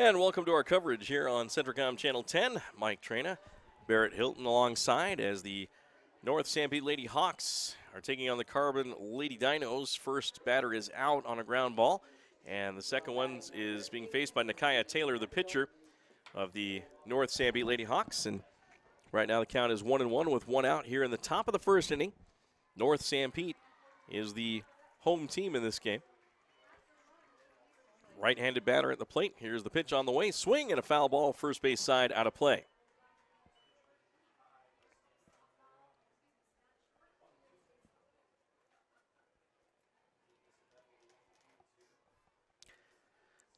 And welcome to our coverage here on Centricom Channel 10. Mike Trena, Barrett Hilton alongside as the North Sanpete Lady Hawks are taking on the Carbon Lady Dinos. First batter is out on a ground ball, and the second one is being faced by Nakaya Taylor, the pitcher of the North Sanpete Lady Hawks. And right now the count is 1-1 with one out here in the top of the first inning. North Sanpete is the home team in this game. Right-handed batter at the plate. Here's the pitch on the way. Swing and a foul ball, first base side, out of play.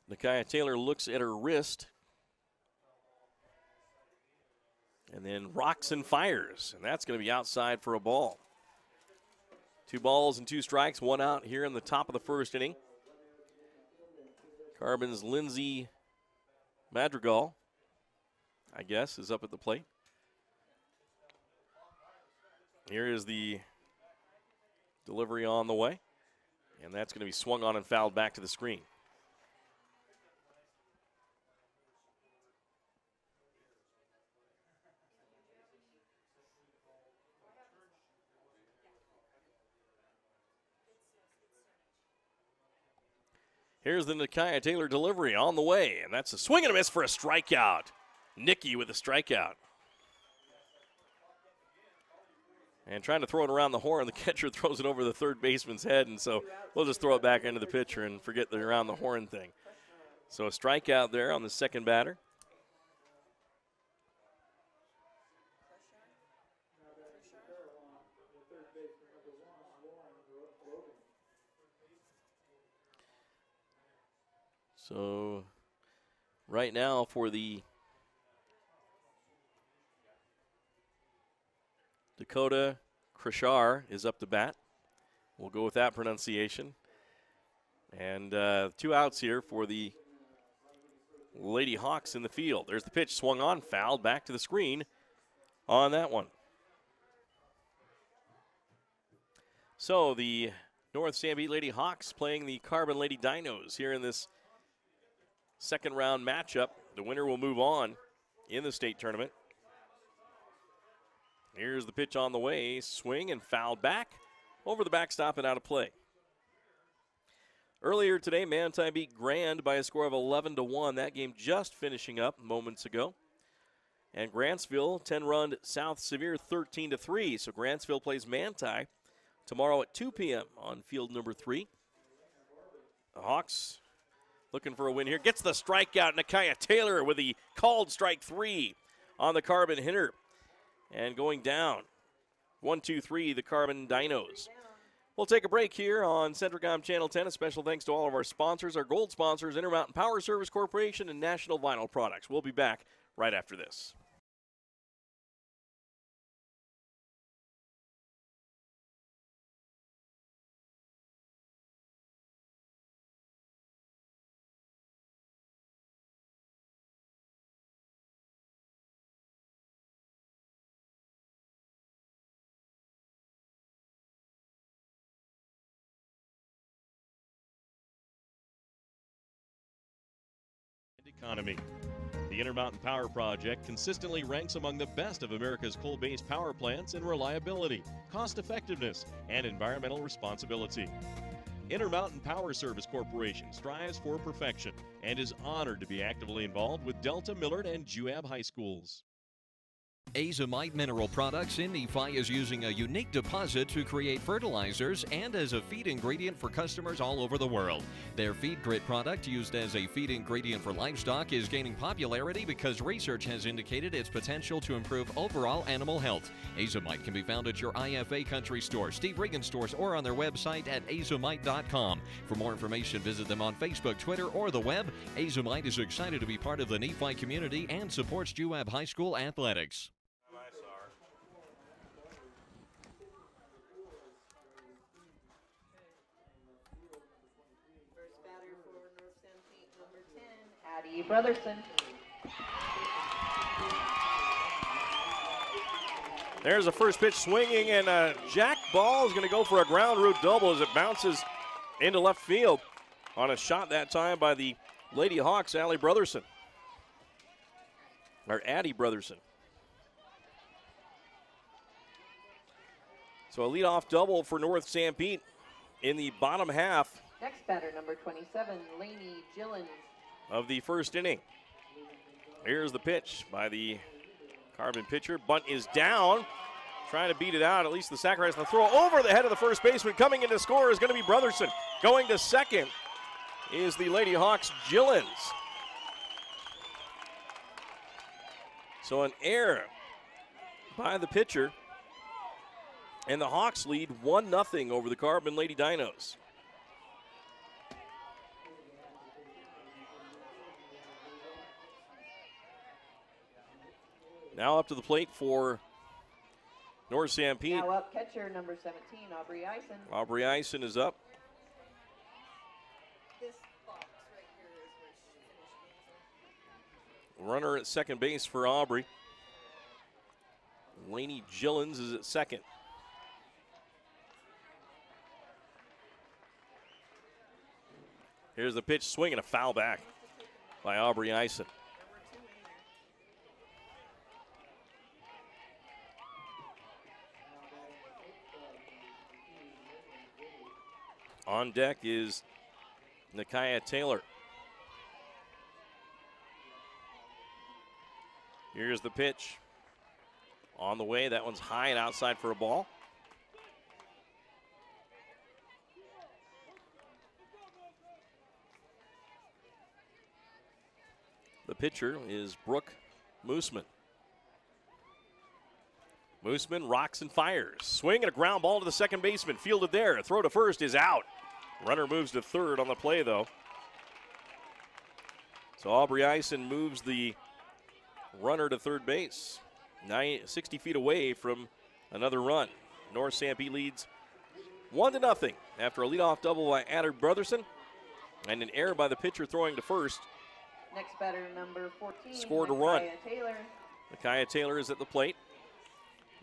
Nakaya Taylor looks at her wrist and then rocks and fires, and that's going to be outside for a ball. 2 balls and 2 strikes, 1 out here in the top of the first inning. Carbon's Lindsay Madrigal, I guess, is up at the plate. Here is the delivery on the way, and that's going to be swung on and fouled back to the screen. Here's the Nakaya Taylor delivery on the way, and that's a swing and a miss for a strikeout. Nikki with a strikeout. And trying to throw it around the horn, the catcher throws it over the third baseman's head, and so we'll just throw it back into the pitcher and forget the around the horn thing. So a strikeout there on the second batter. So right now for the Dakota Kershaw is up to bat. We'll go with that pronunciation. And 2 outs here for the Lady Hawks in the field. There's the pitch, swung on, fouled back to the screen on that one. So the North Sanpete Lady Hawks playing the Carbon Lady Dinos here in this second round matchup. The winner will move on in the state tournament. Here's the pitch on the way. Swing and fouled back over the backstop and out of play. Earlier today, Manti beat Grand by a score of 11-1. That game just finishing up moments ago. And Grantsville 10-run South Sevier 13-3. So Grantsville plays Manti tomorrow at 2 p.m. on field number 3. The Hawks looking for a win here. Gets the strikeout. Nakaya Taylor with the called strike 3 on the Carbon hitter. And going down. 1-2-3, the Carbon Dinos. We'll take a break here on Centricom Channel 10. A special thanks to all of our sponsors, our gold sponsors, Intermountain Power Service Corporation and National Vinyl Products. We'll be back right after this. Economy. The Intermountain Power Project consistently ranks among the best of America's coal-based power plants in reliability, cost-effectiveness, and environmental responsibility. Intermountain Power Service Corporation strives for perfection and is honored to be actively involved with Delta, Millard, and Juab High Schools. Azomite Mineral Products in Nephi is using a unique deposit to create fertilizers and as a feed ingredient for customers all over the world. Their Feed Grit product, used as a feed ingredient for livestock, is gaining popularity because research has indicated its potential to improve overall animal health. Azomite can be found at your IFA Country Store, Steve Regan stores, or on their website at azomite.com. For more information, visit them on Facebook, Twitter, or the web. Azomite is excited to be part of the Nephi community and supports Juab High School athletics. Brotherson. There's a first pitch swinging, and Jack Ball is going to go for a ground route double as it bounces into left field on a shot that time by the Lady Hawks, Addie Brotherson. So a leadoff double for North Sanpete in the bottom half. Next batter, number 27, Lainey Gillens. Of the first inning. Here's the pitch by the Carbon pitcher. Bunt is down. Trying to beat it out. At least the sacrifice. The throw over the head of the first baseman. Coming in to score is going to be Brotherson. Going to second is the Lady Hawks, Gillens. So an error by the pitcher. And the Hawks lead 1-0 over the Carbon Lady Dinos. Now up to the plate for North Sanpete. Now up catcher number 17, Aubrey Ison. Aubrey Ison is up. This box right here is where she finished. Runner at second base for Aubrey. Lainey Gillens is at second. Here's the pitch, swing and a foul back by Aubrey Ison. On deck is Nakaya Taylor. Here's the pitch. On the way, that one's high and outside for a ball. The pitcher is Brooke Mooseman. Mooseman rocks and fires. Swing and a ground ball to the second baseman. Fielded there. A throw to first is out. Runner moves to third on the play, though. So Aubrey Ison moves the runner to third base. 60 feet away from another run. North Sanpete leads 1-0 after a leadoff double by Addie Brotherson and an error by the pitcher throwing to first. Next batter, number 14, Scored a run. Taylor. Nakaya Taylor is at the plate.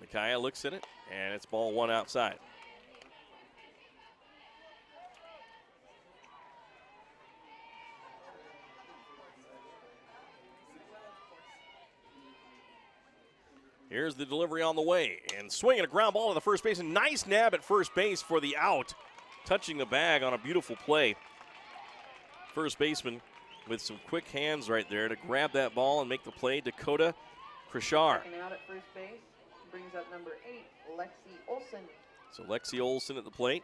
Nakaya looks at it, and it's ball one outside. Here's the delivery on the way, and swinging a ground ball to the first base. A nice nab at first base for the out, touching the bag on a beautiful play. First baseman with some quick hands right there to grab that ball and make the play. Dakota Kershaw. Checking out at first base brings up number 8, Lexi Olson. So Lexi Olson at the plate.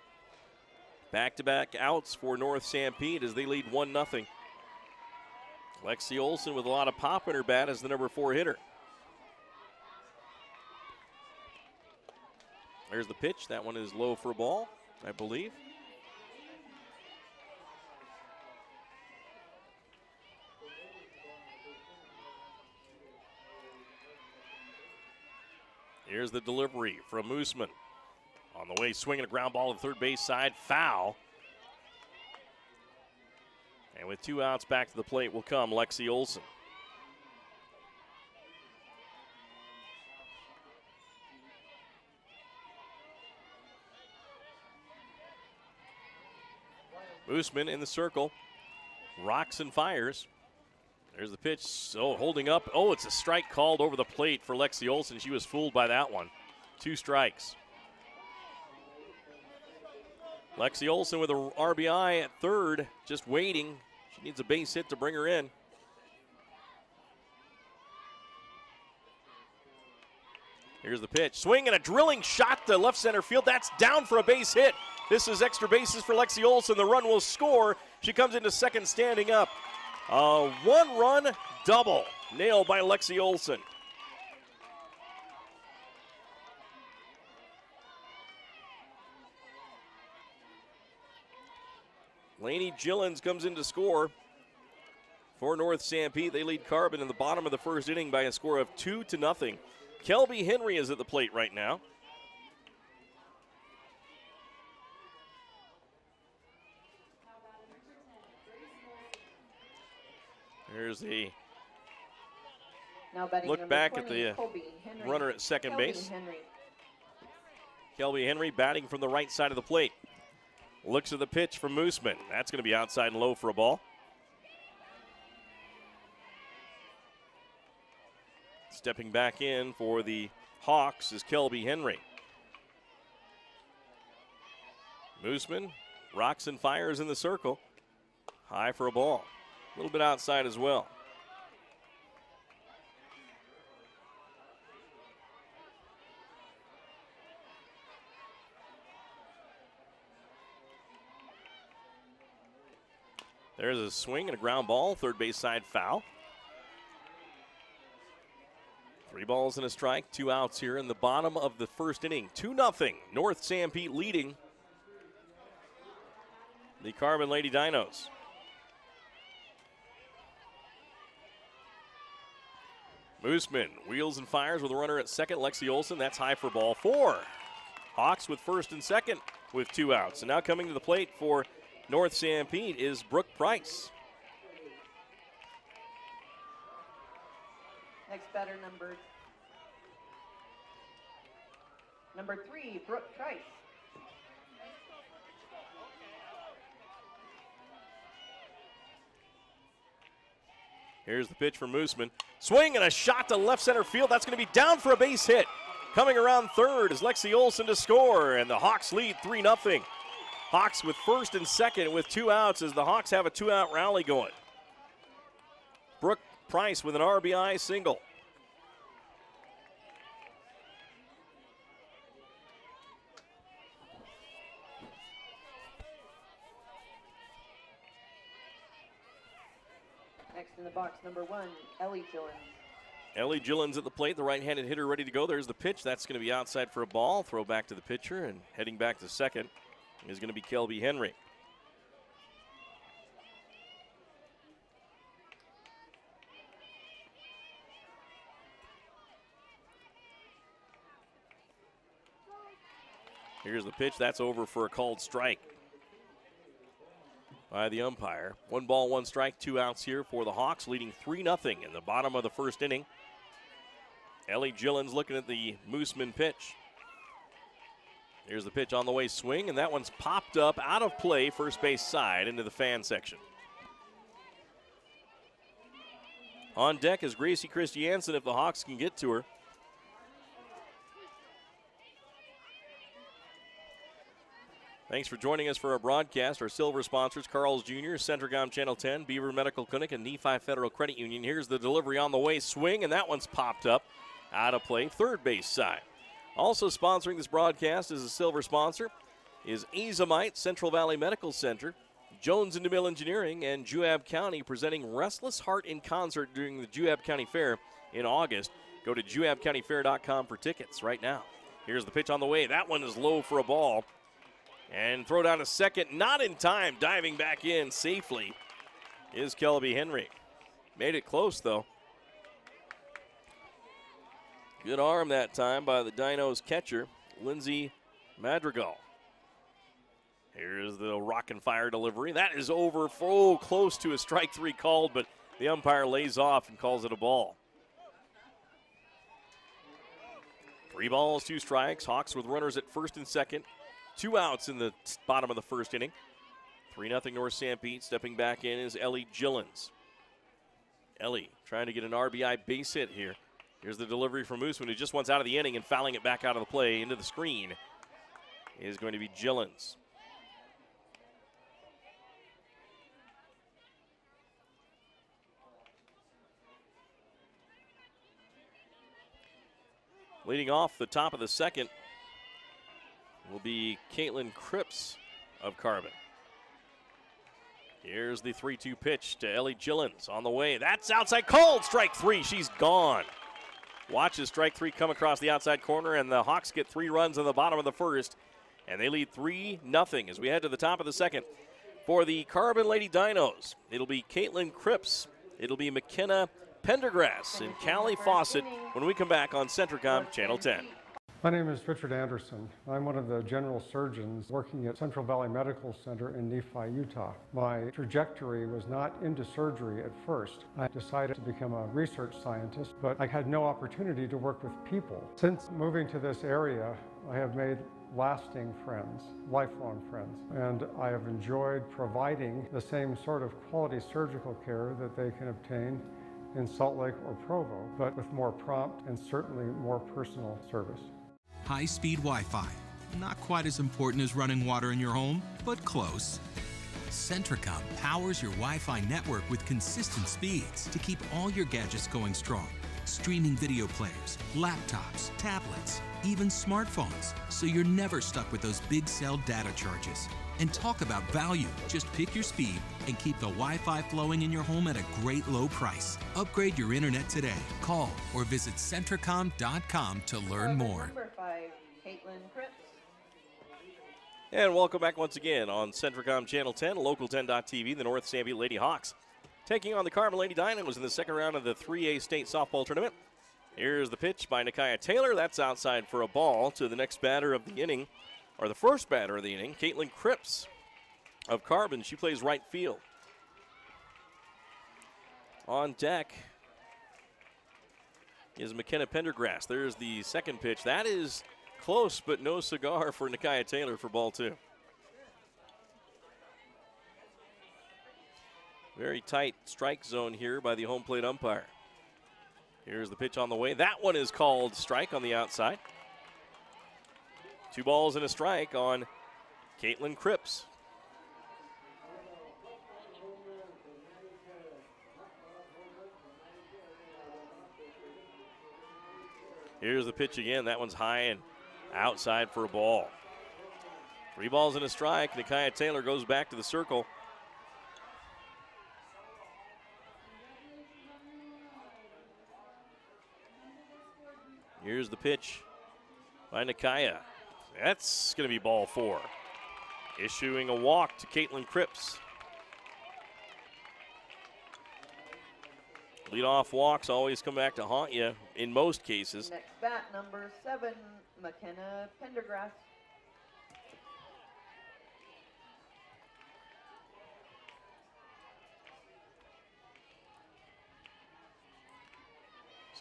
Back-to-back outs for North Sanpete as they lead 1-0. Lexi Olson with a lot of pop in her bat as the number 4 hitter. There's the pitch. That one is low for a ball, I believe. Here's the delivery from Mooseman. On the way, swinging a ground ball to the third base side, foul. And with 2 outs back to the plate will come Lexi Olson. Mooseman in the circle, rocks and fires. There's the pitch, holding up. Oh, it's a strike called over the plate for Lexi Olson. She was fooled by that one. 2 strikes. Lexi Olson with a RBI at third, just waiting. She needs a base hit to bring her in. Here's the pitch. Swing and a drilling shot to left center field. That's down for a base hit. This is extra bases for Lexi Olson. The run will score. She comes into second standing up. A 1-run double nailed by Lexi Olson. Lainey Gillens comes in to score for North Sanpete. They lead Carbon in the bottom of the first inning by a score of 2-0. Kelby Henry is at the plate right now. Here's the look back at the runner at second base. Kelby Henry batting from the right side of the plate. Looks at the pitch from Mooseman. That's going to be outside and low for a ball. Stepping back in for the Hawks is Kelby Henry. Mooseman rocks and fires in the circle. High for a ball. A little bit outside as well. There's a swing and a ground ball, third base side foul. 3 balls and a strike, 2 outs here in the bottom of the first inning. 2-0, North Sanpete leading the Carbon Lady Dinos. Mooseman wheels and fires with a runner at second, Lexi Olson. That's high for ball 4. Hawks with first and second with 2 outs. And now coming to the plate for North Sanpete is Brooke Price. Next batter, number 3, Brooke Price. Here's the pitch from Mooseman. Swing and a shot to left center field. That's going to be down for a base hit. Coming around third is Lexi Olson to score, and the Hawks lead 3-0. Hawks with first and second with 2 outs as the Hawks have a 2-out rally going. Brooke Price with an RBI single. Next in the box, number 1, Ellie Gillens. Ellie Gillens at the plate, the right-handed hitter ready to go. There's the pitch. That's going to be outside for a ball. Throw back to the pitcher, and heading back to second is going to be Kelby Henry. Here's the pitch. That's over for a called strike by the umpire. 1 ball, 1 strike, 2 outs here for the Hawks, leading 3-0 in the bottom of the first inning. Ellie Gillens looking at the Mooseman pitch. Here's the pitch on the way, swing, and that one's popped up out of play, first base side into the fan section. On deck is Gracie Christensen if the Hawks can get to her. Thanks for joining us for our broadcast. Our silver sponsors, Carl's Jr., Centricom Channel 10, Beaver Medical Clinic, and Nephi Federal Credit Union. Here's the delivery on the way, swing, and that one's popped up out of play, third base side. Also sponsoring this broadcast as a silver sponsor is Azomite Central Valley Medical Center, Jones and DeMille Engineering, and Juab County presenting Restless Heart in concert during the Juab County Fair in August. Go to juabcountyfair.com for tickets right now. Here's the pitch on the way. That one is low for a ball. And throw down to second, not in time. Diving back in safely is Kelby Henry. Made it close, though. Good arm that time by the Dinos catcher, Lindsay Madrigal. Here's the rock and fire delivery. That is over, close to a strike 3 called, but the umpire lays off and calls it a ball. 3 balls, 2 strikes. Hawks with runners at first and second. 2 outs in the bottom of the first inning. 3-0 North Sanpete. Stepping back in is Ellie Gillens. Ellie trying to get an RBI base hit here. Here's the delivery from Mooseman, who just wants out of the inning and fouling it back out of the play into the screen is going to be Gillens. Leading off the top of the second will be Caitlin Cripps of Carbon. Here's the 3-2 pitch to Ellie Gillens on the way. That's outside, called strike 3. She's gone. Watches strike 3 come across the outside corner, and the Hawks get 3 runs in the bottom of the first, and they lead 3-0 as we head to the top of the second. For the Carbon Lady Dinos, it'll be Caitlin Cripps, it'll be McKenna Pendergrass, and Callie Fawcett when we come back on Centricom Channel 10. My name is Richard Anderson. I'm one of the general surgeons working at Central Valley Medical Center in Nephi, Utah. My trajectory was not into surgery at first. I decided to become a research scientist, but I had no opportunity to work with people. Since moving to this area, I have made lasting friends, lifelong friends, and I have enjoyed providing the same sort of quality surgical care that they can obtain in Salt Lake or Provo, but with more prompt and certainly more personal service. High-speed Wi-Fi. Not quite as important as running water in your home, but close. Centricom powers your Wi-Fi network with consistent speeds to keep all your gadgets going strong. Streaming video players, laptops, tablets, even smartphones, so you're never stuck with those big cell data charges. And talk about value. Just pick your speed and keep the Wi-Fi flowing in your home at a great low price. Upgrade your internet today. Call or visit Centricom.com to learn more. Number 5, Caitlin Cripps. And welcome back once again on Centricom Channel 10, Local10.tv, the North Sanpete Lady Hawks taking on the Carbon Lady Dinos in the second round of the 3A state softball tournament. Here's the pitch by Nakia Taylor. That's outside for a ball to the next batter of the inning, or the first batter of the inning, Caitlin Cripps of Carbon. She plays right field. On deck is McKenna Pendergrass. There's the second pitch. That is close, but no cigar for Nakia Taylor for ball 2. Very tight strike zone here by the home plate umpire. Here's the pitch on the way. That one is called strike on the outside. 2 balls and a strike on Caitlin Cripps. Here's the pitch again. That one's high and outside for a ball. 3 balls and a strike. Nakia Taylor goes back to the circle. Here's the pitch by Nakia. That's going to be ball 4. Issuing a walk to Caitlin Cripps. Leadoff walks always come back to haunt you in most cases. Next bat, number 7, McKenna Pendergrass.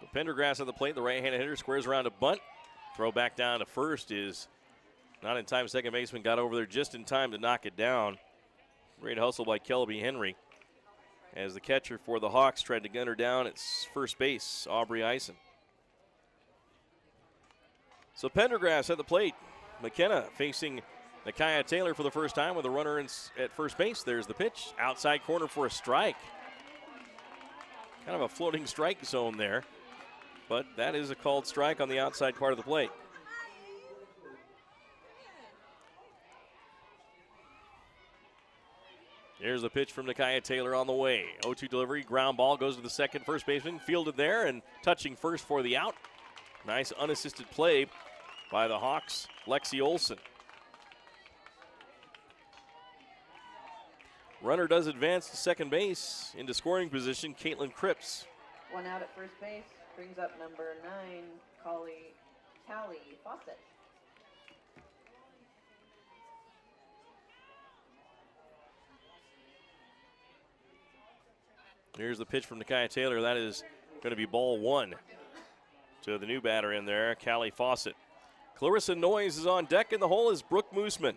So Pendergrass at the plate, the right-handed hitter, squares around a bunt. Throw back down to first is not in time. Second baseman got over there just in time to knock it down. Great hustle by Kelby Henry as the catcher for the Hawks tried to gun her down at first base, Aubrey Ison. So Pendergrass at the plate. McKenna facing Nakia Taylor for the first time with a runner at first base. There's the pitch. Outside corner for a strike. Kind of a floating strike zone there. But that is a called strike on the outside part of the plate. Here's the pitch from Nakia Taylor on the way. 0-2 delivery, ground ball goes to the second first baseman, fielded there and touching first for the out. Nice unassisted play by the Hawks, Lexi Olson. Runner does advance to second base into scoring position, Caitlin Cripps. 1 out at first base. Brings up number 9, Callie Fawcett. Here's the pitch from Nakia Taylor. That is going to be ball 1 to the new batter in there, Callie Fawcett. Clarissa Noyes is on deck. In the hole is Brooke Mooseman.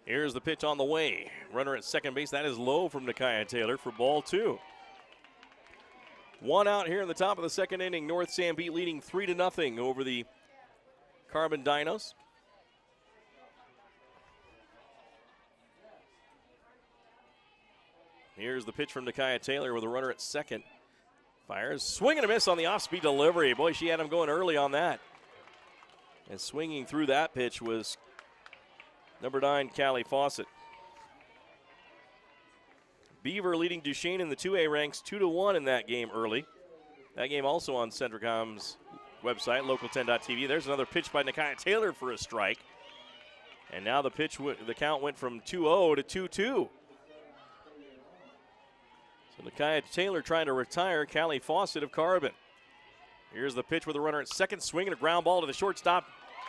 Here's the pitch on the way. Runner at second base. That is low from Nakia Taylor for ball 2. 1 out here in the top of the second inning. North Sanpete leading 3-0 over the Carbon Dinos. Here's the pitch from Nakia Taylor with a runner at second. Fires. Swing and a miss on the off-speed delivery. Boy, she had him going early on that. And swinging through that pitch was number 9, Callie Fawcett. Beaver leading Duchesne in the 2A ranks 2-1 in that game early. That game also on Centricom's website, Local10.tv. There's another pitch by Nakia Taylor for a strike. And now the count went from 2-0 to 2-2. So Nakia Taylor trying to retire Callie Fawcett of Carbon. Here's the pitch with a runner at second, swinging a ground ball to the shortstop.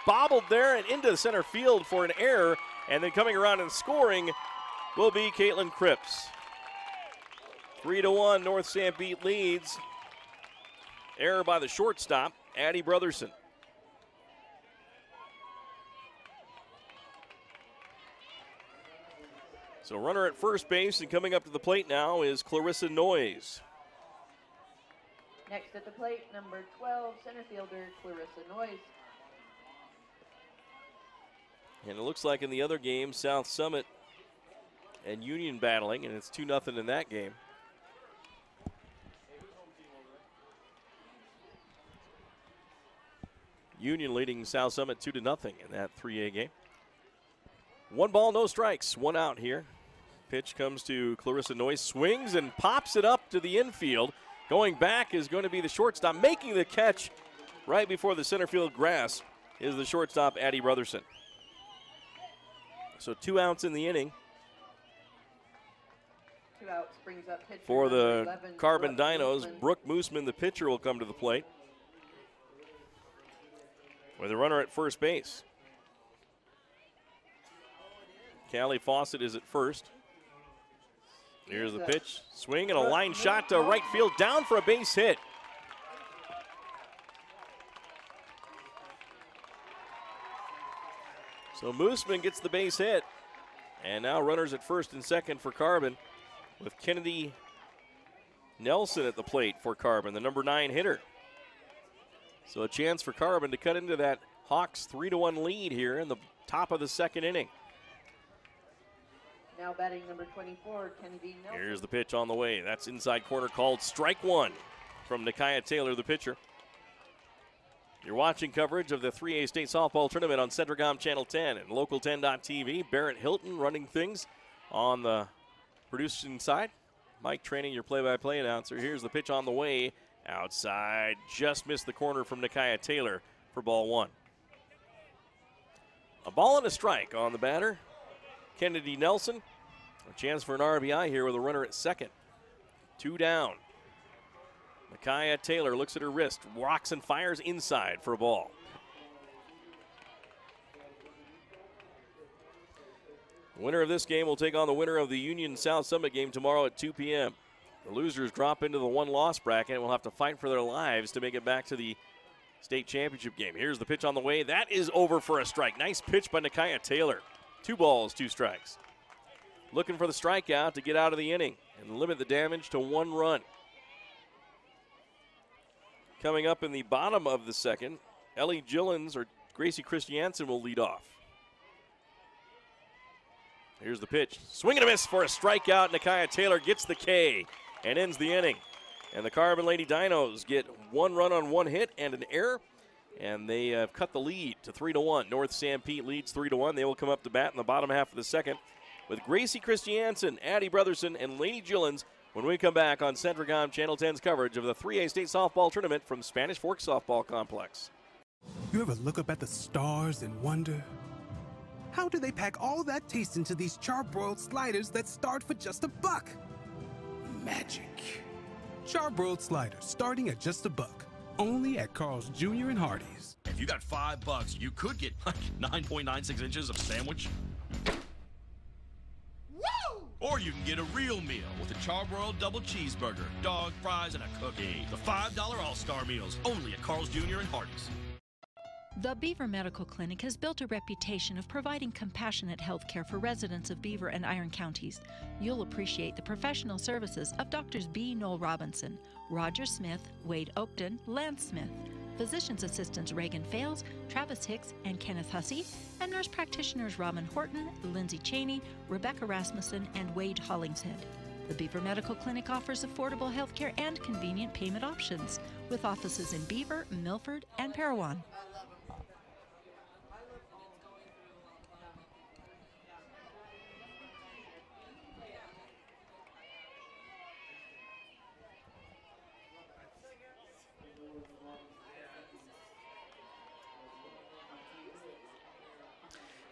Bobbled there and into the center field for an error. And then coming around and scoring will be Caitlin Cripps. 3-1, North Sanpete leads. Error by the shortstop, Addie Brotherson. So runner at first base, and coming up to the plate now is Clarissa Noyes. Next at the plate, number 12, center fielder Clarissa Noyes. And it looks like in the other game, South Summit and Union battling, and it's 2-0 in that game. Union leading South Summit 2-0 in that 3A game. 1 ball, no strikes, 1 out here. Pitch comes to Clarissa Noyes, swings and pops it up to the infield. Going back is going to be the shortstop. Making the catch right before the center field grass is the shortstop, Addie Brotherson. So 2 outs in the inning. 2 outs brings up pitcher For the 11, Carbon Brooke Dinos, Moosman. Brooke Moosman, the pitcher, will come to the plate with a runner at first base. Callie Fawcett is at first. Here's the pitch. Swing and a line shot to right field, down for a base hit. So Moosman gets the base hit. And now runners at first and second for Carbon, with Kennedy Nelson at the plate for Carbon, the number 9 hitter. So a chance for Carbon to cut into that Hawks 3-1 lead here in the top of the second inning. Now batting number 24, Kennedy Nelson. Here's the pitch on the way. That's inside corner, called strike 1 from Nakia Taylor, the pitcher. You're watching coverage of the 3A State Softball Tournament on Centricom Channel 10 and Local10.tv. Barrett Hilton running things on the producing side. Mike Training, your play-by-play announcer. Here's the pitch on the way. Outside, just missed the corner from Nakia Taylor for ball 1. A ball and a strike on the batter, Kennedy Nelson. A chance for an RBI here with a runner at second. 2 down. Nakia Taylor looks at her wrist, rocks and fires inside for a ball. The winner of this game will take on the winner of the Union South Summit game tomorrow at 2 p.m. The losers drop into the 1-loss bracket and will have to fight for their lives to make it back to the state championship game. Here's the pitch on the way. That is over for a strike. Nice pitch by Nakia Taylor. 2 balls, 2 strikes. Looking for the strikeout to get out of the inning and limit the damage to 1 run. Coming up in the bottom of the second, Ellie Gillens or Gracie Christensen will lead off. Here's the pitch. Swing and a miss for a strikeout. Nakia Taylor gets the K and ends the inning. And the Carbon Lady Dinos get 1 run on 1 hit and an error. And they have cut the lead to 3-1. North Sanpete leads 3-1. They will come up to bat in the bottom half of the second with Gracie Christensen, Addie Brotherson, and Lady Gillens when we come back on Centricom Channel 10's coverage of the 3A State Softball Tournament from Spanish Fork Softball Complex. You ever look up at the stars and wonder, how do they pack all that taste into these charbroiled sliders that start for just $1? Magic. Charbroiled sliders starting at just $1. Only at Carl's Jr. and Hardee's. If you got $5, you could get like 9.96 inches of sandwich. Woo! Or you can get a real meal with a charbroiled double cheeseburger, dog, fries, and a cookie. The $5 All-Star Meals, only at Carl's Jr. and Hardee's. The Beaver Medical Clinic has built a reputation of providing compassionate health care for residents of Beaver and Iron counties. You'll appreciate the professional services of Doctors B. Noel Robinson, Roger Smith, Wade Oakton, Lance Smith, physician's assistants Reagan Fales, Travis Hicks, and Kenneth Hussey, and nurse practitioners Robin Horton, Lindsay Cheney, Rebecca Rasmussen, and Wade Hollingshead. The Beaver Medical Clinic offers affordable health care and convenient payment options, with offices in Beaver, Milford, and Parowan.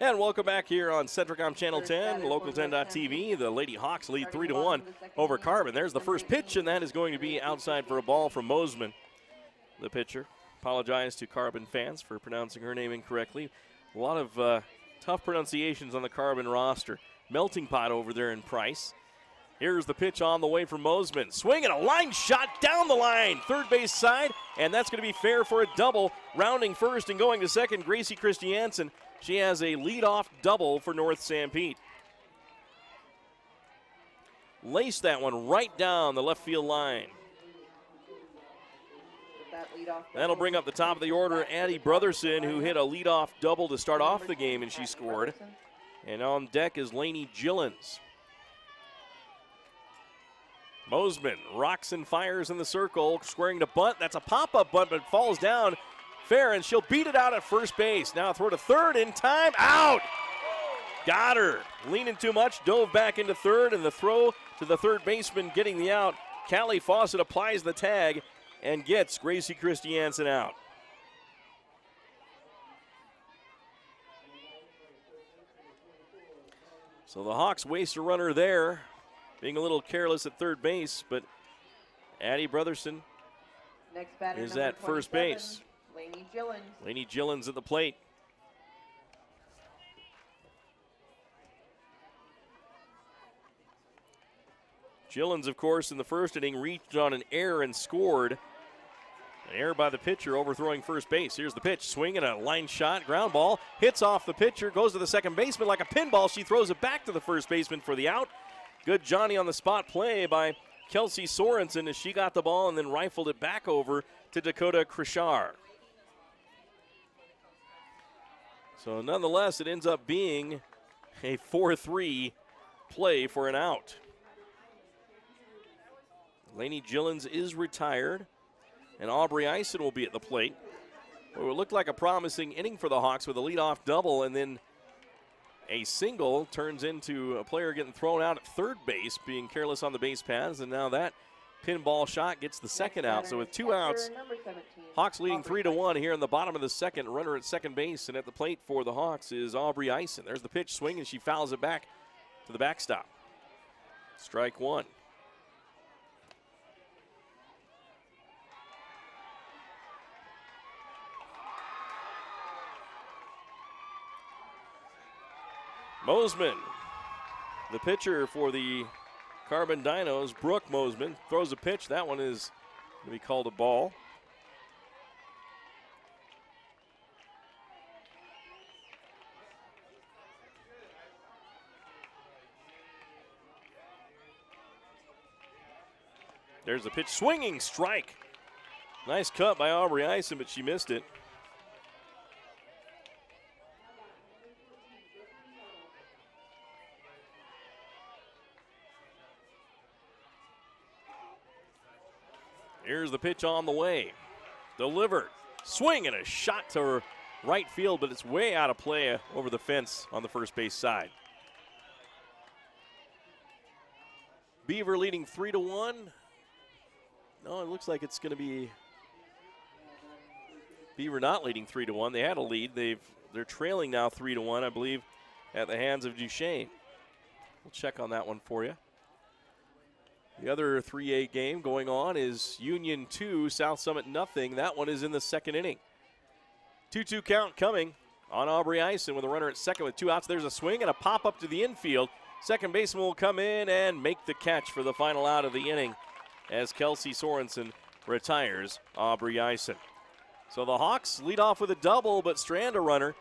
And welcome back here on Centricom Channel 10, Local10.tv. The Lady Hawks lead 3-1 over Carbon. There's the first pitch, and that is going to be outside for a ball from Moseman, the pitcher. Apologize to Carbon fans for pronouncing her name incorrectly. A lot of tough pronunciations on the Carbon roster. Melting pot over there in Price. Here's the pitch on the way from Moseman. Swing and a line shot down the line, third base side, and that's going to be fair for a double. Rounding first and going to second, Gracie Christensen. She has a leadoff double for North Sanpete. laced that one right down the left field line. That'll bring up the top of the order Addie Brotherson, who hit a leadoff double to start off the game, and she scored. And on deck is Lainey Gillens. Mosman rocks and fires in the circle, squaring to bunt. That's a pop-up bunt, but falls down fair, and she'll beat it out at first base. Now throw to third in time. Out! Got her. Leaning too much, dove back into third, and the throw to the third baseman getting the out. Callie Fawcett applies the tag and gets Gracie Christensen out. So the Hawks waste a runner there, being a little careless at third base, but Addie Brotherson is at first base. Lainey Gillens. Lainey Gillens at the plate. Gillens, of course, in the first inning reached on an error and scored. An error by the pitcher overthrowing first base. Here's the pitch, swinging a line shot, ground ball, hits off the pitcher, goes to the second baseman like a pinball. She throws it back to the first baseman for the out. Good Johnny on the spot play by Kelsey Sorensen as she got the ball and then rifled it back over to Dakota Kershaw. So nonetheless, it ends up being a 4-3 play for an out. Lainey Gillens is retired, and Aubrey Ison will be at the plate. It looked like a promising inning for the Hawks with a leadoff double, and then a single turns into a player getting thrown out at third base, being careless on the base paths, and now that pinball shot gets the second out. So with two outs, Hawks leading 3-1 here in the bottom of the second. Runner at second base, and at the plate for the Hawks is Aubrey Ison. There's the pitch swing, and she fouls it back to the backstop. Strike one. Mosman, the pitcher for the Carbon Dinos, Brooke Mosman, throws a pitch. That one is going to be called a ball. There's the pitch, swinging strike. Nice cut by Aubrey Ison, but she missed it. Here's the pitch on the way. Delivered. Swing and a shot to right field, but it's way out of play over the fence on the first base side. Beaver leading 3-1. No, it looks like it's going to be Beaver not leading 3-1. They had a lead. They're trailing now 3-1, I believe, at the hands of Duchesne. We'll check on that one for you. The other 3A game going on is Union 2, South Summit nothing. That one is in the second inning. 2-2 count coming on Aubrey Ison with a runner at second with two outs. There's a swing and a pop up to the infield. Second baseman will come in and make the catch for the final out of the inning as Kelsey Sorensen retires Aubrey Ison. So the Hawks lead off with a double but strand a runner,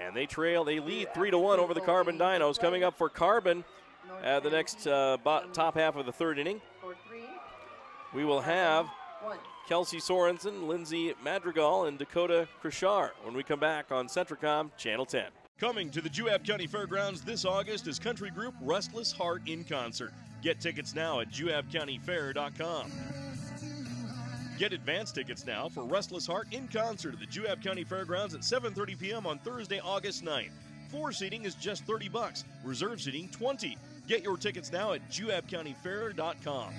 and they lead 3-1 over the Carbon Dinos. Coming up for Carbon, the next top half of the third inning, we will have Kelsey Sorensen, Lindsay Madrigal, and Dakota Kershaw when we come back on Centricom Channel 10. Coming to the Juab County Fairgrounds this August is country group Restless Heart in concert. Get tickets now at juabcountyfair.com. Get advance tickets now for Restless Heart in concert at the Juab County Fairgrounds at 7:30 p.m. on Thursday, August 9th. Floor seating is just $30. Reserve seating, $20. Get your tickets now at juabcountyfair.com.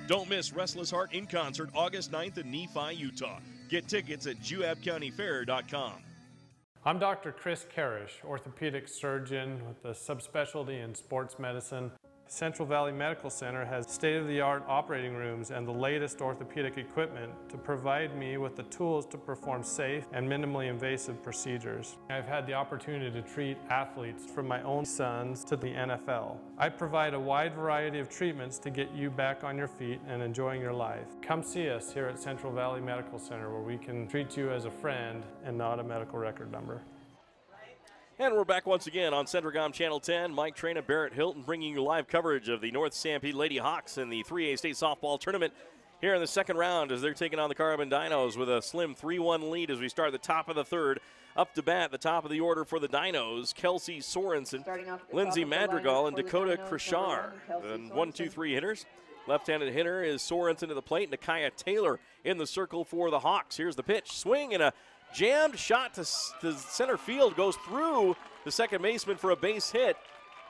Don't miss Restless Heart in concert August 9th in Nephi, Utah. Get tickets at juabcountyfair.com. I'm Dr. Chris Karish, orthopedic surgeon with a subspecialty in sports medicine. Central Valley Medical Center has state-of-the-art operating rooms and the latest orthopedic equipment to provide me with the tools to perform safe and minimally invasive procedures. I've had the opportunity to treat athletes from my own sons to the NFL. I provide a wide variety of treatments to get you back on your feet and enjoying your life. Come see us here at Central Valley Medical Center where we can treat you as a friend and not a medical record number. And we're back once again on Centricom Channel 10. Mike Traina, Barrett Hilton bringing you live coverage of the North Sanpete Lady Hawks in the 3A state softball tournament here in the second round as they're taking on the Carbon Dinos with a slim 3-1 lead as we start the top of the third. Up to bat, the top of the order for the Dinos, Kelsey Sorensen, Lindsay Madrigal, and Dakota Kershaw. And 1-2-3 hitters. Left-handed hitter is Sorensen to the plate. Nakia Taylor in the circle for the Hawks. Here's the pitch. Swing and a jammed shot to center field. Goes through the second baseman for a base hit.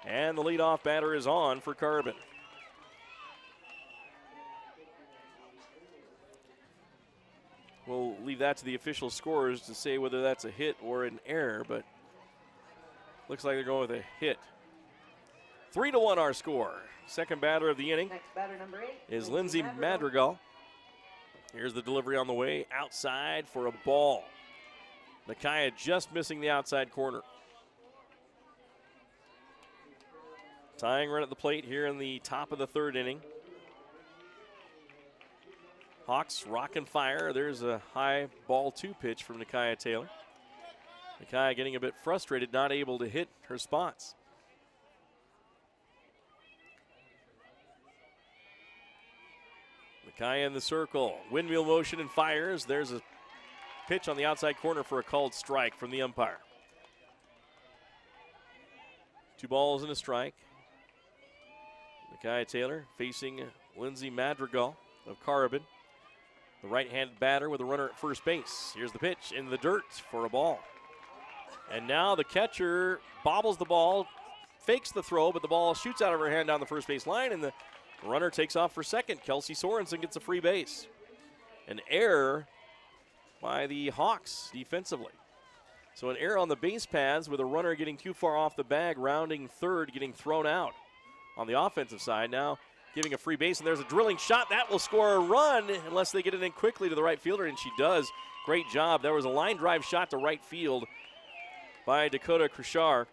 And the leadoff batter is on for Carbon. We'll leave that to the official scorers to say whether that's a hit or an error, but looks like they're going with a hit. 3-1 our score. Second batter of the inning. Next batter, number 8, is Lindsay Madrigal. Here's the delivery on the way outside for a ball. Nakia just missing the outside corner. Tying run at the plate here in the top of the third inning. Hawks rock and fire. There's a high ball 2 pitch from Nakia Taylor. Nakia getting a bit frustrated, not able to hit her spots. Nakia in the circle. Windmill motion and fires. There's a pitch on the outside corner for a called strike from the umpire. 2 balls and a strike. Nakia Taylor facing Lindsay Madrigal of Carbon. The right-handed batter with a runner at first base. Here's the pitch in the dirt for a ball. And now the catcher bobbles the ball, fakes the throw, but the ball shoots out of her hand down the first base line, and the runner takes off for second. Kelsey Sorensen gets a free base. An error by the Hawks defensively. So an error on the base paths with a runner getting too far off the bag, rounding third, getting thrown out. On the offensive side now, giving a free base, and there's a drilling shot. That will score a run unless they get it in quickly to the right fielder, and she does. Great job. There was a line drive shot to right field by Dakota Kershaw,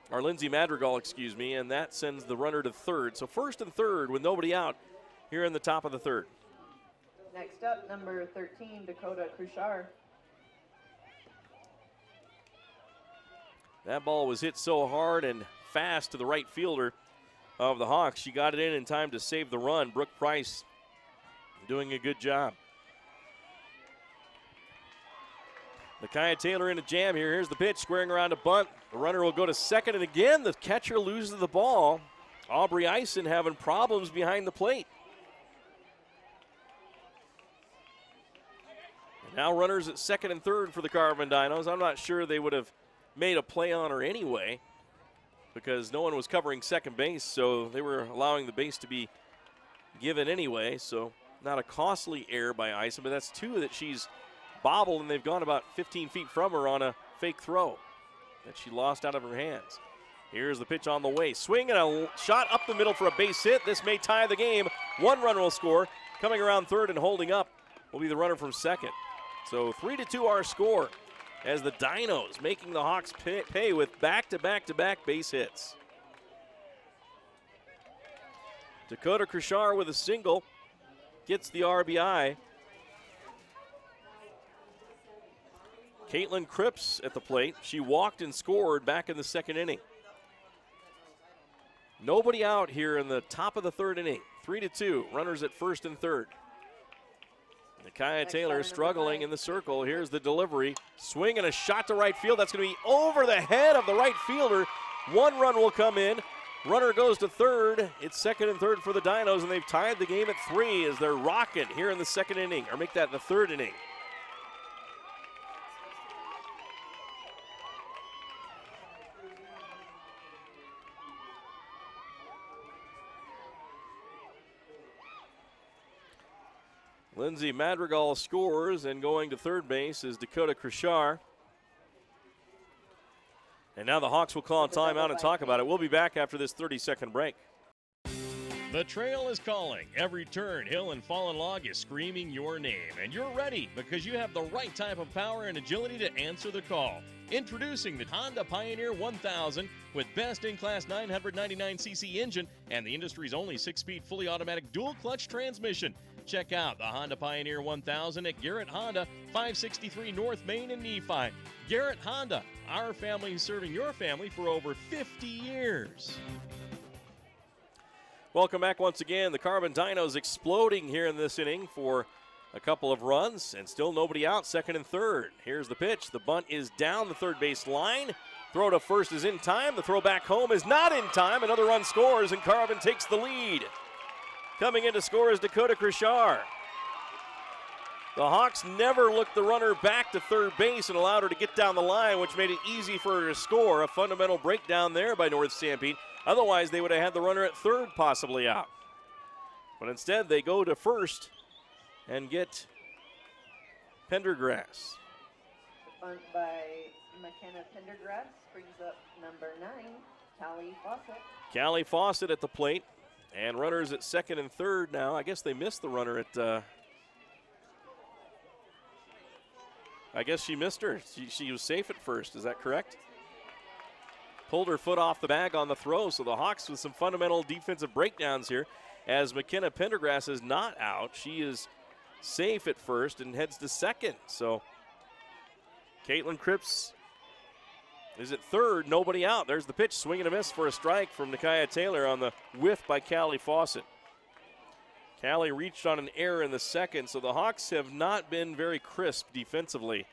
or Lindsay Madrigal, excuse me, and that sends the runner to third. So first and third with nobody out here in the top of the third. Next up, number 13, Dakota Kershaw. That ball was hit so hard and fast to the right fielder of the Hawks. She got it in time to save the run. Brooke Price doing a good job. Nakia Taylor in a jam here. Here's the pitch, squaring around a bunt. The runner will go to second, and again, the catcher loses the ball. Aubrey Ison having problems behind the plate. And now runners at second and third for the Carbon Dinos. I'm not sure they would have made a play on her anyway, because no one was covering second base, so they were allowing the base to be given anyway. So not a costly error by Ison, but that's 2 that she's bobbled, and they've gone about 15 feet from her on a fake throw that she lost out of her hands. Here's the pitch on the way. Swing and a shot up the middle for a base hit. This may tie the game. 1 run will score. Coming around third and holding up will be the runner from second. So 3-2 our score, as the Dinos making the Hawks pay with back-to-back-to-back base hits. Dakota Kershaw with a single gets the RBI. Caitlin Cripps at the plate. She walked and scored back in the second inning. Nobody out here in the top of the third inning. 3-2, runners at first and third. Nakia Taylor struggling in the circle. Here's the delivery. Swing and a shot to right field. That's going to be over the head of the right fielder. 1 run will come in. Runner goes to third. It's second and third for the Dinos, and they've tied the game at 3 as they're rocking here in the second inning, or make that the third inning. Lindsay Madrigal scores, and going to third base is Dakota Kershaw. And now the Hawks will call a timeout and talk about it. We'll be back after this 30-second break. The trail is calling. Every turn, hill, and fallen log is screaming your name. And you're ready because you have the right type of power and agility to answer the call. Introducing the Honda Pioneer 1000 with best-in-class 999cc engine and the industry's only 6-speed fully automatic dual-clutch transmission. Check out the Honda Pioneer 1000 at Garrett Honda, 563 North Main in Nephi. Garrett Honda, Our family serving your family for over 50 years. Welcome back once again. The Carbon Dinos exploding here in this inning for a couple of runs, and still nobody out, second and third. Here's the pitch. The bunt is down the third base line. Throw to first is in time. The throw back home is not in time. Another run scores, and Carbon takes the lead. Coming in to score is Dakota Kershaw. The Hawks never looked the runner back to third base and allowed her to get down the line, which made it easy for her to score. A fundamental breakdown there by North Sanpete. Otherwise, they would have had the runner at third possibly out. But instead, they go to first and get Pendergrass. The bunt by McKenna Pendergrass brings up number 9, Callie Fawcett. Callie Fawcett at the plate. And runners at second and third now. I guess they missed the runner at... I guess she missed her. She was safe at first. Is that correct? Pulled her foot off the bag on the throw. So the Hawks with some fundamental defensive breakdowns here. As McKenna Pendergrass is not out. She is safe at first and heads to second. So Caitlin Cripps is at third. Nobody out. There's the pitch. Swing and a miss for a strike from Nakia Taylor on the whiff by Callie Fawcett. Callie reached on an error in the second, so the Hawks have not been very crisp defensively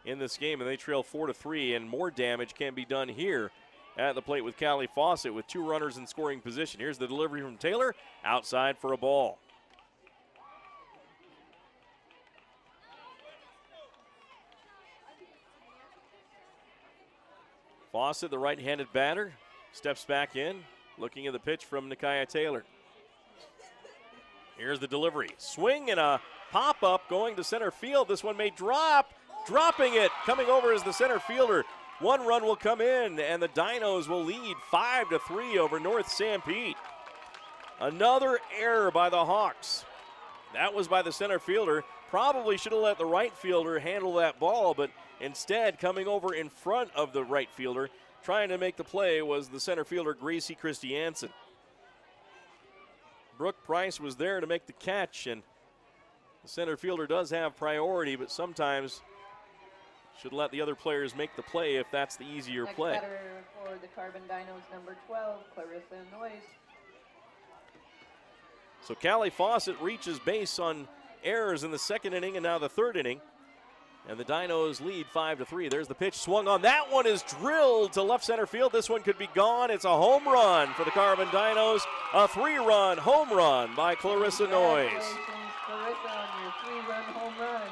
in this game, and they trail 4-3, and more damage can be done here at the plate with Callie Fawcett with 2 runners in scoring position. Here's the delivery from Taylor, outside for a ball. Fawcett, the right-handed batter, steps back in, looking at the pitch from Nakia Taylor. Here's the delivery. Swing and a pop-up going to center field. This one may drop. Dropping it. Coming over is the center fielder. 1 run will come in, and the Dinos will lead 5-3 over North Sanpete. Another error by the Hawks. That was by the center fielder. Probably should have let the right fielder handle that ball, but instead, coming over in front of the right fielder, trying to make the play was the center fielder, Gracie Christensen. Brooke Price was there to make the catch, and the center fielder does have priority, but sometimes should let the other players make the play if that's the easier Next play. batter for the Carbon Dinos, number 12, Clarissa Noyes. So Callie Fawcett reaches base on errors in the second inning and now the third inning. And the Dinos lead 5-3. There's the pitch swung on. That one is drilled to left center field. This one could be gone. It's a home run for the Carbon Dinos. A 3-run home run by Clarissa Noyes. Congratulations, Clarissa, on your 3-run home run.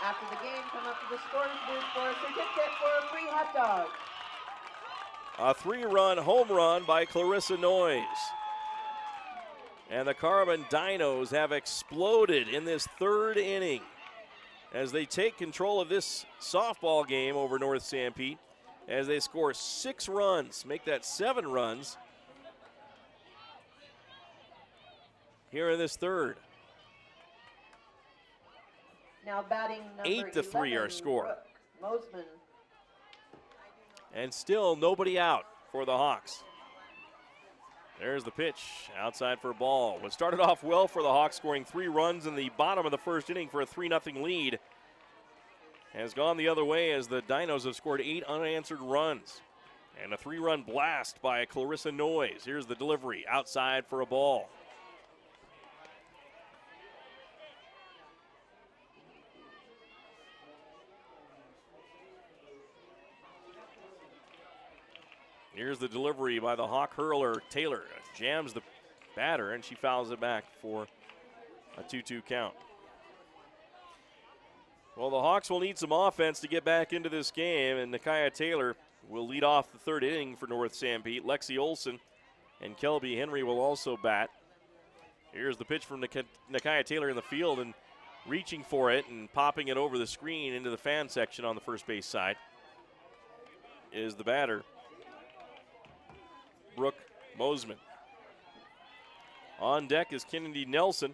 After the game, come up to the scores booth for a certificate for a free hot dog. A 3-run home run by Clarissa Noyes. And the Carbon Dinos have exploded in this third inning as they take control of this softball game over North Sanpete as they score 6 runs, make that 7 runs here in this third. Now batting number 8-3 our 11, score. Brooke Mosman. And still nobody out for the Hawks. There's the pitch, outside for a ball. What started off well for the Hawks, scoring 3 runs in the bottom of the first inning for a 3-0 lead, has gone the other way as the Dinos have scored 8 unanswered runs. And a 3-run blast by Clarissa Noyes. Here's the delivery, outside for a ball. Here's the delivery by the Hawk hurler, Taylor. Jams the batter, and she fouls it back for a 2-2 count. Well, the Hawks will need some offense to get back into this game, and Nakia Taylor will lead off the third inning for North Sanpete. Lexi Olson and Kelby Henry will also bat. Here's the pitch from Nakia Taylor in the field, and reaching for it and popping it over the screen into the fan section on the first base side is the batter, Brooke Mosman. On deck is Kennedy Nelson.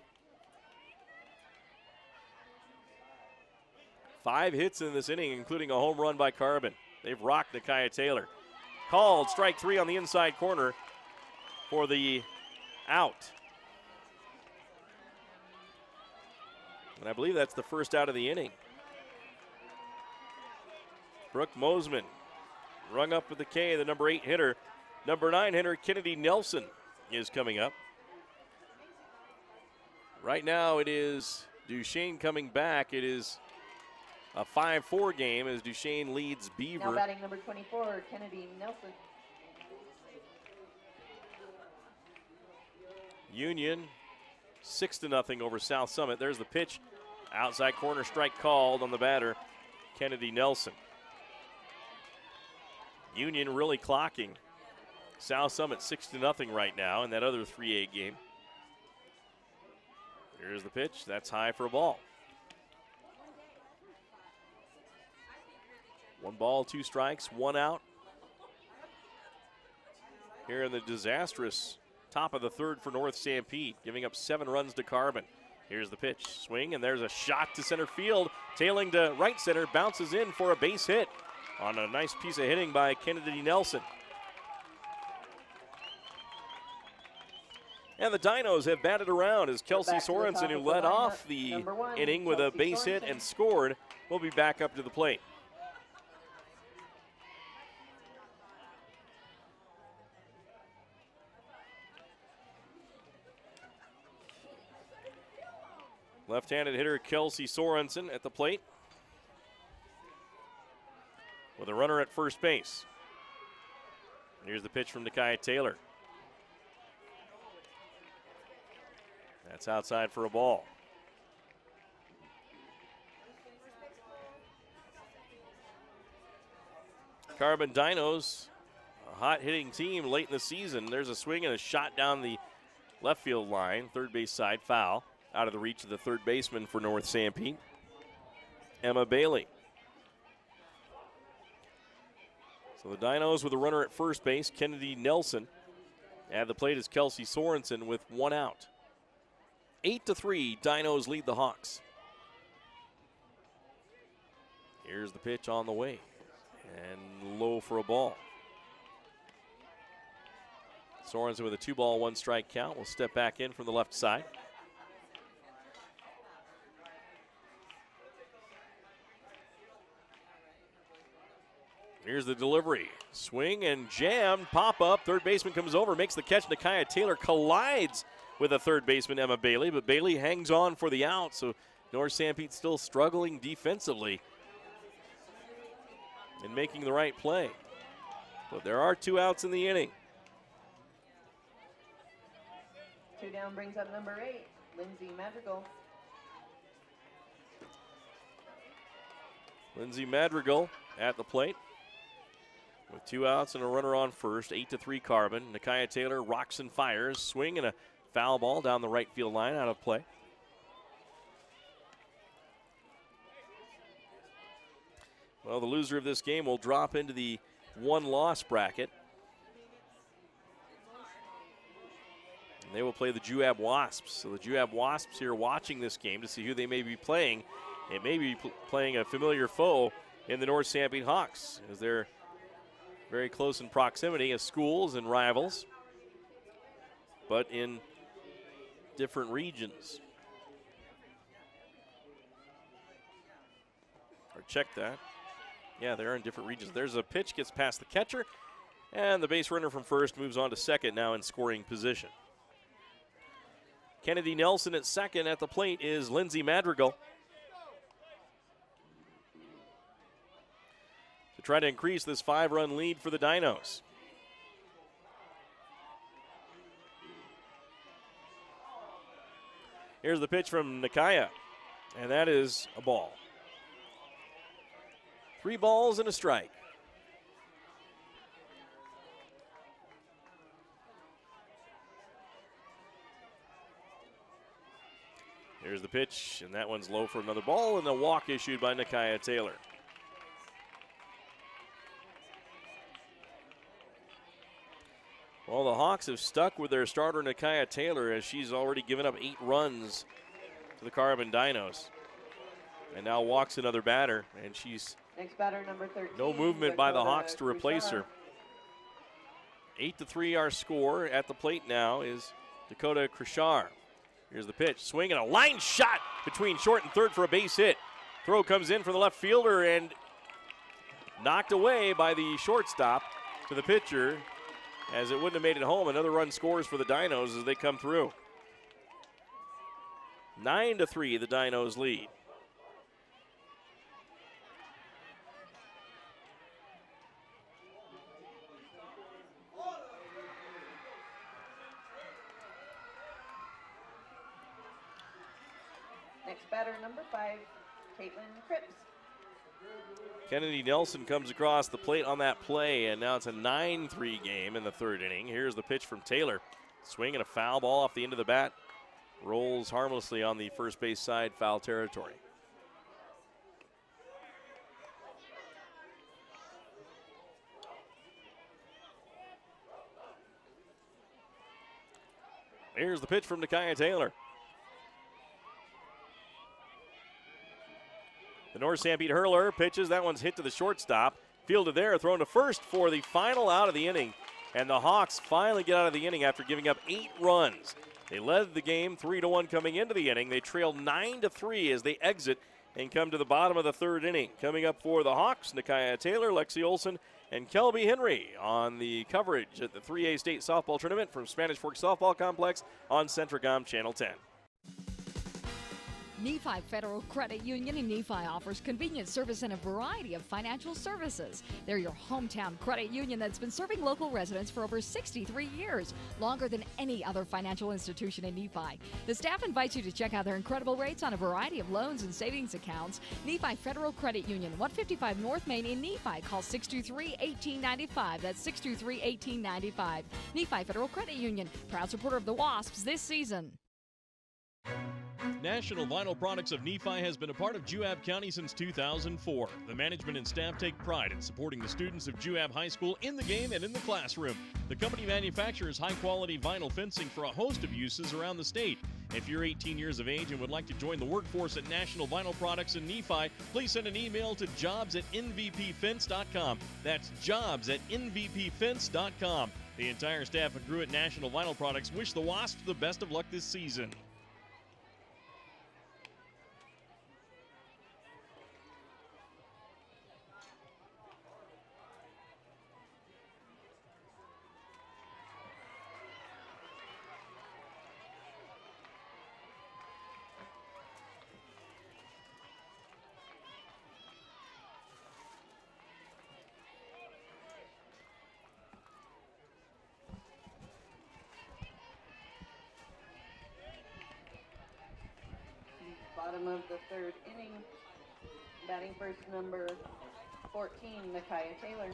5 hits in this inning, including a home run by Carbon. They've rocked Nakia Taylor. Called strike 3 on the inside corner for the out. And I believe that's the first out of the inning. Brooke Mosman rung up with the K, the number 8 hitter. Number 9 hitter, Kennedy Nelson, is coming up. Right now it is Duchesne coming back. It is a 5-4 game as Duchesne leads Beaver. Now batting number 24, Kennedy Nelson. Union 6-0 over South Summit. There's the pitch. Outside corner strike called on the batter, Kennedy Nelson. Union really clocking South Summit 6-0 right now in that other 3A game. Here's the pitch. That's high for a ball. 1 ball, 2 strikes, 1 out. Here in the disastrous top of the 3rd for North Sanpete, giving up 7 runs to Carbon. Here's the pitch. Swing, and there's a shot to center field. Tailing to right center, bounces in for a base hit on a nice piece of hitting by Kennedy Nelson. And the Dinos have batted around as Kelsey Sorensen, who led off the inning with a base hit and scored, will be back up to the plate. Left-handed hitter Kelsey Sorensen at the plate with a runner at first base. Here's the pitch from Nakia Taylor. That's outside for a ball. Carbon Dinos, a hot hitting team late in the season. There's a swing and a shot down the left field line, third base side, foul. Out of the reach of the third baseman for North Sanpete, Emma Bailey. So the Dinos with a runner at first base, Kennedy Nelson. At the plate is Kelsey Sorensen with 1 out. 8-3, Dinos lead the Hawks. Here's the pitch on the way, and low for a ball. Sorensen with a 2-ball, 1-strike count will step back in from the left side. Here's the delivery. Swing and jam, pop up. Third baseman comes over, makes the catch. Nakia Taylor collides with a third baseman, Emma Bailey, but Bailey hangs on for the out, so North Sanpete still struggling defensively and making the right play. But there are 2 outs in the inning. 2 down brings up number 8, Lindsay Madrigal. Lindsay Madrigal at the plate with 2 outs and a runner on first. 8-3 Carbon. Nakia Taylor rocks and fires. Swing and a foul ball down the right field line, out of play. Well, the loser of this game will drop into the 1-loss bracket. And they will play the Juab Wasps. So the Juab Wasps here watching this game to see who they may be playing. It may be playing a familiar foe in the North Sanpete Hawks, as they're very close in proximity as schools and rivals, but in different regions. Or check that. Yeah, they're in different regions. There's a pitch, gets past the catcher, and the base runner from first moves on to second, now in scoring position. Kennedy Nelson at second. At the plate is Lindsay Madrigal. To try to increase this 5-run lead for the Dinos. Here's the pitch from Nakia, and that is a ball. 3 balls and a strike. Here's the pitch, and that one's low for another ball, and a walk issued by Nakia Taylor. Well, the Hawks have stuck with their starter, Nakia Taylor, as she's already given up 8 runs to the Carbon Dinos. And now walks another batter, and she's next batter, number 13. No movement by the Hawks to replace her. 8-3 our score. At the plate now is Dakota Kershaw. Here's the pitch. Swing and a line shot between short and third for a base hit. Throw comes in from the left fielder and knocked away by the shortstop to the pitcher, as it wouldn't have made it home. Another run scores for the Dinos as they come through. 9-3, the Dinos lead. Next batter, number 5, Caitlin Cripps. Kennedy Nelson comes across the plate on that play, and now it's a 9-3 game in the third inning. Here's the pitch from Taylor. Swing and a foul ball off the end of the bat. Rolls harmlessly on the first base side, foul territory. Here's the pitch from Dakota Taylor. The North Sanpete hurler pitches. That one's hit to the shortstop. Fielded there, thrown to first for the final out of the inning. And the Hawks finally get out of the inning after giving up 8 runs. They led the game 3-1 coming into the inning. They trailed 9-3 as they exit and come to the bottom of the third inning. Coming up for the Hawks, Nikaya Taylor, Lexi Olson, and Kelby Henry on the coverage at the 3A State Softball Tournament from Spanish Fork Softball Complex on Centricom Channel 10. Nephi Federal Credit Union in Nephi offers convenient service and a variety of financial services. They're your hometown credit union that's been serving local residents for over 63 years, longer than any other financial institution in Nephi. The staff invites you to check out their incredible rates on a variety of loans and savings accounts. Nephi Federal Credit Union, 155 North Main in Nephi. Call 623-1895. That's 623-1895. Nephi Federal Credit Union, proud supporter of the Wasps this season. National Vinyl Products of Nephi has been a part of Juab County since 2004. The management and staff take pride in supporting the students of Juab High School in the game and in the classroom. The company manufactures high-quality vinyl fencing for a host of uses around the state. If you're 18 years of age and would like to join the workforce at National Vinyl Products in Nephi, please send an email to jobs@nvpfence.com. That's jobs@nvpfence.com. The entire staff and crew at National Vinyl Products wish the Wasps the best of luck this season. Bottom of the third inning, batting first, number 14, Nikaya Taylor.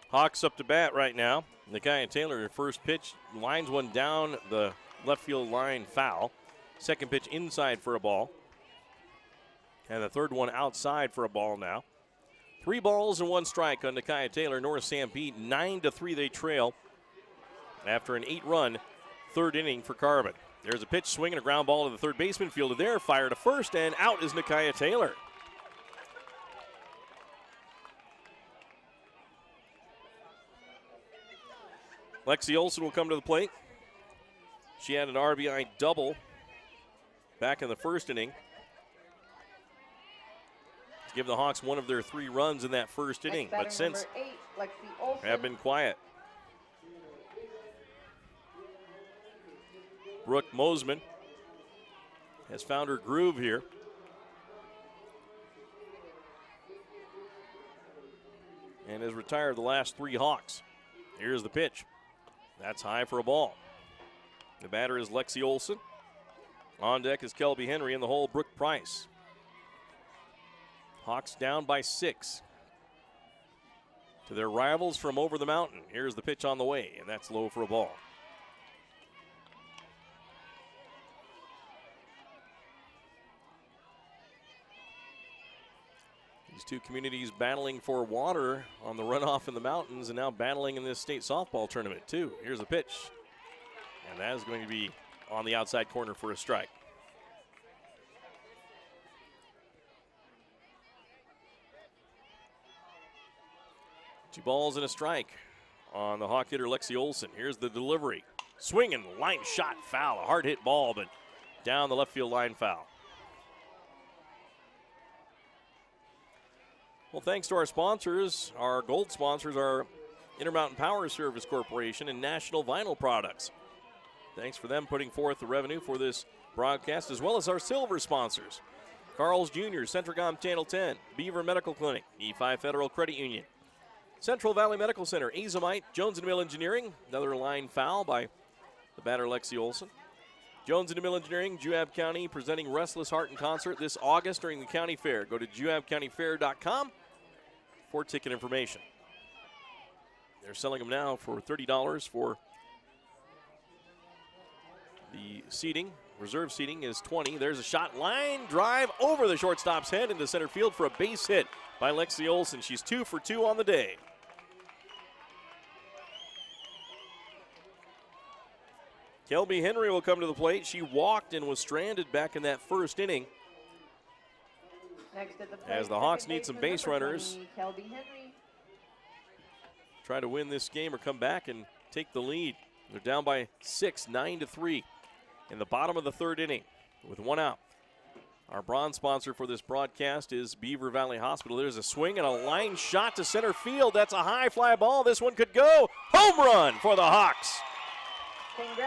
Hawks up to bat right now. Nikaya Taylor, her first pitch, lines one down the left field line, foul. Second pitch inside for a ball. And the third one outside for a ball now. 3 balls and 1 strike on Nikaya Taylor. North Sanpete 9-3 they trail after an 8-run third inning for Carbon. There's a pitch, swing and a ground ball to the third baseman, fielded there, fire to first, and out is Nikaya Taylor. Lexi Olson will come to the plate. She had an RBI double back in the first inning to give the Hawks one of their 3 runs in that first inning, but since 8, Lexi Olson. have been quiet. Brooke Mosman has found her groove here. And has retired the last 3 Hawks. Here's the pitch. That's high for a ball. The batter is Lexi Olson. On deck is Kelby Henry, and the hole, Brooke Price. Hawks down by 6 to their rivals from over the mountain. Here's the pitch on the way, and that's low for a ball. These two communities battling for water on the runoff in the mountains and now battling in this state softball tournament, too. Here's a pitch. And that is going to be on the outside corner for a strike. Two balls and a strike on the Hawk hitter Lexi Olson. Here's the delivery. Swinging, line shot, foul. A hard hit ball, but down the left field line foul. Well, thanks to our sponsors, our gold sponsors are Intermountain Power Service Corporation and National Vinyl Products. Thanks for them putting forth the revenue for this broadcast, as well as our silver sponsors. Carl's Jr., Centricom Channel 10, Beaver Medical Clinic, E5 Federal Credit Union, Central Valley Medical Center, Azomite, Jones & Mill Engineering, another line foul by the batter Lexi Olson. Jones & Mill Engineering, Juab County, presenting Restless Heart in concert this August during the county fair. Go to juabcountyfair.com for ticket information. They're selling them now for $30 for the seating. Reserve seating is $20. There's a shot, line drive over the shortstop's head into center field for a base hit by Lexi Olson. She's 2 for 2 on the day. Kelby Henry will come to the plate. She walked and was stranded back in that first inning. Next at the plate, as the Hawks need some base runners. Kelby Henry. Try to win this game or come back and take the lead. They're down by 6, 9-3 in the bottom of the third inning with one out. Our bronze sponsor for this broadcast is Beaver Valley Hospital. There's a swing and a line shot to center field. That's a high fly ball. This one could go. Home run for the Hawks.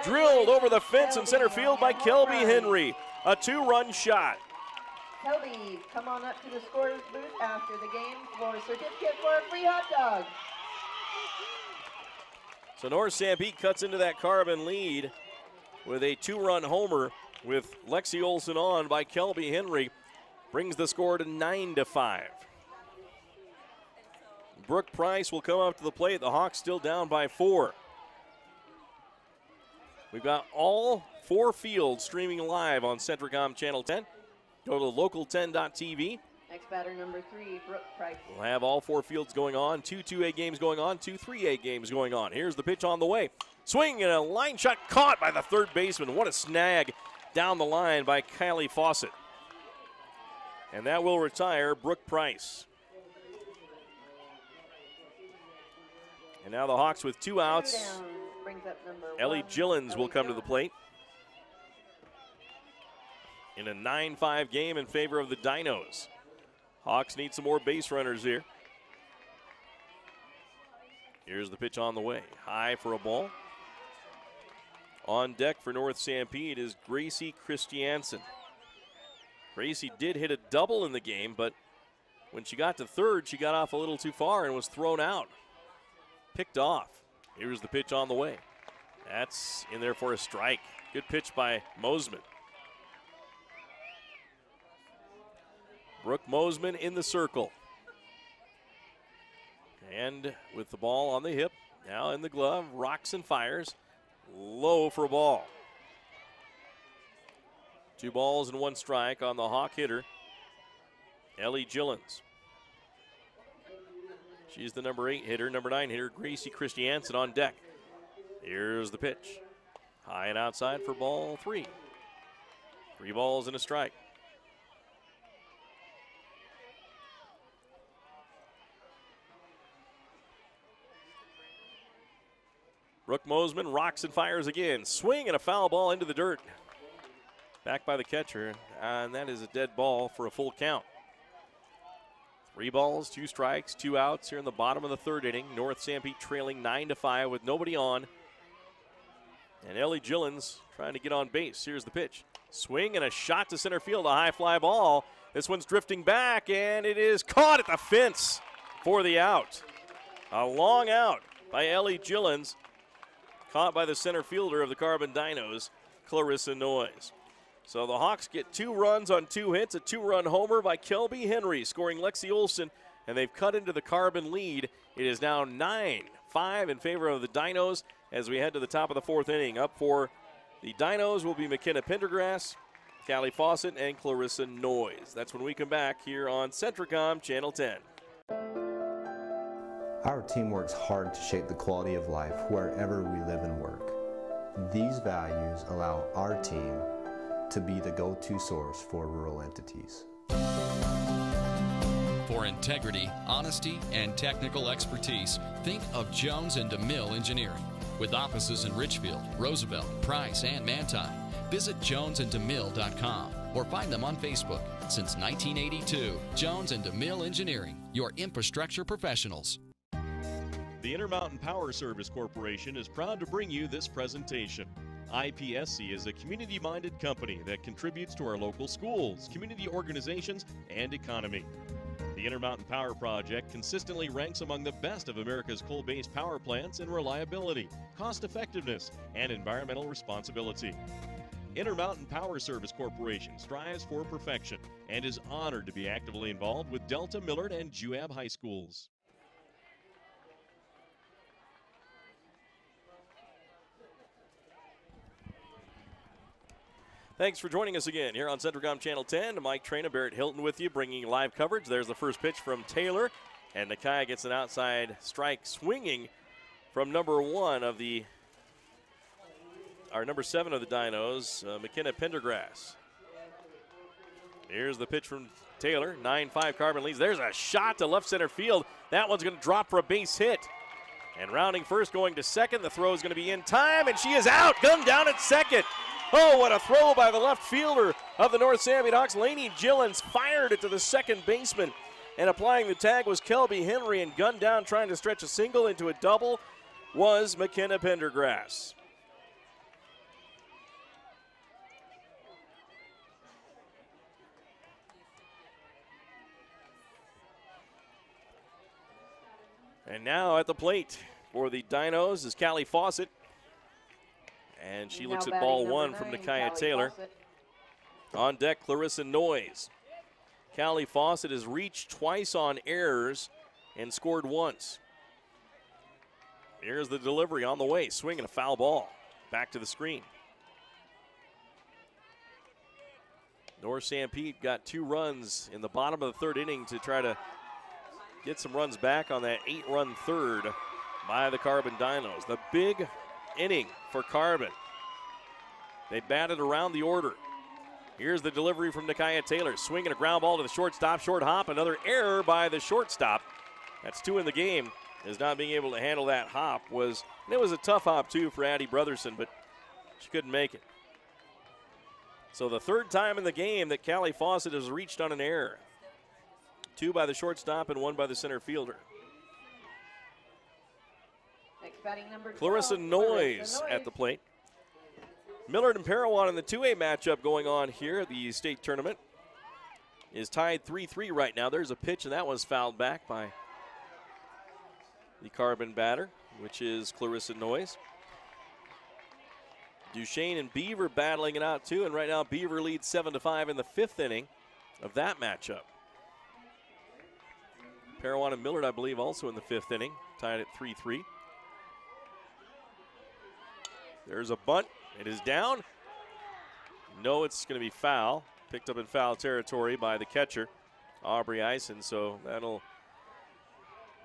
Drilled over the fence in center field by Kelby Henry. A 2-run shot. Kelby, come on up to the scorer's booth after the game for a certificate for a free hot dog. So North Sanpete cuts into that Carbon lead with a 2-run homer with Lexi Olson on by Kelby Henry. Brings the score to 9-5. Brooke Price will come up to the plate. The Hawks still down by 4. We've got all 4 fields streaming live on Centricom Channel 10. Go to local10.tv. Next batter, number 3, Brooke Price. We'll have all 4 fields going on. 2 2A games going on, 2 3A games going on. Here's the pitch on the way. Swing and a line shot caught by the third baseman. What a snag down the line by Kylie Fawcett. And that will retire Brooke Price. And now the Hawks with 2 outs. Ellie Gillens will come to the plate in a 9-5 game in favor of the Dinos. Hawks need some more base runners here. Here's the pitch on the way. High for a ball. On deck for North Sanpete is Gracie Christensen. Gracie did hit a double in the game, but when she got to third, she got off a little too far and was thrown out. Picked off. Here's the pitch on the way. That's in there for a strike. Good pitch by Mosman. Brooke Mosman in the circle. And with the ball on the hip, now in the glove, rocks and fires. Low for a ball. 2 balls and 1 strike on the Hawk hitter, Ellie Gillens. She's the number 8 hitter. Number 9 hitter, Gracie Christensen on deck. Here's the pitch. High and outside for ball 3. 3 balls and a strike. Brooke Mosman rocks and fires again. Swing and a foul ball into the dirt. Back by the catcher, and that is a dead ball for a full count. 3 balls, 2 strikes, 2 outs here in the bottom of the third inning. North Sanpete trailing 9-5 with nobody on. And Ellie Gillens trying to get on base. Here's the pitch. Swing and a shot to center field, a high fly ball. This one's drifting back, and it is caught at the fence for the out. A long out by Ellie Gillens, caught by the center fielder of the Carbon Dinos, Clarissa Noyes. So the Hawks get 2 runs on 2 hits, a 2-run homer by Kelby Henry, scoring Lexi Olson, and they've cut into the Carbon lead. It is now 9-5 in favor of the Dinos as we head to the top of the 4th inning. Up for the Dinos will be McKenna Pendergrass. Callie Fawcett and Clarissa Noyes. That's when we come back here on Centricom Channel 10. Our team works hard to shape the quality of life wherever we live and work. These values allow our team to be the go-to source for rural entities. For integrity, honesty, and technical expertise, think of Jones and DeMille Engineering. With offices in Richfield, Roosevelt, Price, and Manti. Visit jonesanddemille.com or find them on Facebook. Since 1982, Jones and DeMille Engineering, your infrastructure professionals. The Intermountain Power Service Corporation is proud to bring you this presentation. IPSC is a community-minded company that contributes to our local schools, community organizations, and economy. The Intermountain Power Project consistently ranks among the best of America's coal-based power plants in reliability, cost-effectiveness, and environmental responsibility. Intermountain Power Service Corporation strives for perfection and is honored to be actively involved with Delta, Millard, and Juab High Schools. Thanks for joining us again here on Centricom Channel 10. Mike Traina, Barrett Hilton with you, bringing you live coverage. There's the first pitch from Taylor, and Nakia gets an outside strike swinging from number 7 of the Dinos, McKenna Pendergrass. Here's the pitch from Taylor. 9-5 Carbon leads. There's a shot to left center field. That one's going to drop for a base hit. And rounding first, going to second. The throw is going to be in time, and she is out. Gunned down at second. Oh, what a throw by the left fielder of the North Sanpete Hawks. Lainey Gillens fired it to the second baseman. And applying the tag was Kelby Henry, and gunned down trying to stretch a single into a double was McKenna Pendergrass. And now at the plate for the Dinos is Callie Fawcett. And she looks at ball 1 from Nakia Taylor. Fawcett. On deck, Clarissa Noyes. Callie Fawcett has reached twice on errors and scored once. Here's the delivery on the way. Swinging a foul ball. Back to the screen. North Sanpete got 2 runs in the bottom of the third inning to try to get some runs back on that 8-run third by the Carbon Dinos. The big inning for Carbon. They batted around the order. Here's the delivery from Nakia Taylor. Swinging a ground ball to the shortstop. Short hop. Another error by the shortstop. That's 2 in the game. Is not being able to handle that hop. And it was a tough hop, too, for Addie Brotherson, but she couldn't make it. So the third time in the game that Callie Fawcett has reached on an error. 2 by the shortstop and 1 by the center fielder. Next batting number 12, Clarissa Noyes at the plate. Millard and Parowan in the 2A matchup going on here at the state tournament is tied 3-3 right now. There's a pitch, and that was fouled back by the Carbon batter, which is Clarissa Noyes. Duchesne and Beaver battling it out too, and right now Beaver leads 7-5 in the 5th inning of that matchup. Parowan and Millard, I believe, also in the 5th inning, tied at 3-3. There's a bunt. It is down. No, it's going to be foul. Picked up in foul territory by the catcher, Aubrey Ison. So that'll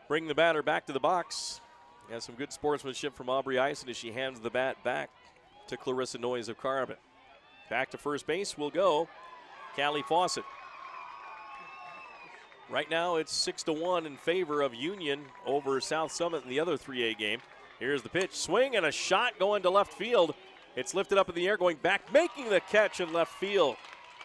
bring the batter back to the box. Has some good sportsmanship from Aubrey Ison as she hands the bat back to Clarissa Noyes of Carbon. Back to first base will go Callie Fawcett. Right now it's 6-1 in favor of Union over South Summit in the other 3A game. Here's the pitch, swing and a shot going to left field. It's lifted up in the air, going back, making the catch in left field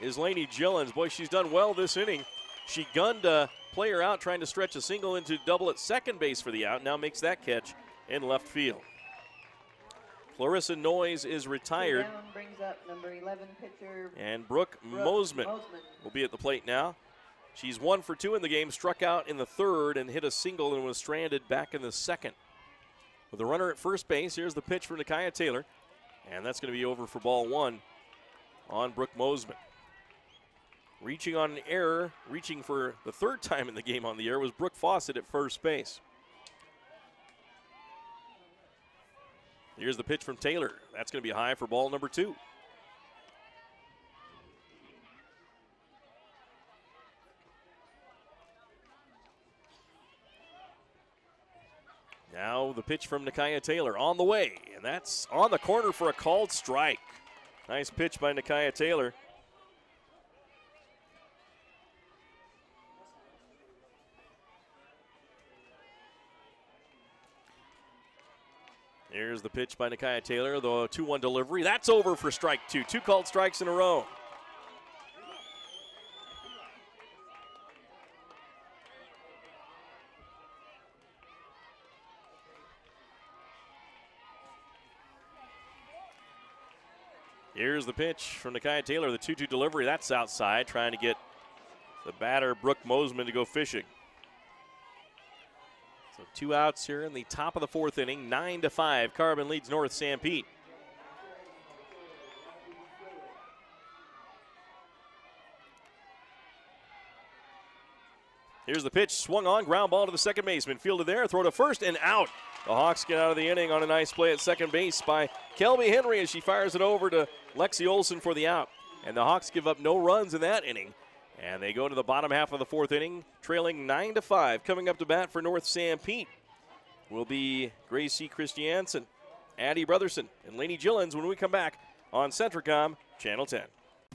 is Lainey Gillens. Boy, she's done well this inning. She gunned a player out trying to stretch a single into double at second base for the out. Now makes that catch in left field. Clarissa Noyes is retired. Down brings up number 11 pitcher. And Brooke Mosman will be at the plate now. She's 1 for 2 in the game, struck out in the 3rd and hit a single and was stranded back in the 2nd. With a runner at first base, here's the pitch from Nakia Taylor. And that's going to be over for ball 1 on Brooke Mosman. Reaching on an error, reaching for the 3rd time in the game on the air was Brooke Fawcett at first base. Here's the pitch from Taylor. That's going to be high for ball number 2. Now the pitch from Nakaya Taylor on the way, and that's on the corner for a called strike. Nice pitch by Nakaya Taylor. Here's the pitch by Nakaya Taylor, the 2-1 delivery. That's over for strike two. 2 called strikes in a row. Here's the pitch from Nakaya Taylor, the 2-2 delivery. That's outside, trying to get the batter, Brooke Mosman, to go fishing. So 2 outs here in the top of the 4th inning. 9-5, Carbon leads North Sanpete. Here's the pitch, swung on, ground ball to the second baseman. Fielded there, throw to first and out. The Hawks get out of the inning on a nice play at second base by Kelby Henry as she fires it over to Lexi Olson for the out. And the Hawks give up no runs in that inning. And they go to the bottom half of the 4th inning, trailing 9-5. Coming up to bat for North Sanpete will be Gracie Christensen, Addie Brotherson, and Lainey Gillens when we come back on Centricom Channel 10.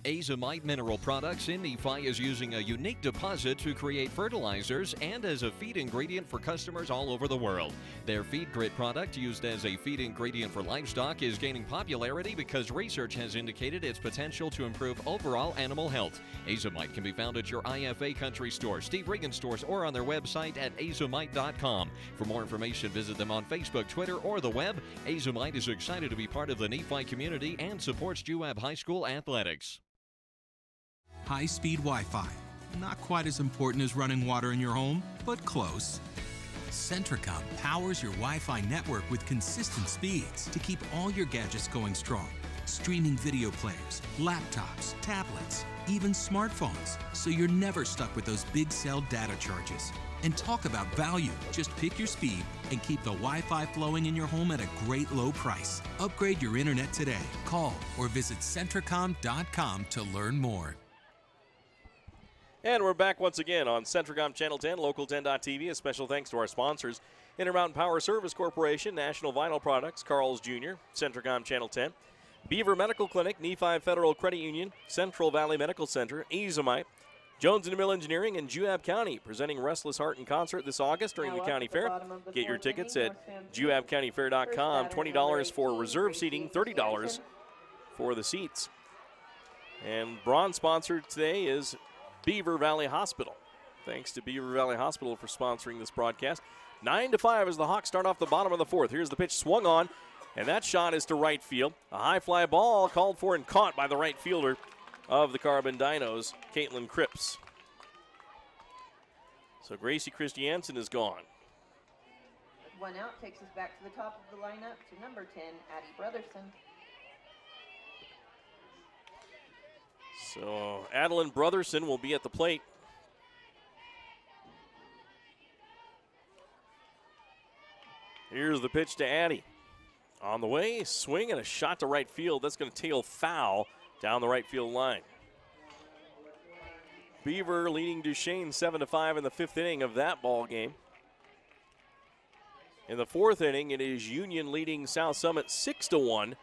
Azomite Mineral Products in Nephi is using a unique deposit to create fertilizers and as a feed ingredient for customers all over the world. Their Feed Grit product, used as a feed ingredient for livestock, is gaining popularity because research has indicated its potential to improve overall animal health. Azomite can be found at your IFA Country Store, Steve Regan stores, or on their website at azomite.com. For more information, visit them on Facebook, Twitter, or the web. Azomite is excited to be part of the Nephi community and supports UAB High School athletics. High-speed Wi-Fi. Not quite as important as running water in your home, but close. Centricom powers your Wi-Fi network with consistent speeds to keep all your gadgets going strong. Streaming video players, laptops, tablets, even smartphones, so you're never stuck with those big cell data charges. And talk about value. Just pick your speed and keep the Wi-Fi flowing in your home at a great low price. Upgrade your internet today. Call or visit Centricom.com to learn more. And we're back once again on Centricom Channel 10, Local10.tv. A special thanks to our sponsors, Intermountain Power Service Corporation, National Vinyl Products, Carl's Jr., Centricom Channel 10, Beaver Medical Clinic, Nephi Federal Credit Union, Central Valley Medical Center, Azomite, Jones & DeMille Engineering, and Juab County, presenting Restless Heart in concert this August during the county fair. Get your tickets at juabcountyfair.com. $20 for reserve seating, $30 for the seats. And bronze sponsor today is Beaver Valley Hospital. Thanks to Beaver Valley Hospital for sponsoring this broadcast. 9-5 as the Hawks start off the bottom of the 4th. Here's the pitch, swung on, and that shot is to right field. A high fly ball called for and caught by the right fielder of the Carbon Dinos, Caitlin Cripps. So Gracie Christensen is gone. 1 out takes us back to the top of the lineup to number 10, Addie Brotherson. So Adeline Brotherson will be at the plate. Here's the pitch to Addie. On the way, swing and a shot to right field. That's going to tail foul down the right field line. Beaver leading Duchesne 7-5 in the 5th inning of that ball game. In the 4th inning, it is Union leading South Summit 6-1.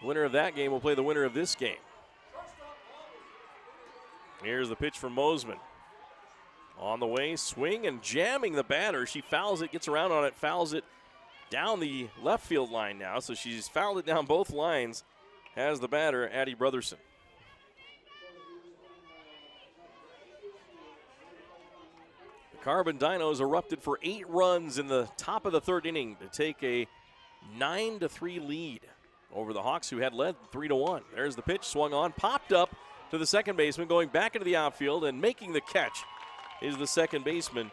Winner of that game will play the winner of this game. Here's the pitch from Mosman. On the way, swing and jamming the batter. She fouls it, gets around on it, fouls it down the left field line now. So she's fouled it down both lines. Has the batter, Addie Brotherson. The Carbon Dinos erupted for 8 runs in the top of the 3rd inning to take a 9-3 lead over the Hawks, who had led 3-1. There's the pitch, swung on, popped up to the second baseman, going back into the outfield and making the catch is the second baseman,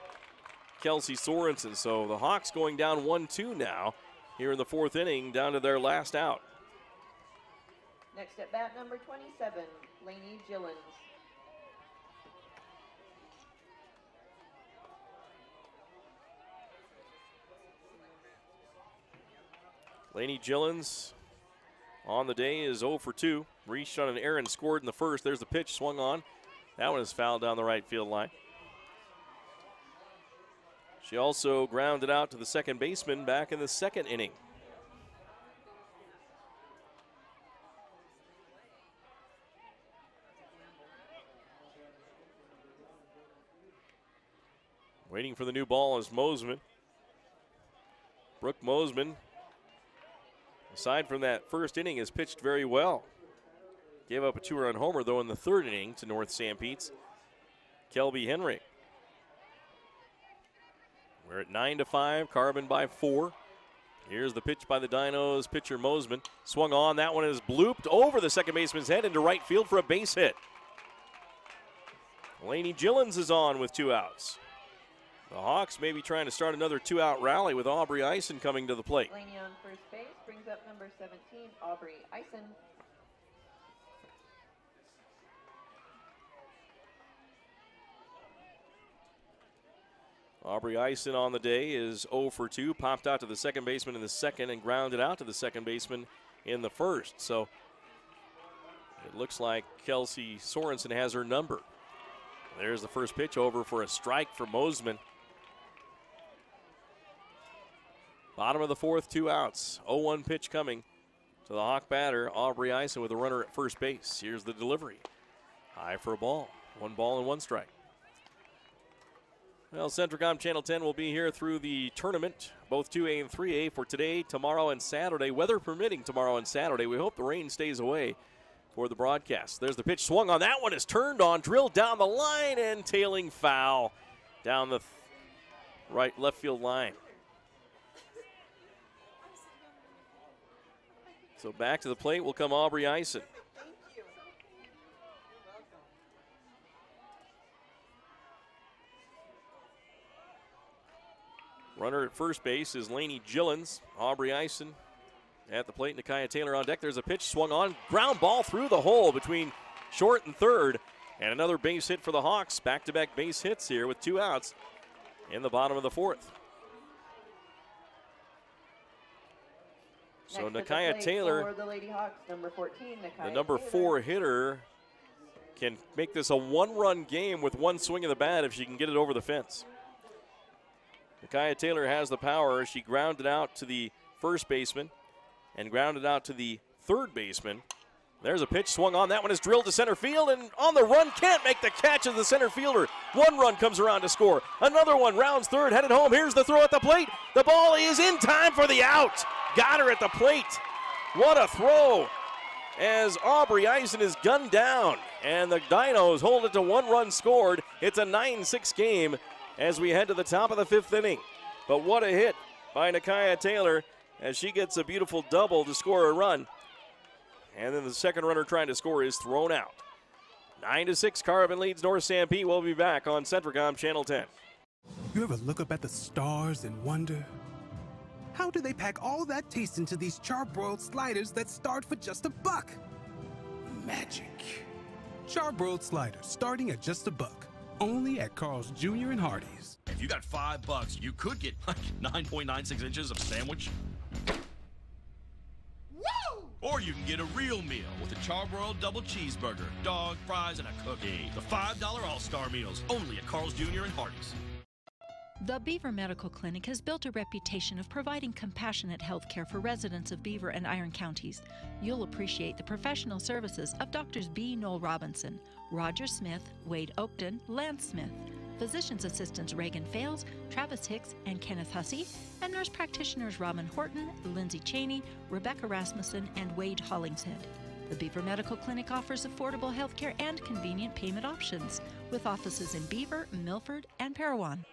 Kelsey Sorensen. So the Hawks going down 1-2 now here in the 4th inning, down to their last out. Next at bat, number 27, Lainey Gillens. Lainey Gillens on the day is 0 for 2. Reached on an error and scored in the 1st. There's the pitch, swung on. That one is fouled down the right field line. She also grounded out to the second baseman back in the second inning. Waiting for the new ball is Mosman. Brooke Mosman, aside from that first inning, has pitched very well. Gave up a 2-run homer, though, in the third inning to North Sanpete's Kelby Henry. We're at 9-5, Carbon by 4. Here's the pitch by the Dinos pitcher Mosman. Swung on, that one is blooped over the second baseman's head into right field for a base hit. Lainey Gillens is on with 2 outs. The Hawks may be trying to start another 2-out rally with Aubrey Ison coming to the plate. Lainey on first base brings up number 17, Aubrey Ison. Aubrey Ison on the day is 0 for 2. Popped out to the second baseman in the second and grounded out to the second baseman in the first. So it looks like Kelsey Sorensen has her number. There's the first pitch over for a strike for Mosman. Bottom of the fourth, 2 outs. 0-1 pitch coming to the Hawk batter, Aubrey Ison, with a runner at first base. Here's the delivery. High for a ball. 1 ball and 1 strike. Well, Centricom Channel 10 will be here through the tournament, both 2A and 3A, for today, tomorrow, and Saturday. Weather permitting tomorrow and Saturday. We hope the rain stays away for the broadcast. There's the pitch swung on. That one is turned on, drilled down the line, and tailing foul down the left field line. So back to the plate will come Aubrey Ison. Runner at first base is Lainey Gillens. Aubrey Ison at the plate. Nakaya Taylor on deck. There's a pitch swung on. Ground ball through the hole between short and third. And another base hit for the Hawks. Back-to-back base hits here with 2 outs in the bottom of the fourth. So Nakaya Taylor, for the Lady Hawks, number 14, the number 4 hitter, can make this a 1-run game with 1 swing of the bat if she can get it over the fence. Nakaya Taylor has the power. She grounded out to the first baseman and grounded out to the third baseman. There's a pitch swung on. That one is drilled to center field, and on the run, can't make the catch as the center fielder. 1 run comes around to score. Another one rounds third, headed home. Here's the throw at the plate. The ball is in time for the out. Got her at the plate. What a throw as Aubrey Ison is gunned down, and the Dinos hold it to 1 run scored. It's a 9-6 game as we head to the top of the 5th inning. But what a hit by Nakaya Taylor as she gets a beautiful double to score a run. And then the second runner trying to score is thrown out. 9-6, Carbon leads North Sanpete. We'll be back on Centricom Channel 10. You ever look up at the stars and wonder, how do they pack all that taste into these charbroiled sliders that start for just $1? Magic. Charbroiled sliders starting at just $1. Only at Carl's Jr. and Hardee's. If you got $5, you could get like 9.96 inches of sandwich. Woo! Or you can get a real meal with a charbroiled double cheeseburger, dog, fries, and a cookie. The $5 All-Star Meals, only at Carl's Jr. and Hardee's. The Beaver Medical Clinic has built a reputation of providing compassionate health care for residents of Beaver and Iron counties. You'll appreciate the professional services of Drs. B. Noel Robinson, Roger Smith, Wade Oakton, Lance Smith, physician's assistants Reagan Fales, Travis Hicks, and Kenneth Hussey, and nurse practitioners Robin Horton, Lindsay Cheney, Rebecca Rasmussen, and Wade Hollingshead. The Beaver Medical Clinic offers affordable health care and convenient payment options, with offices in Beaver, Milford, and Parowan.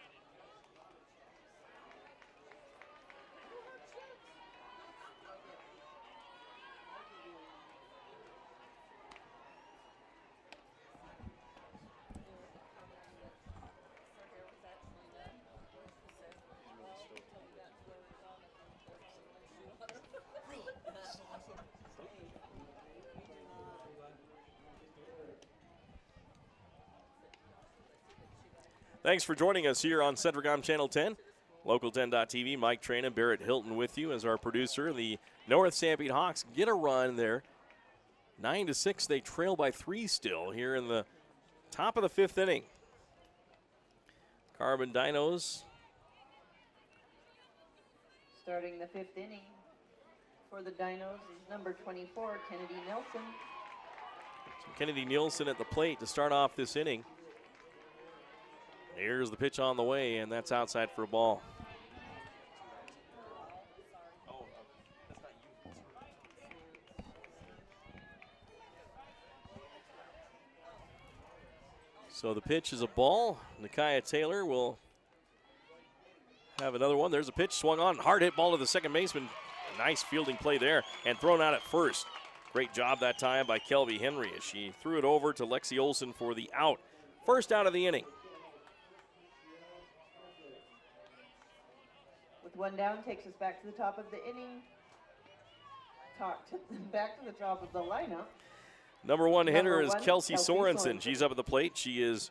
Thanks for joining us here on Centricom Channel 10. Local10.tv, Mike Train and Barrett Hilton with you as our producer. The North Sanpete Hawks get a run there. 9-6, they trail by 3 still here in the top of the 5th inning. Carbon Dinos Starting the 5th inning for the Dinos is number 24, Kennedy Nelson. So Kennedy Nielsen at the plate to start off this inning. Here's the pitch on the way, and that's outside for a ball. So the pitch is a ball. Nakia Taylor will have another one. There's a pitch swung on. Hard hit ball to the second baseman. Nice fielding play there and thrown out at first. Great job that time by Kelby Henry as she threw it over to Lexi Olson for the out. First out of the inning. With one down, takes us back to the top of the inning. Back to the top of the lineup. Number one hitter is one, Kelsey Kelsey Sorensen. She's up at the plate. She is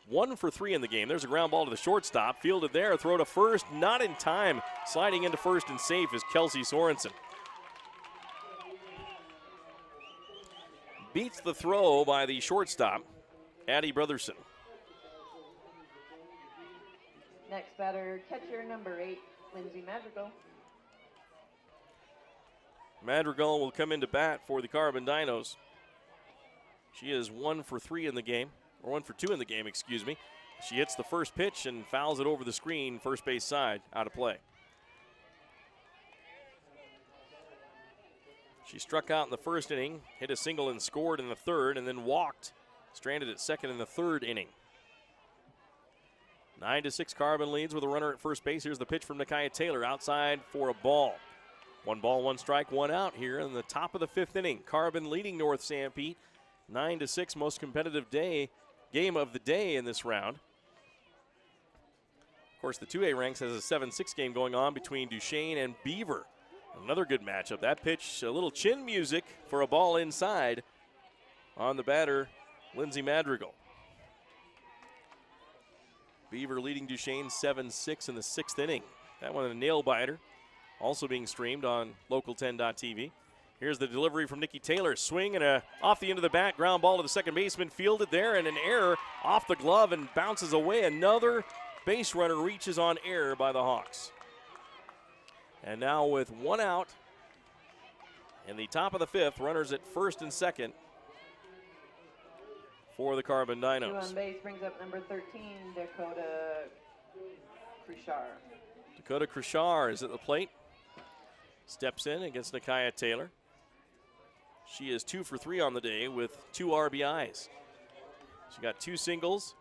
1 for 3 in the game. There's a ground ball to the shortstop. Fielded there. Throw to first. Not in time. Sliding into first and safe is Kelsey Sorensen. Beats the throw by the shortstop, Addie Brotherson. Next batter, catcher number 8, Lindsay Madrigal. Madrigal will come into bat for the Carbon Dinos. She is 1 for 3 in the game, or 1 for 2 in the game, excuse me. She hits the first pitch and fouls it over the screen, first base side, out of play. She struck out in the first inning, hit a single and scored in the third, and then walked, stranded at second in the third inning. 9-6 Carbon leads with a runner at first base. Here's the pitch from Nakia Taylor, outside for a ball. 1 ball, 1 strike, 1 out here in the top of the 5th inning. Carbon leading North Sanpete, 9-6, most competitive game of the day in this round. Of course, the 2A ranks has a 7-6 game going on between Duchesne and Beaver. Another good matchup. That pitch, a little chin music for a ball inside on the batter, Lindsay Madrigal. Beaver leading Duchesne 7-6 in the 6th inning. That one a nail biter. Also being streamed on Local10.tv. Here's the delivery from Nikki Taylor. Swing and off the end of the bat. Ground ball to the second baseman. Fielded there and an error off the glove and bounces away. Another base runner reaches on error by the Hawks. And now with 1 out in the top of the 5th, runners at first and second for the Carbon Dinos. 2 on base brings up number 13, Dakota Kershaw. Dakota Kershaw is at the plate. Steps in against Nakia Taylor. She is 2 for 3 on the day with 2 RBIs. She got 2 singles,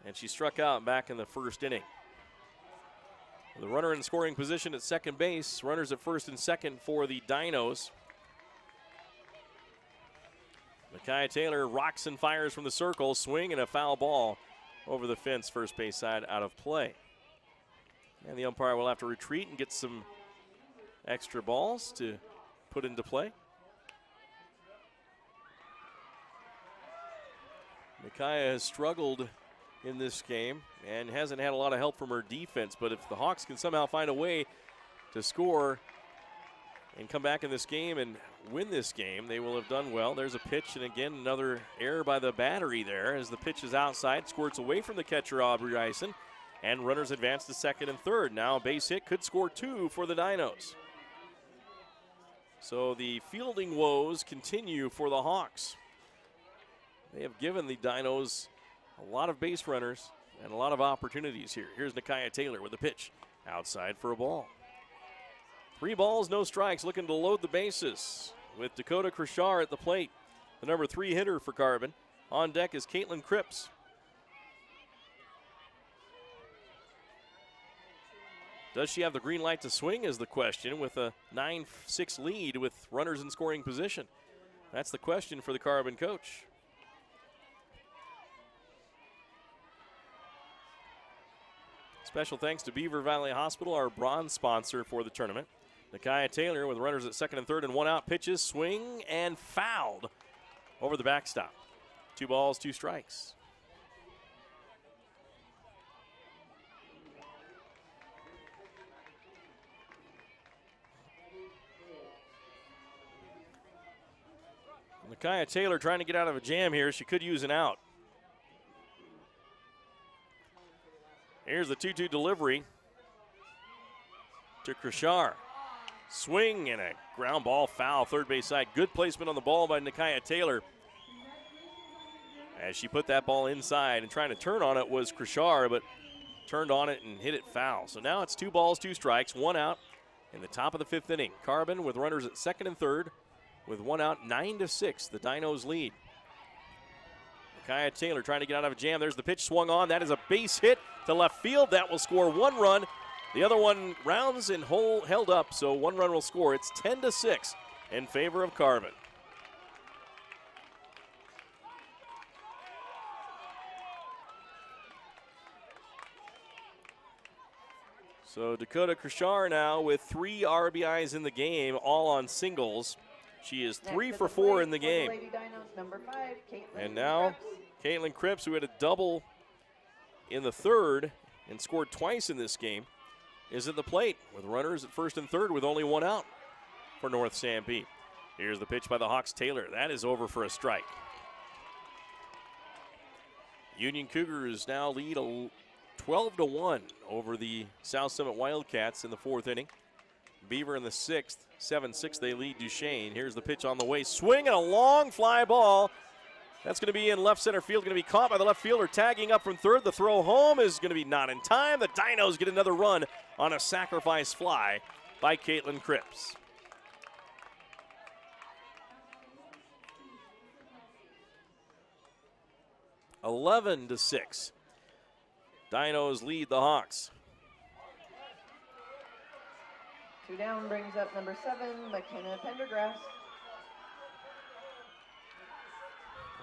and she struck out back in the first inning. The runner in scoring position at second base. Runners at first and second for the Dinos. Nakia Taylor rocks and fires from the circle. Swing and a foul ball over the fence, first base side, out of play. And the umpire will have to retreat and get some extra balls to put into play. Nakia has struggled in this game and hasn't had a lot of help from her defense, but if the Hawks can somehow find a way to score and come back in this game and win this game, they will have done well. There's a pitch, and again, another error by the battery there as the pitch is outside, squirts away from the catcher, Aubrey Ison, and runners advance to second and third. Now a base hit could score 2 for the Dinos. So the fielding woes continue for the Hawks. They have given the Dinos a lot of base runners and a lot of opportunities here. Here's Nakia Taylor with a pitch outside for a ball. 3 balls, no strikes, looking to load the bases with Dakota Kershaw at the plate, the number 3 hitter for Carbon. On deck is Caitlin Cripps. Does she have the green light to swing is the question with a 9-6 lead with runners in scoring position. That's the question for the Carbon coach. Special thanks to Beaver Valley Hospital, our bronze sponsor for the tournament. Nakia Taylor with runners at second and third and 1 out, pitches, swing, and fouled over the backstop. 2 balls, 2 strikes. Nakia Taylor trying to get out of a jam here. She could use an out. Here's the 2-2 delivery. to Kershaw. Swing and a ground ball foul, third base side. Good placement on the ball by Nikaya Taylor. As she put that ball inside and trying to turn on it was Kershaw, but turned on it and hit it foul. So now it's 2 balls, 2 strikes, 1 out in the top of the 5th inning. Carbon with runners at 2nd and 3rd with 1 out, 9-6, the Dinos lead. Nikaya Taylor trying to get out of a jam. There's the pitch swung on. That is a base hit to left field. That will score 1 run. The other one rounds and held up, so 1 run will score. It's 10-6 in favor of Carbon. So Dakota Kershaw now with 3 RBIs in the game, all on singles. She is 3 for 4 in the game. And now Caitlin Cripps, who had a double in the 3rd and scored twice in this game, is at the plate with runners at 1st and 3rd with only 1 out for North Sanpete. Here's the pitch by the Hawks. Taylor, that is over for a strike. Union Cougars now lead 12-1 over the South Summit Wildcats in the 4th inning. Beaver in the 6th, 7-6, they lead Duchesne. Here's the pitch on the way. Swing and a long fly ball. That's going to be in left center field, going to be caught by the left fielder, tagging up from 3rd. The throw home is going to be not in time. The Dinos get another run on a sacrifice fly by Caitlin Cripps. (11-6). Dinos lead the Hawks. 2 down brings up number 7, McKenna Pendergrass.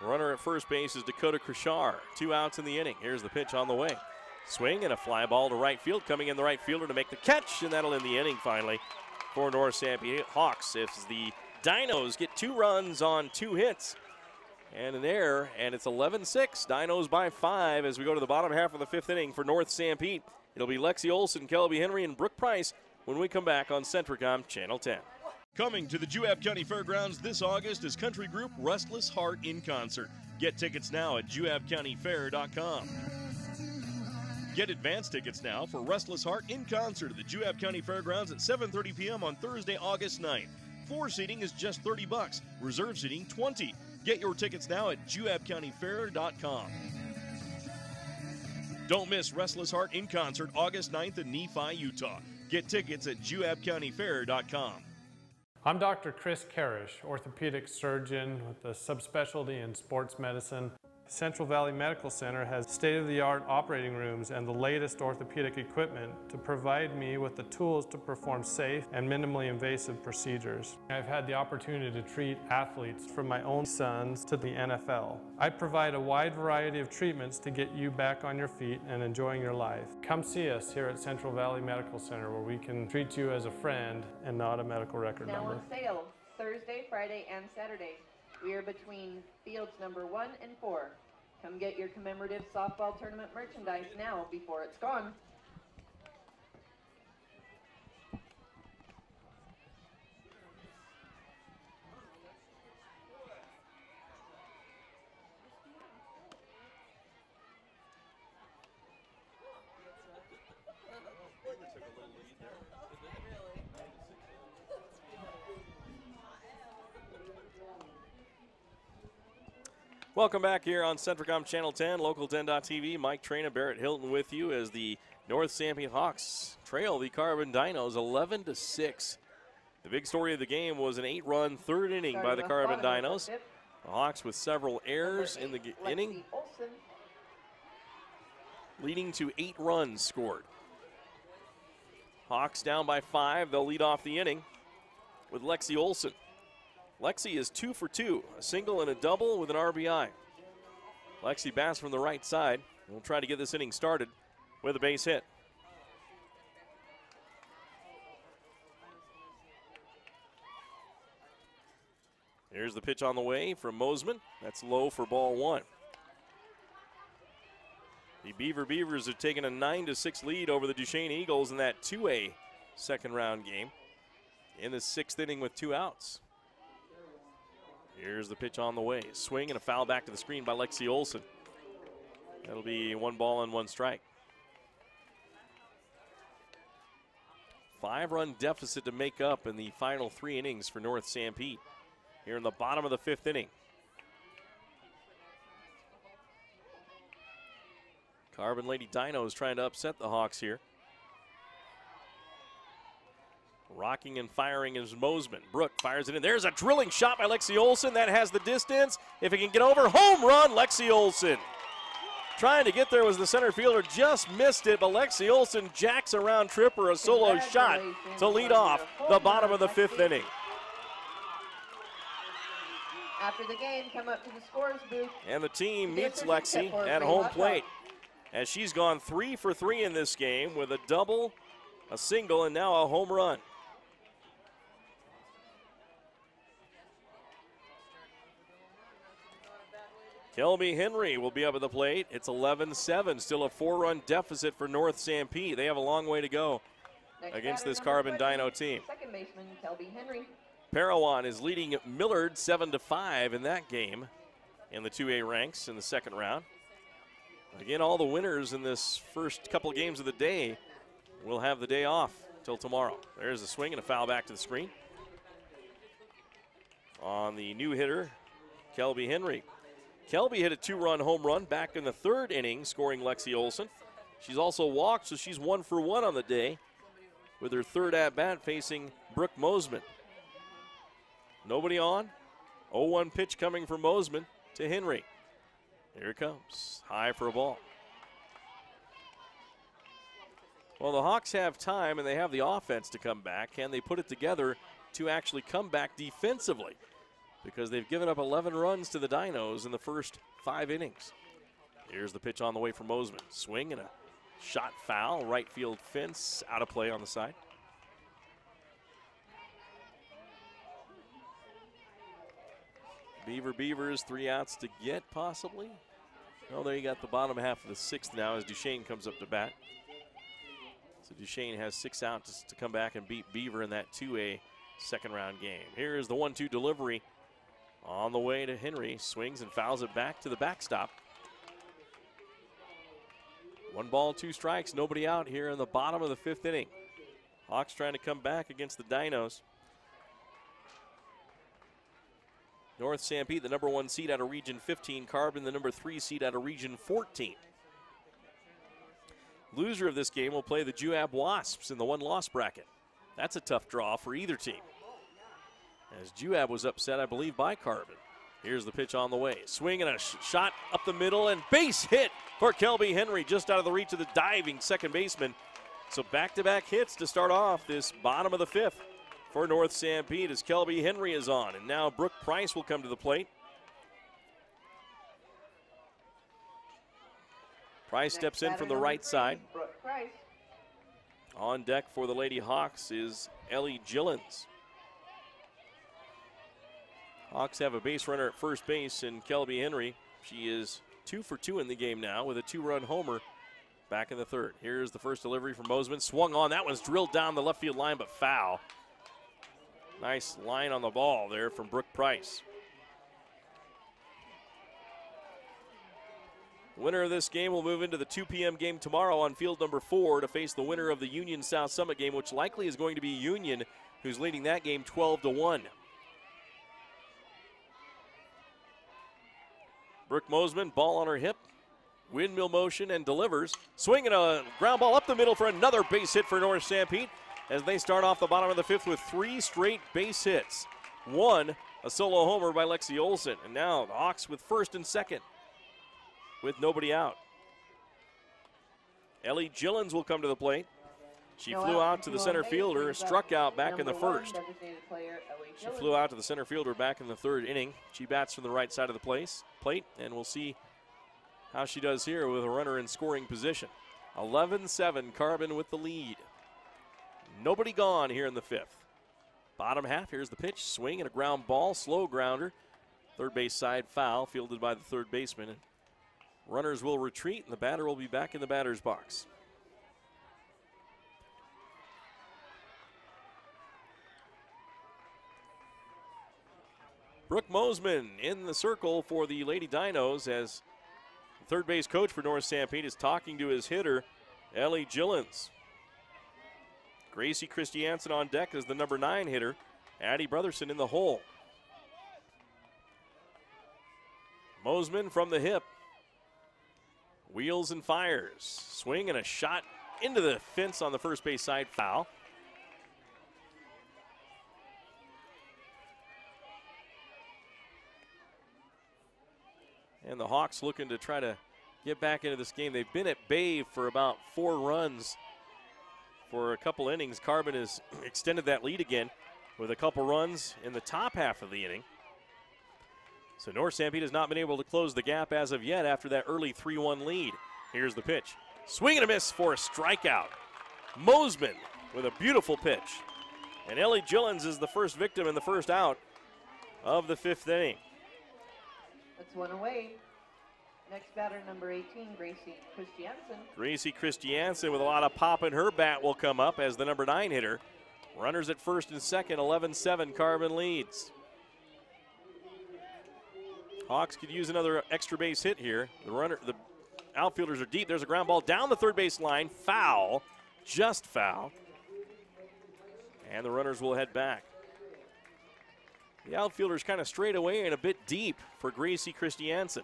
Runner at first base is Dakota Kershaw. 2 outs in the inning. Here's the pitch on the way. Swing and a fly ball to right field. Coming in the right fielder to make the catch, and that'll end the inning finally for North Sanpete Hawks. If the Dinos get 2 runs on 2 hits and an error, and it's 11-6. Dinos by 5 as we go to the bottom half of the 5th inning for North Sanpete. It'll be Lexi Olson, Kelby Henry, and Brooke Price when we come back on Centricom Channel 10. Coming to the Juab County Fairgrounds this August is country group Restless Heart in concert. Get tickets now at juabcountyfair.com. Get advance tickets now for Restless Heart in concert at the Juab County Fairgrounds at 7:30 p.m. on Thursday, August 9th. Floor seating is just $30. Reserve seating $20. Get your tickets now at juabcountyfair.com. Don't miss Restless Heart in concert August 9th in Nephi, Utah. Get tickets at juabcountyfair.com. I'm Dr. Chris Karish, orthopedic surgeon with a subspecialty in sports medicine. Central Valley Medical Center has state-of-the-art operating rooms and the latest orthopedic equipment to provide me with the tools to perform safe and minimally invasive procedures. I've had the opportunity to treat athletes from my own sons to the NFL. I provide a wide variety of treatments to get you back on your feet and enjoying your life. Come see us here at Central Valley Medical Center where we can treat you as a friend and not a medical record Now number. on sale, Thursday, Friday, and Saturday. We are between fields number 1 and 4. Come get your commemorative softball tournament merchandise now before it's gone. Welcome back here on Centricom Channel 10, Local10.tv. Mike Traina, Barrett Hilton with you as the North Sanpete Hawks trail the Carbon Dinos 11-6. The big story of the game was an 8-run 3rd inning by the Carbon Dinos. The Hawks with several errors in the inning, leading to 8 runs scored. Hawks down by 5. They'll lead off the inning with Lexi Olson. Lexi is 2 for 2, a single and a double with an RBI. Lexi bats from the right side. We'll try to get this inning started with a base hit. Here's the pitch on the way from Mosman. That's low for ball 1. The Beavers have taken a 9-6 lead over the Duchesne Eagles in that 2A second round game in the 6th inning with 2 outs. Here's the pitch on the way. Swing and a foul back to the screen by Lexi Olson. That'll be 1 ball and 1 strike. 5-run deficit to make up in the final 3 innings for North Sanpete here in the bottom of the 5th inning. Carbon Lady Dinos trying to upset the Hawks here. Rocking and firing is Mosman. Brooke fires it in. There's a drilling shot by Lexi Olson. That has the distance. If it can get over, home run, Lexi Olson. Trying to get there was the center fielder, just missed it, but Lexi Olson jacks around Tripper, a solo shot to lead off the bottom of the 5th inning. After the game, come up to the scores booth. And the team meets Lexi at home plate, as she's gone 3 for 3 in this game with a double, a single, and now a home run. Kelby Henry will be up at the plate. It's 11-7, still a 4-run deficit for North Sanpete. They have a long way to go against this Carbon Dino team. Second baseman, Kelby Henry. Parawan is leading Millard 7-5 in that game in the 2A ranks in the second round. Again, all the winners in this first couple of games of the day will have the day off till tomorrow. There's a swing and a foul back to the screen. On the new hitter, Kelby Henry. Kelby hit a 2-run home run back in the 3rd inning, scoring Lexi Olson. She's also walked, so she's 1 for 1 on the day with her 3rd at-bat facing Brooke Mosman. Nobody on. 0-1 pitch coming from Mosman to Henry. Here it comes. High for a ball. Well, the Hawks have time and they have the offense to come back. Can they put it together to actually come back defensively? Because they've given up 11 runs to the Dinos in the first 5 innings. Here's the pitch on the way from Mosman. Swing and a shot foul. Right field fence out of play on the side. Beavers, 3 outs to get possibly. Oh, there you got the bottom half of the 6th now as Duchesne comes up to bat. So Duchesne has 6 outs to come back and beat Beaver in that 2A second round game. Here is the 1-2 delivery on the way to Henry. Swings and fouls it back to the backstop. 1 ball, 2 strikes, nobody out here in the bottom of the 5th inning. Hawks trying to come back against the Dinos. North Sanpete, the number 1 seed out of Region 15. Carbon, the number 3 seed out of Region 14. Loser of this game will play the Juab Wasps in the 1-loss bracket. That's a tough draw for either team, as Juab was upset, I believe, by Carbon. Here's the pitch on the way. Swing and a shot up the middle, and base hit for Kelby Henry, just out of the reach of the diving second baseman. So back-to-back hits to start off this bottom of the 5th for North Sanpete as Kelby Henry is on. And now Brooke Price will come to the plate. Price steps in from the right side. On deck for the Lady Hawks is Ellie Gillens. Hawks have a base runner at first base in Kelby Henry. She is 2 for 2 in the game now with a 2-run homer back in the 3rd. Here's the first delivery from Mosman. Swung on. That one's drilled down the left field line, but foul. Nice line on the ball there from Brooke Price. The winner of this game will move into the 2 p.m. game tomorrow on field number 4 to face the winner of the Union South Summit game, which likely is going to be Union, who's leading that game 12-1. Brooke Mosman, ball on her hip, windmill motion, and delivers. Swinging a ground ball up the middle for another base hit for North Sanpete as they start off the bottom of the 5th with 3 straight base hits. 1, a solo homer by Lexi Olson. And now the Hawks with 1st and 2nd with nobody out. Ellie Gillens will come to the plate. She flew out to the center fielder, struck out back in the 1st. She flew out to the center fielder back in the 3rd inning. She bats from the right side of the plate, and we'll see how she does here with a runner in scoring position. 11-7, Carbon with the lead. Nobody gone here in the 5th. Bottom half, here's the pitch. Swing and a ground ball, slow grounder. 3rd base side foul, fielded by the 3rd baseman. And runners will retreat, and the batter will be back in the batter's box. Brooke Mosman in the circle for the Lady Dinos as the 3rd base coach for North Sanpete is talking to his hitter, Ellie Gillens. Gracie Christensen on deck as the number 9 hitter. Addie Brotherson in the hole. Mosman from the hip. Wheels and fires. Swing and a shot into the fence on the first base side. Foul. And the Hawks looking to try to get back into this game. They've been at bay for about 4 runs for a couple innings. Carbon has extended that lead again with a couple runs in the top half of the inning. So North Sanpete has not been able to close the gap as of yet after that early 3-1 lead. Here's the pitch. Swing and a miss for a strikeout. Mosman with a beautiful pitch. And Ellie Gillens is the first victim in the first out of the 5th inning. That's one away. Next batter, number 18, Gracie Christensen. Gracie Christensen with a lot of pop in her bat will come up as the number 9 hitter. Runners at first and second, 11-7, Carbon leads. Hawks could use another extra base hit here. The outfielders are deep. There's a ground ball down the third base line. Foul, just foul. And the runners will head back. The outfielders kind of straight away and a bit deep for Gracie Christensen.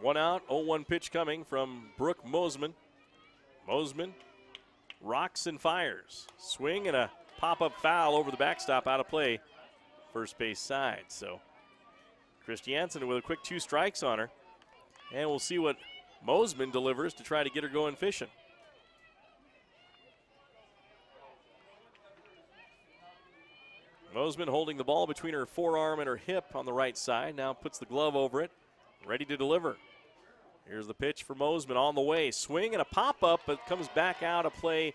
One out, 0-1 pitch coming from Brooke Mosman. Mosman rocks and fires. Swing and a pop-up foul over the backstop, out of play, first base side. So Christensen with a quick 2 strikes on her. And we'll see what Mosman delivers to try to get her going fishing. Mosman holding the ball between her forearm and her hip on the right side. Now puts the glove over it, ready to deliver. Here's the pitch for Mosman on the way. Swing and a pop-up, but comes back out of play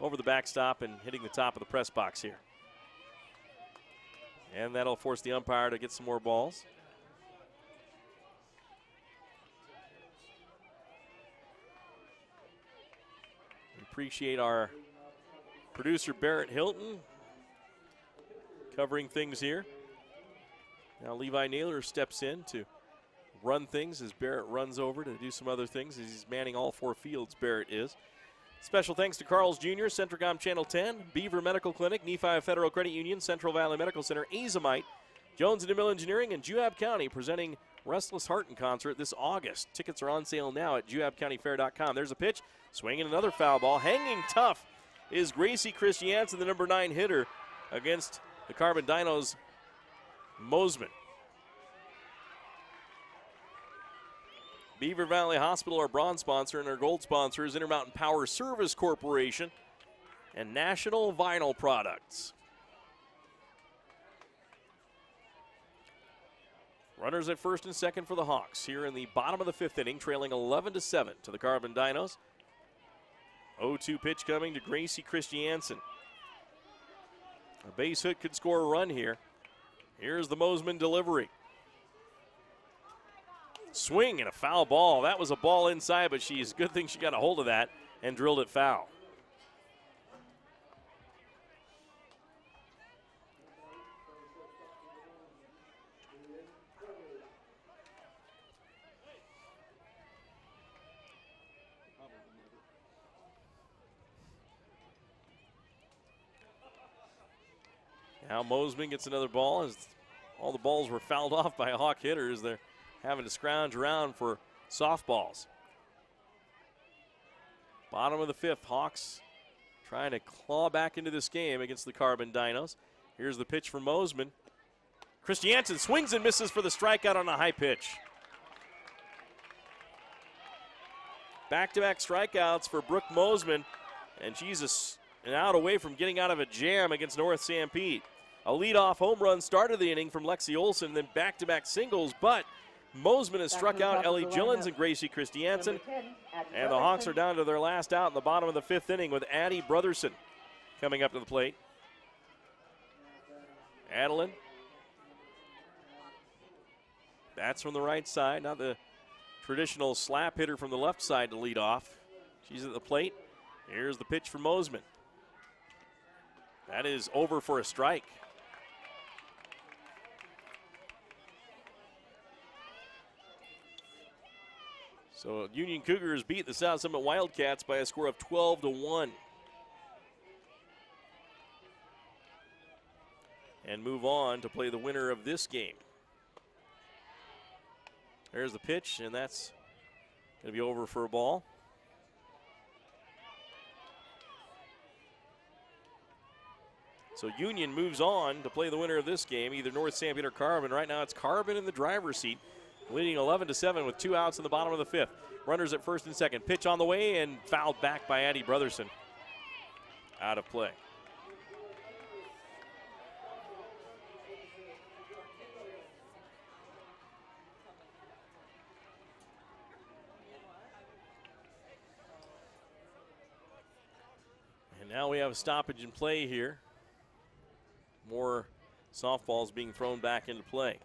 over the backstop and hitting the top of the press box here. And that'll force the umpire to get some more balls. We appreciate our producer Barrett Hilton covering things here. Now Levi Naylor steps in to run things as Barrett runs over to do some other things as he's manning all 4 fields, Barrett is. Special thanks to Carl's Jr., Centricom Channel 10, Beaver Medical Clinic, Nephi Federal Credit Union, Central Valley Medical Center, Azomite, Jones and DeMille Engineering, and Juab County presenting Restless Heart in concert this August. Tickets are on sale now at juabcountyfair.com. There's a pitch, swinging another foul ball. Hanging tough is Gracie Christensen, the number 9 hitter, against the Carbon Dinos' Mosman. Beaver Valley Hospital, our bronze sponsor, and our gold sponsor is Intermountain Power Service Corporation and National Vinyl Products. Runners at first and second for the Hawks here in the bottom of the 5th inning, trailing 11-7 to the Carbon Dinos. 0-2 pitch coming to Gracie Christensen. A base hit could score a run here. Here's the Mosman delivery. Swing and a foul ball. That was a ball inside, but good thing she got a hold of that and drilled it foul. Now Mosman gets another ball as all the balls were fouled off by Hawk hitters. They're having to scrounge around for softballs. Bottom of the 5th, Hawks trying to claw back into this game against the Carbon Dinos. Here's the pitch from Mosman. Christensen swings and misses for the strikeout on a high pitch. Back-to-back strikeouts for Brooke Mosman, and she's an out away from getting out of a jam against North Sanpete. A leadoff home run started the inning from Lexi Olson, then back-to-back singles, but Mosman has struck out Ellie Gillens and Gracie Christensen, and the Hawks are down to their last out in the bottom of the 5th inning with Addie Brotherson coming up to the plate. Adeline bats from the right side, not the traditional slap hitter from the left side to lead off. She's at the plate. Here's the pitch from Mosman. That is over for a strike. So Union Cougars beat the South Summit Wildcats by a score of 12-1. And move on to play the winner of this game. There's the pitch, and that's going to be over for a ball. So Union moves on to play the winner of this game, either North Sanpete or Carbon. Right now it's Carbon in the driver's seat, leading 11-7 with 2 outs in the bottom of the 5th. Runners at first and second. Pitch on the way and fouled back by Addie Brotherson. Out of play. And now we have a stoppage in play here. More softballs being thrown back into play.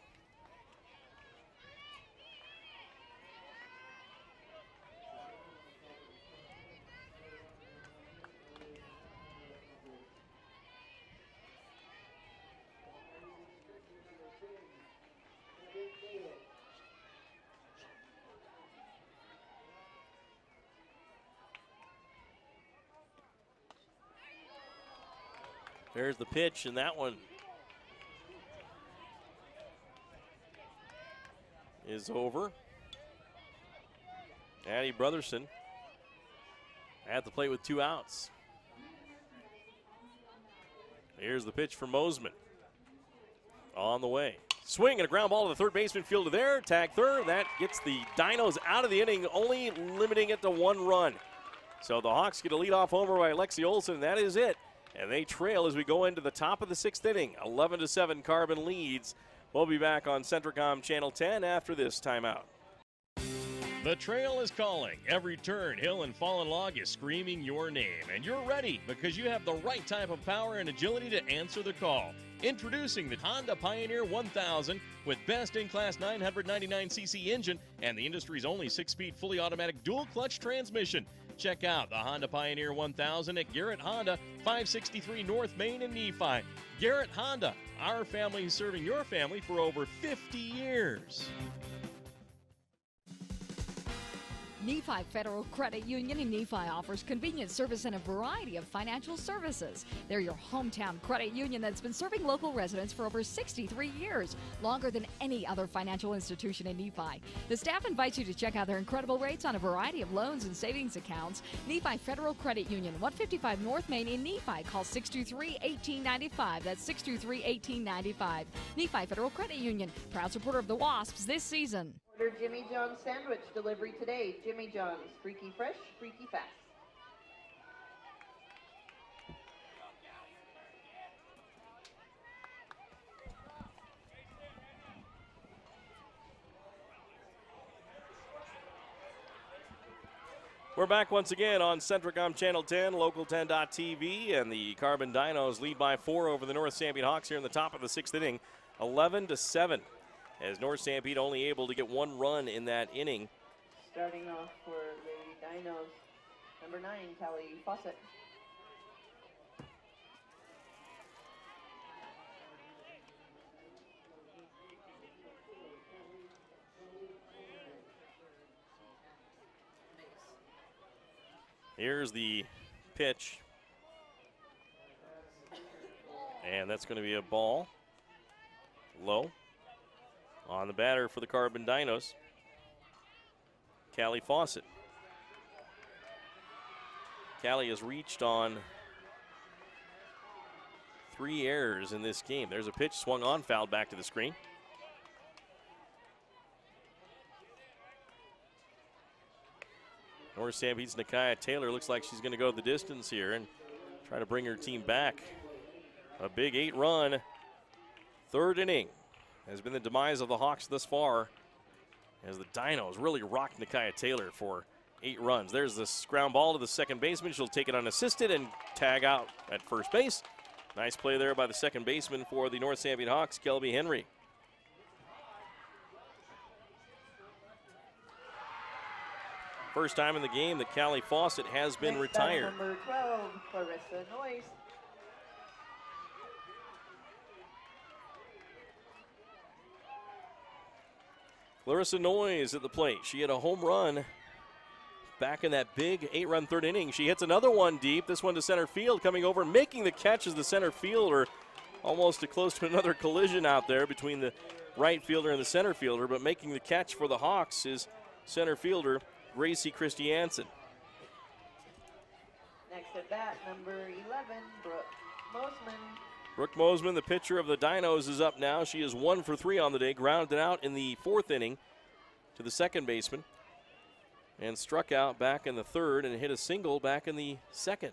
There's the pitch, and that one is over. Addie Brotherson at the plate with 2 outs. Here's the pitch for Mosman. On the way. Swing and a ground ball to the third baseman fielder there. Tag third. That gets the Dinos out of the inning, only limiting it to 1 run. So the Hawks get a leadoff homer by Lexi Olson, and that is it. And they trail as we go into the top of the 6th inning. 11-7 Carbon leads. We'll be back on Centricom Channel 10 after this timeout. The trail is calling. Every turn, hill, and fallen log is screaming your name. And you're ready because you have the right type of power and agility to answer the call. Introducing the Honda Pioneer 1000 with best-in-class 999cc engine and the industry's only 6-speed fully automatic dual-clutch transmission. Check out the Honda Pioneer 1000 at Garrett Honda, 563 North Main in Nephi. Garrett Honda, our family serving your family for over 50 years. Nephi Federal Credit Union in Nephi offers convenient service and a variety of financial services. They're your hometown credit union that's been serving local residents for over 63 years, longer than any other financial institution in Nephi. The staff invites you to check out their incredible rates on a variety of loans and savings accounts. Nephi Federal Credit Union, 155 North Main in Nephi. Call 623-1895. That's 623-1895. Nephi Federal Credit Union, proud supporter of the Wasps this season. Order Jimmy John's sandwich delivery today. Jimmy John's, freaky fresh, freaky fast. We're back once again on Centricom Channel 10, Local10.tv, and the Carbon Dinos lead by 4 over the North Sanpete Hawks here in the top of the 6th inning, 11-7. As North Sanpete only able to get 1 run in that inning. Starting off for the Dinos, number 9, Callie Fawcett. Here's the pitch. And that's going to be a ball. Low. On the batter for the Carbon Dinos, Callie Fawcett. Callie has reached on 3 errors in this game. There's a pitch swung on, fouled back to the screen. North Sanpete's Nakia Taylor looks like she's going to go the distance here and try to bring her team back. A big 8-run 3rd inning has been the demise of the Hawks thus far, as the Dinos really rocked Nakia Taylor for 8 runs. There's this ground ball to the second baseman. She'll take it unassisted and tag out at first base. Nice play there by the second baseman for the North Sanpete Hawks, Kelby Henry. First time in the game that Callie Fawcett has been retired. Number 12, Clarissa Noyes. Clarissa Noyes at the plate. She had a home run back in that big 8-run third inning. She hits another one deep, this one to center field, coming over, making the catch as the center fielder, almost close to another collision out there between the right fielder and the center fielder, but making the catch for the Hawks is center fielder Gracie Christensen. Next at bat, number 11, Brooke Mosman. Brooke Mosman, the pitcher of the Dinos, is up now. She is 1 for 3 on the day, grounded out in the 4th inning to the second baseman, and struck out back in the 3rd and hit a single back in the 2nd.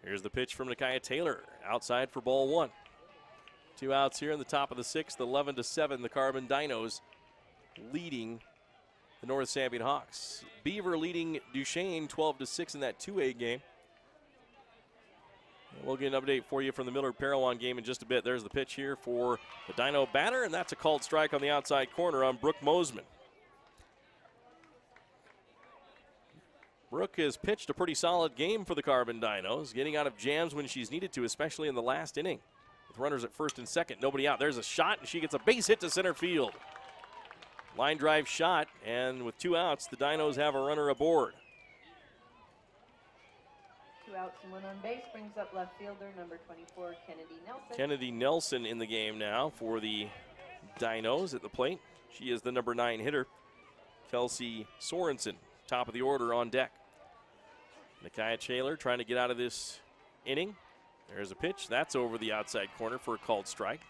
Here's the pitch from Nakia Taylor, outside for ball 1. 2 outs here in the top of the 6th, 11-7, the Carbon Dinos leading the North Sanpete Hawks. Beaver leading Duchesne 12-6 in that 2A game. We'll get an update for you from the Millard-Parowan game in just a bit. There's the pitch here for the Dino batter, and that's a called strike on the outside corner on Brooke Mosman. Brooke has pitched a pretty solid game for the Carbon Dinos, getting out of jams when she's needed to, especially in the last inning. With runners at first and second, nobody out. There's a shot, and she gets a base hit to center field. Line drive shot, and with 2 outs, the Dinos have a runner aboard. 2 outs and 1 on base brings up left fielder number 24, Kennedy Nelson. Kennedy Nelson in the game now for the Dinos at the plate. She is the number 9 hitter. Kelsey Sorensen, top of the order on deck. Nakia Taylor trying to get out of this inning. There's a pitch. That's over the outside corner for a called strike.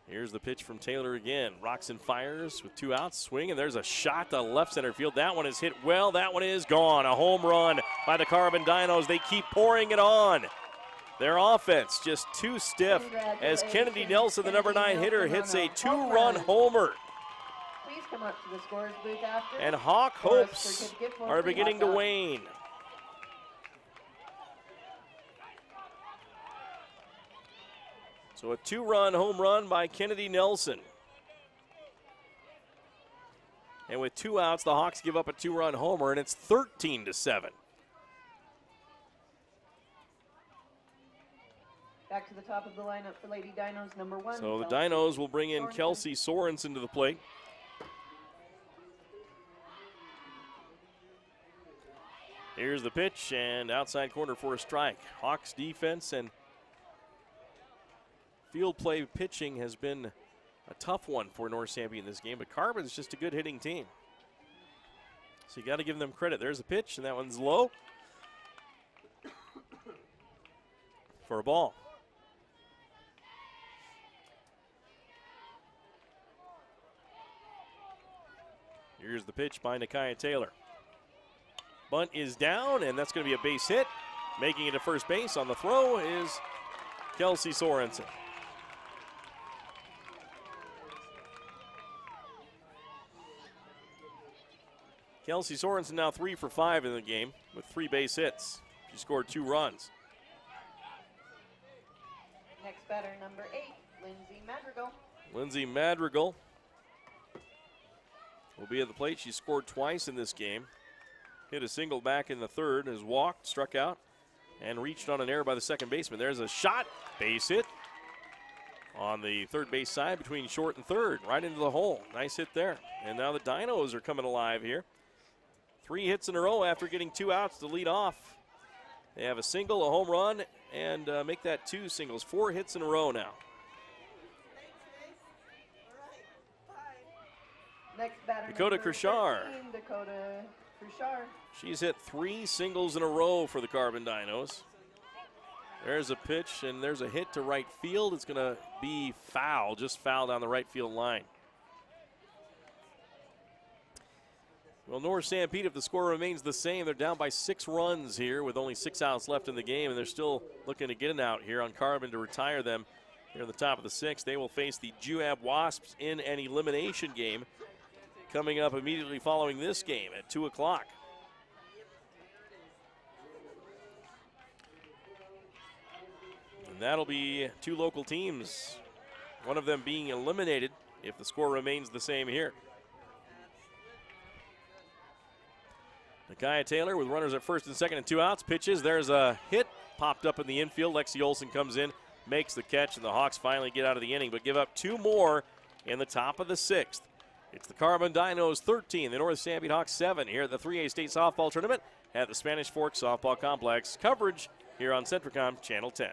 Here's the pitch from Taylor again. Rocks and fires with 2 outs. Swing, and there's a shot to left center field. That one is hit well. That one is gone. A home run by the Carbon Dinos. They keep pouring it on. Their offense just too stiff as Kennedy Nelson, the number 9 hitter, hits a 2-run homer. Please come up to the scorer's booth after. And Hawk hopes are beginning to wane. So a 2-run home run by Kennedy Nelson. And with 2 outs, the Hawks give up a 2-run homer, and it's 13-7. Back to the top of the lineup for Lady Dinos, number 1. So the Dinos will bring in Kelsey Sorensen to the plate. Here's the pitch, and outside corner for a strike. Hawks defense and field play pitching has been a tough one for North Sanpete in this game, but Carbon's just a good hitting team. So you got to give them credit. There's a pitch, and that one's low for a ball. Here's the pitch by Nakia Taylor. Bunt is down, and that's going to be a base hit. Making it to first base on the throw is Kelsey Sorensen. Kelsey Sorensen now 3 for 5 in the game with 3 base hits. She scored 2 runs. Next batter, number 8, Lindsay Madrigal. Lindsay Madrigal will be at the plate. She scored twice in this game. Hit a single back in the 3rd, has walked, struck out, and reached on an error by the second baseman. There's a shot, base hit on the third base side between short and third, right into the hole. Nice hit there. And now the Dinos are coming alive here. 3 hits in a row after getting 2 outs to lead off. They have a single, a home run, and make that 2 singles. 4 hits in a row now. Next batter, Dakota Kershaw. 13, Dakota Kershaw. She's hit 3 singles in a row for the Carbon Dinos. There's a pitch, and there's a hit to right field. It's going to be foul, just foul down the right field line. Well, North Sanpete, if the score remains the same, they're down by 6 runs here with only 6 outs left in the game, and they're still looking to get an out here on Carbon to retire them here in the top of the 6th. They will face the Juab Wasps in an elimination game coming up immediately following this game at 2 o'clock. And that'll be 2 local teams, one of them being eliminated if the score remains the same here. Nakia Taylor with runners at first and second and 2 outs. Pitches. There's a hit. Popped up in the infield. Lexi Olson comes in makes the catch, and the Hawks finally get out of the inning, but give up 2 more in the top of the 6th. It's the Carbon Dinos 13, the North Sanpete Hawks 7 here at the 3A State Softball Tournament at the Spanish Fork Softball Complex. Coverage here on Centricom Channel 10.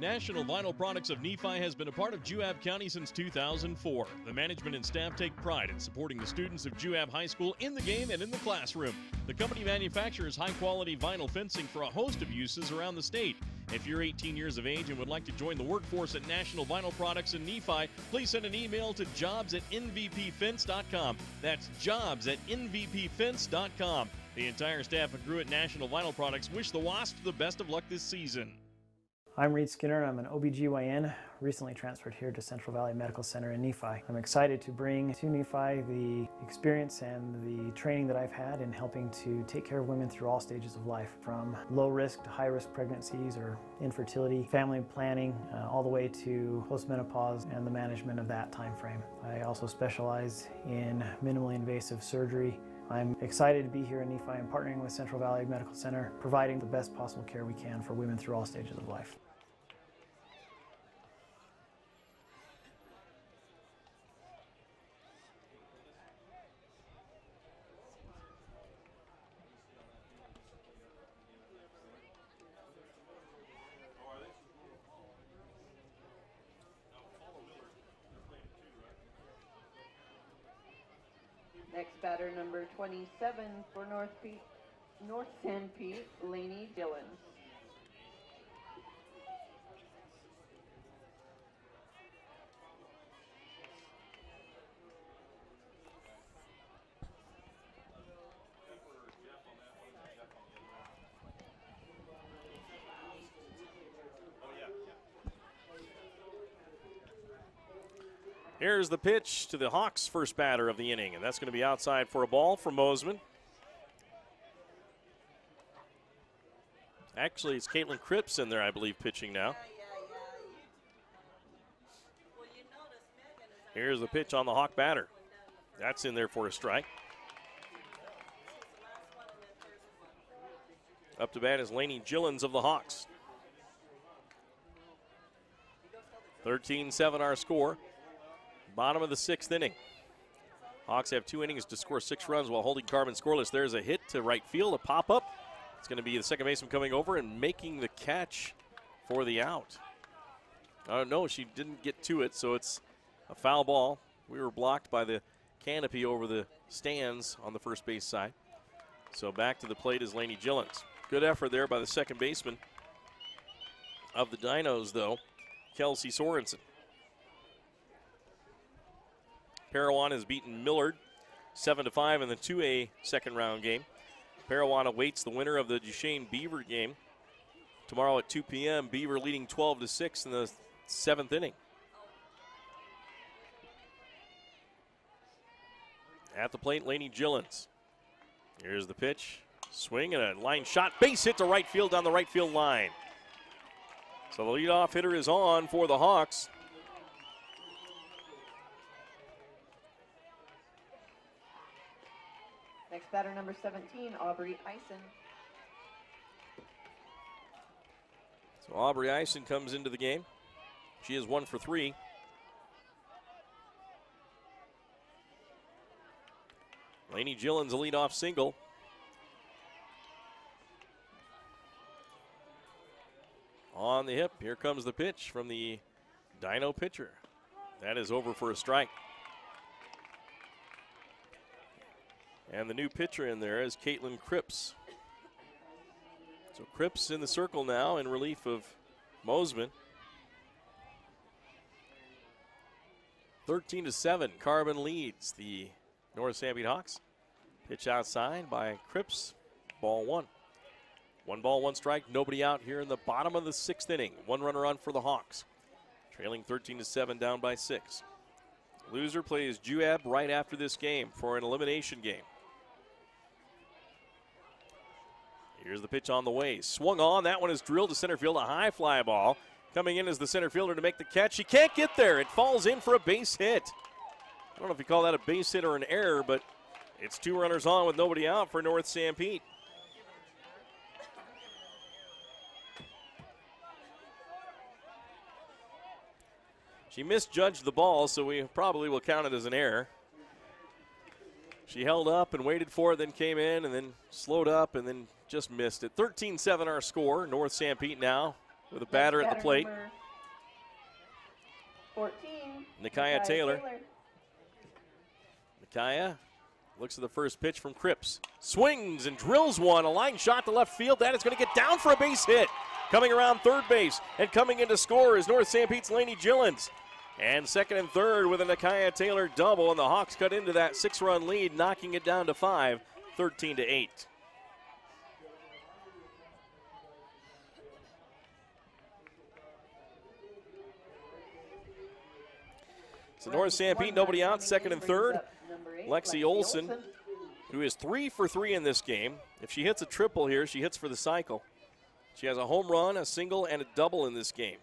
National Vinyl Products of Nephi has been a part of Juab County since 2004. The management and staff take pride in supporting the students of Juab High School in the game and in the classroom. The company manufactures high-quality vinyl fencing for a host of uses around the state. If you're 18 years of age and would like to join the workforce at National Vinyl Products in Nephi, please send an email to jobs@nvpfence.com. That's jobs@nvpfence.com. The entire staff and crew at National Vinyl Products wish the Wasps the best of luck this season. I'm Reed Skinner. I'm an OBGYN, recently transferred here to Central Valley Medical Center in Nephi. I'm excited to bring to Nephi the experience and the training that I've had in helping to take care of women through all stages of life, from low risk to high risk pregnancies or infertility, family planning, all the way to postmenopause and the management of that time frame. I also specialize in minimally invasive surgery. I'm excited to be here in Nephi and partnering with Central Valley Medical Center, providing the best possible care we can for women through all stages of life. Next batter, number 27 for North Sanpete, Lainey Dillon. Here's the pitch to the Hawks' first batter of the inning, and that's going to be outside for a ball from Mosman. Actually, it's Caitlin Cripps in there, I believe, pitching now. Here's the pitch on the Hawk batter. That's in there for a strike. Up to bat is Lainey Gillens of the Hawks. 13-7 our score. Bottom of the 6th inning. Hawks have 2 innings to score 6 runs while holding Carbon scoreless. There's a hit to right field, a pop-up. It's going to be the second baseman coming over and making the catch for the out. No, she didn't get to it, so it's a foul ball. We were blocked by the canopy over the stands on the first base side. So back to the plate is Lainey Gillens. Good effort there by the second baseman of the Dinos, though, Kelsey Sorensen. Parowan has beaten Millard 7-5 in the 2A second round game. Parowan awaits the winner of the Duchesne Beaver game tomorrow at 2 p.m. Beaver leading 12-6 in the 7th inning. At the plate, Lainey Gillens. Here's the pitch. Swing and a line shot. Base hit to right field down the right field line. So the leadoff hitter is on for the Hawks. Next batter, number 17, Aubrey Ison. So Aubrey Ison comes into the game. She is 1 for 3. Lainey Gillens, a leadoff single. On the hip, here comes the pitch from the Dino pitcher. That is over for a strike. And the new pitcher in there is Caitlin Cripps. So Cripps in the circle now in relief of Mosman. 13-7, Carbon leads the North Sanpete Hawks. Pitch outside by Cripps, ball 1. 1 ball, 1 strike, nobody out here in the bottom of the 6th inning. 1 runner on for the Hawks. Trailing 13-7, down by 6. Loser plays Juab right after this game for an elimination game. Here's the pitch on the way. Swung on. That one is drilled to center field. A high fly ball. Coming in as the center fielder to make the catch. She can't get there. It falls in for a base hit. I don't know if you call that a base hit or an error, but it's 2 runners on with nobody out for North Sanpete. She misjudged the ball, so we probably will count it as an error. She held up and waited for it, then came in and then slowed up and then just missed it. 13-7 our score. North Sanpete now with a batter at the plate. 14. Nikaya Taylor. Nikaya looks at the first pitch from Cripps. Swings and drills one. A line shot to left field. That is going to get down for a base hit. Coming around third base and coming in to score is North Sanpete's Lainey Gillens. And second and third with a Nikaya Taylor double, and the Hawks cut into that 6-run lead, knocking it down to 5, 13-8. So North Sanpete, nobody out, second and third. Lexi Olson, who is 3 for 3 in this game. If she hits a triple here, she hits for the cycle. She has a home run, a single, and a double in this game.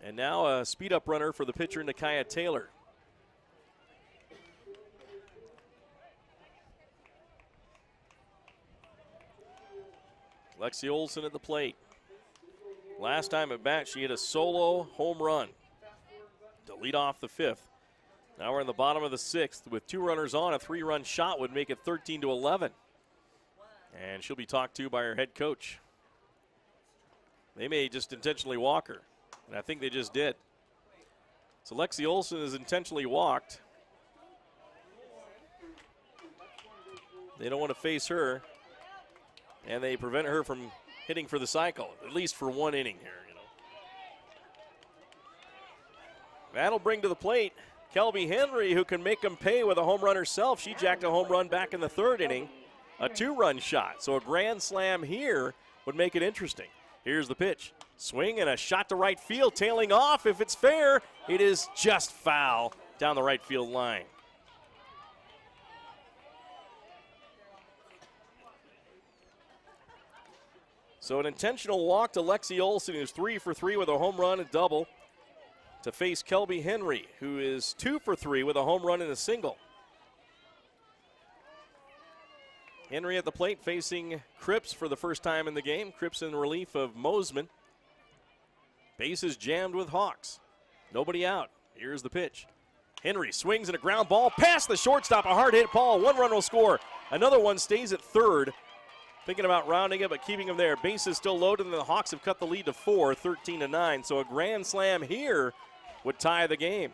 And now a speed-up runner for the pitcher, Nikaya Taylor. Lexi Olson at the plate. Last time at bat, she hit a solo home run to lead off the fifth. Now we're in the bottom of the sixth with 2 runners on. A 3-run shot would make it 13-11. And she'll be talked to by her head coach. They may just intentionally walk her, and I think they just did. So Lexi Olson is intentionally walked. They don't want to face her, and they prevent her from hitting for the cycle, at least for 1 inning here. That'll bring to the plate Kelby Henry, who can make them pay with a home run herself. She jacked a home run back in the 3rd inning, a 2-run shot. So a grand slam here would make it interesting. Here's the pitch. Swing and a shot to right field, tailing off. If it's fair, it is just foul down the right field line. So an intentional walk to Lexi Olson, who's 3 for 3 with a home run and double, to face Kelby Henry, who is 2 for 3 with a home run and a single. Henry at the plate facing Cripps for the first time in the game. Cripps in relief of Mosman. Bases jammed with Hawks. Nobody out. Here's the pitch. Henry swings and a ground ball past the shortstop. A hard hit ball. 1 run will score. Another one stays at third. Thinking about rounding it, but keeping him there. Bases still loaded, and the Hawks have cut the lead to 4, 13-9. So a grand slam here would tie the game.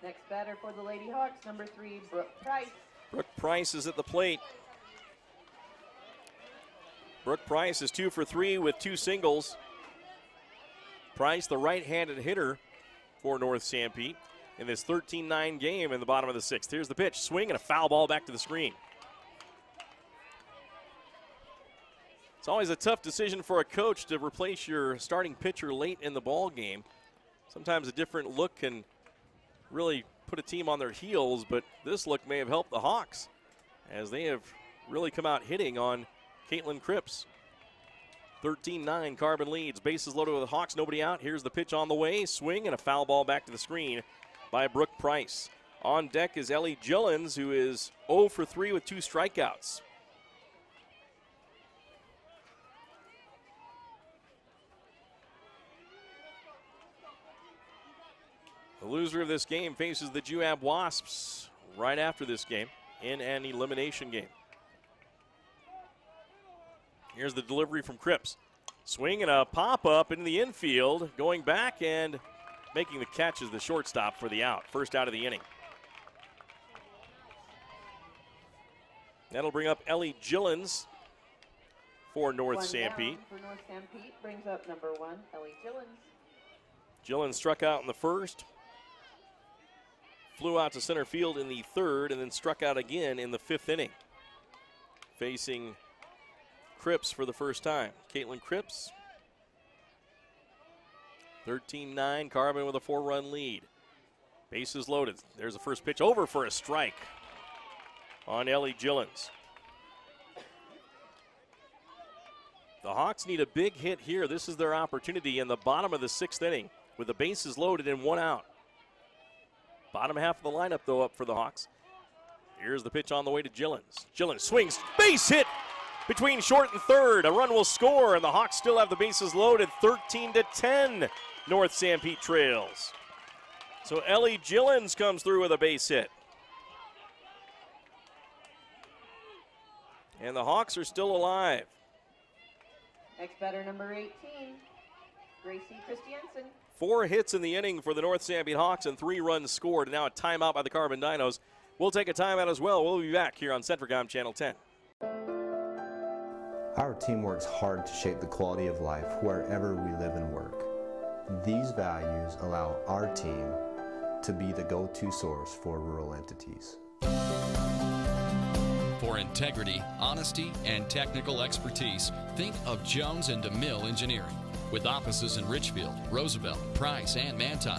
Next batter for the Lady Hawks, number 3, Brooke Price. Brooke Price is at the plate. Brooke Price is 2 for 3 with 2 singles. Price, the right-handed hitter for North Sanpete in this 13-9 game in the bottom of the 6th. Here's the pitch. Swing and a foul ball back to the screen. It's always a tough decision for a coach to replace your starting pitcher late in the ball game. Sometimes a different look can really put a team on their heels, but this look may have helped the Hawks as they have really come out hitting on Caitlin Cripps. 13-9, Carbon leads. Bases loaded with the Hawks, nobody out. Here's the pitch on the way. Swing and a foul ball back to the screen by Brooke Price. On deck is Ellie Gillens, who is 0 for 3 with 2 strikeouts. The loser of this game faces the Juab Wasps right after this game in an elimination game. Here's the delivery from Cripps. Swing and a pop-up into the infield, going back and making the catch as the shortstop for the out. First out of the inning. That'll bring up Ellie Gillens for North Sanpete. For North Sanpete brings up number 1, Ellie Gillens. Gillens struck out in the 1st. Flew out to center field in the 3rd and then struck out again in the 5th inning. Facing Cripps for the first time. Caitlin Cripps. 13-9, Carbon with a 4-run lead. Bases loaded. There's the first pitch over for a strike on Ellie Gillens. The Hawks need a big hit here. This is their opportunity in the bottom of the 6th inning with the bases loaded and 1 out. Bottom half of the lineup, though, up for the Hawks. Here's the pitch on the way to Gillens. Gillens swings, base hit between short and third. A run will score, and the Hawks still have the bases loaded. 13-10, North Sanpete trails. So Ellie Gillens comes through with a base hit. And the Hawks are still alive. Next batter, number 18, Gracie Christensen. 4 hits in the inning for the North Sanpete Hawks and 3 runs scored. Now a timeout by the Carbon Dinos. We'll take a timeout as well. We'll be back here on Centricom Channel 10. Our team works hard to shape the quality of life wherever we live and work. These values allow our team to be the go-to source for rural entities. For integrity, honesty, and technical expertise, think of Jones and DeMille Engineering. With offices in Richfield, Roosevelt, Price, and Manti.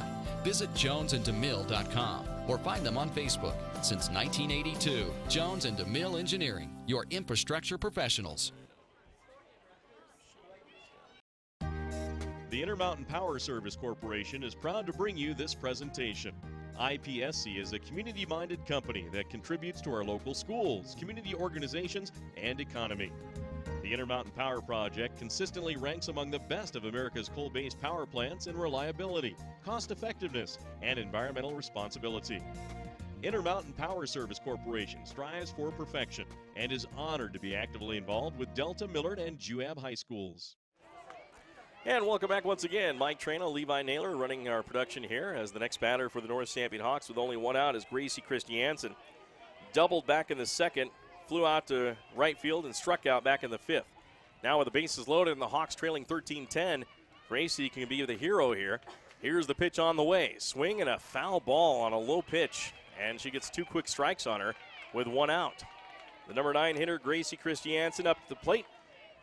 Visit jonesandemille.com or find them on Facebook. Since 1982, Jones and DeMille Engineering, your infrastructure professionals. The Intermountain Power Service Corporation is proud to bring you this presentation. IPSC is a community-minded company that contributes to our local schools, community organizations, and economy. The Intermountain Power Project consistently ranks among the best of America's coal-based power plants in reliability, cost-effectiveness, and environmental responsibility. Intermountain Power Service Corporation strives for perfection and is honored to be actively involved with Delta, Millard, and Juab High Schools. And welcome back once again. Mike Trano, Levi Naylor running our production here as the next batter for the North Sanpete Hawks with only 1 out is Gracie Christensen. Doubled back in the second, flew out to right field and struck out back in the 5th. Now with the bases loaded and the Hawks trailing 13-10, Gracie can be the hero here. Here's the pitch on the way. Swing and a foul ball on a low pitch, and she gets 2 quick strikes on her with 1 out. The number 9 hitter, Gracie Christensen, up to the plate.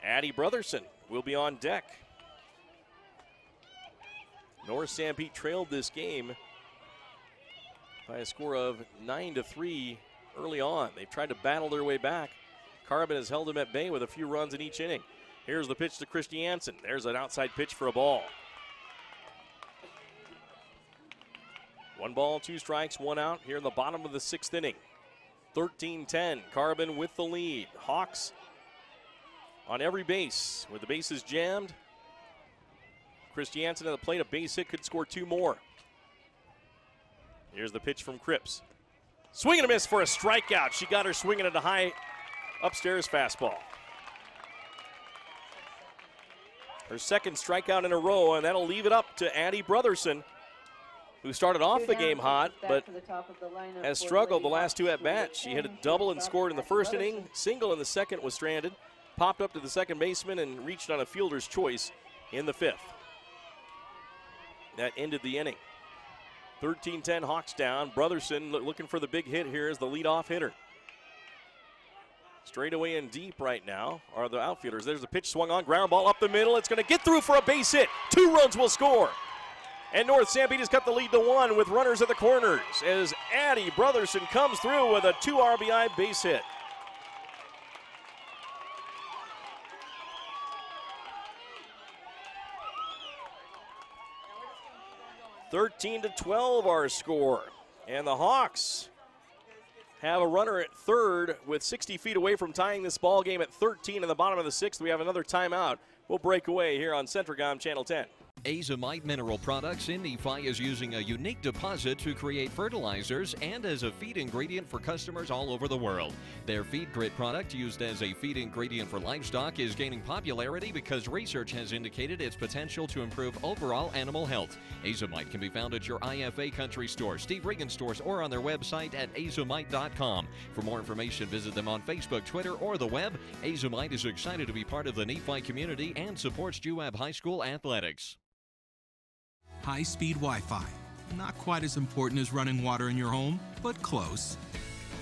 Addie Brotherson will be on deck. North Sanpete trailed this game by a score of 9-3 early on. They've tried to battle their way back. Carbon has held them at bay with a few runs in each inning. Here's the pitch to Christensen. There's an outside pitch for a ball. 1 ball, 2 strikes, 1 out here in the bottom of the 6th inning. 13-10, Carbon with the lead. Hawks on every base with the bases jammed. Christensen at the plate, a base hit could score 2 more. Here's the pitch from Cripps. Swing and a miss for a strikeout. She got her swinging at a high upstairs fastball. Her 2nd strikeout in a row, and that'll leave it up to Addie Brotherson, who started off the game hot, but has struggled the last 2 at-bats. She hit a double and scored in the 1st inning. Single in the 2nd, was stranded. Popped up to the second baseman and reached on a fielder's choice in the 5th. That ended the inning. 13-10 Hawks down. Brotherson looking for the big hit here as the leadoff hitter. Straight away and deep right now are the outfielders. There's the pitch swung on, ground ball up the middle. It's going to get through for a base hit. 2 runs will score. And North Sanpete has cut the lead to 1 with runners at the corners as Addie Brotherson comes through with a 2 RBI base hit. 13-12 our score. And the Hawks have a runner at 3rd with 60 feet away from tying this ball game at 13 in the bottom of the 6th. We have another timeout. We'll break away here on Centricom Channel 10. Azomite Mineral Products in Nephi is using a unique deposit to create fertilizers and as a feed ingredient for customers all over the world. Their Feed Grit product, used as a feed ingredient for livestock, is gaining popularity because research has indicated its potential to improve overall animal health. Azomite can be found at your IFA Country Store, Steve Regan stores, or on their website at azomite.com. For more information, visit them on Facebook, Twitter, or the web. Azomite is excited to be part of the Nephi community and supports Juab High School athletics. High-speed Wi-Fi. Not quite as important as running water in your home, but close.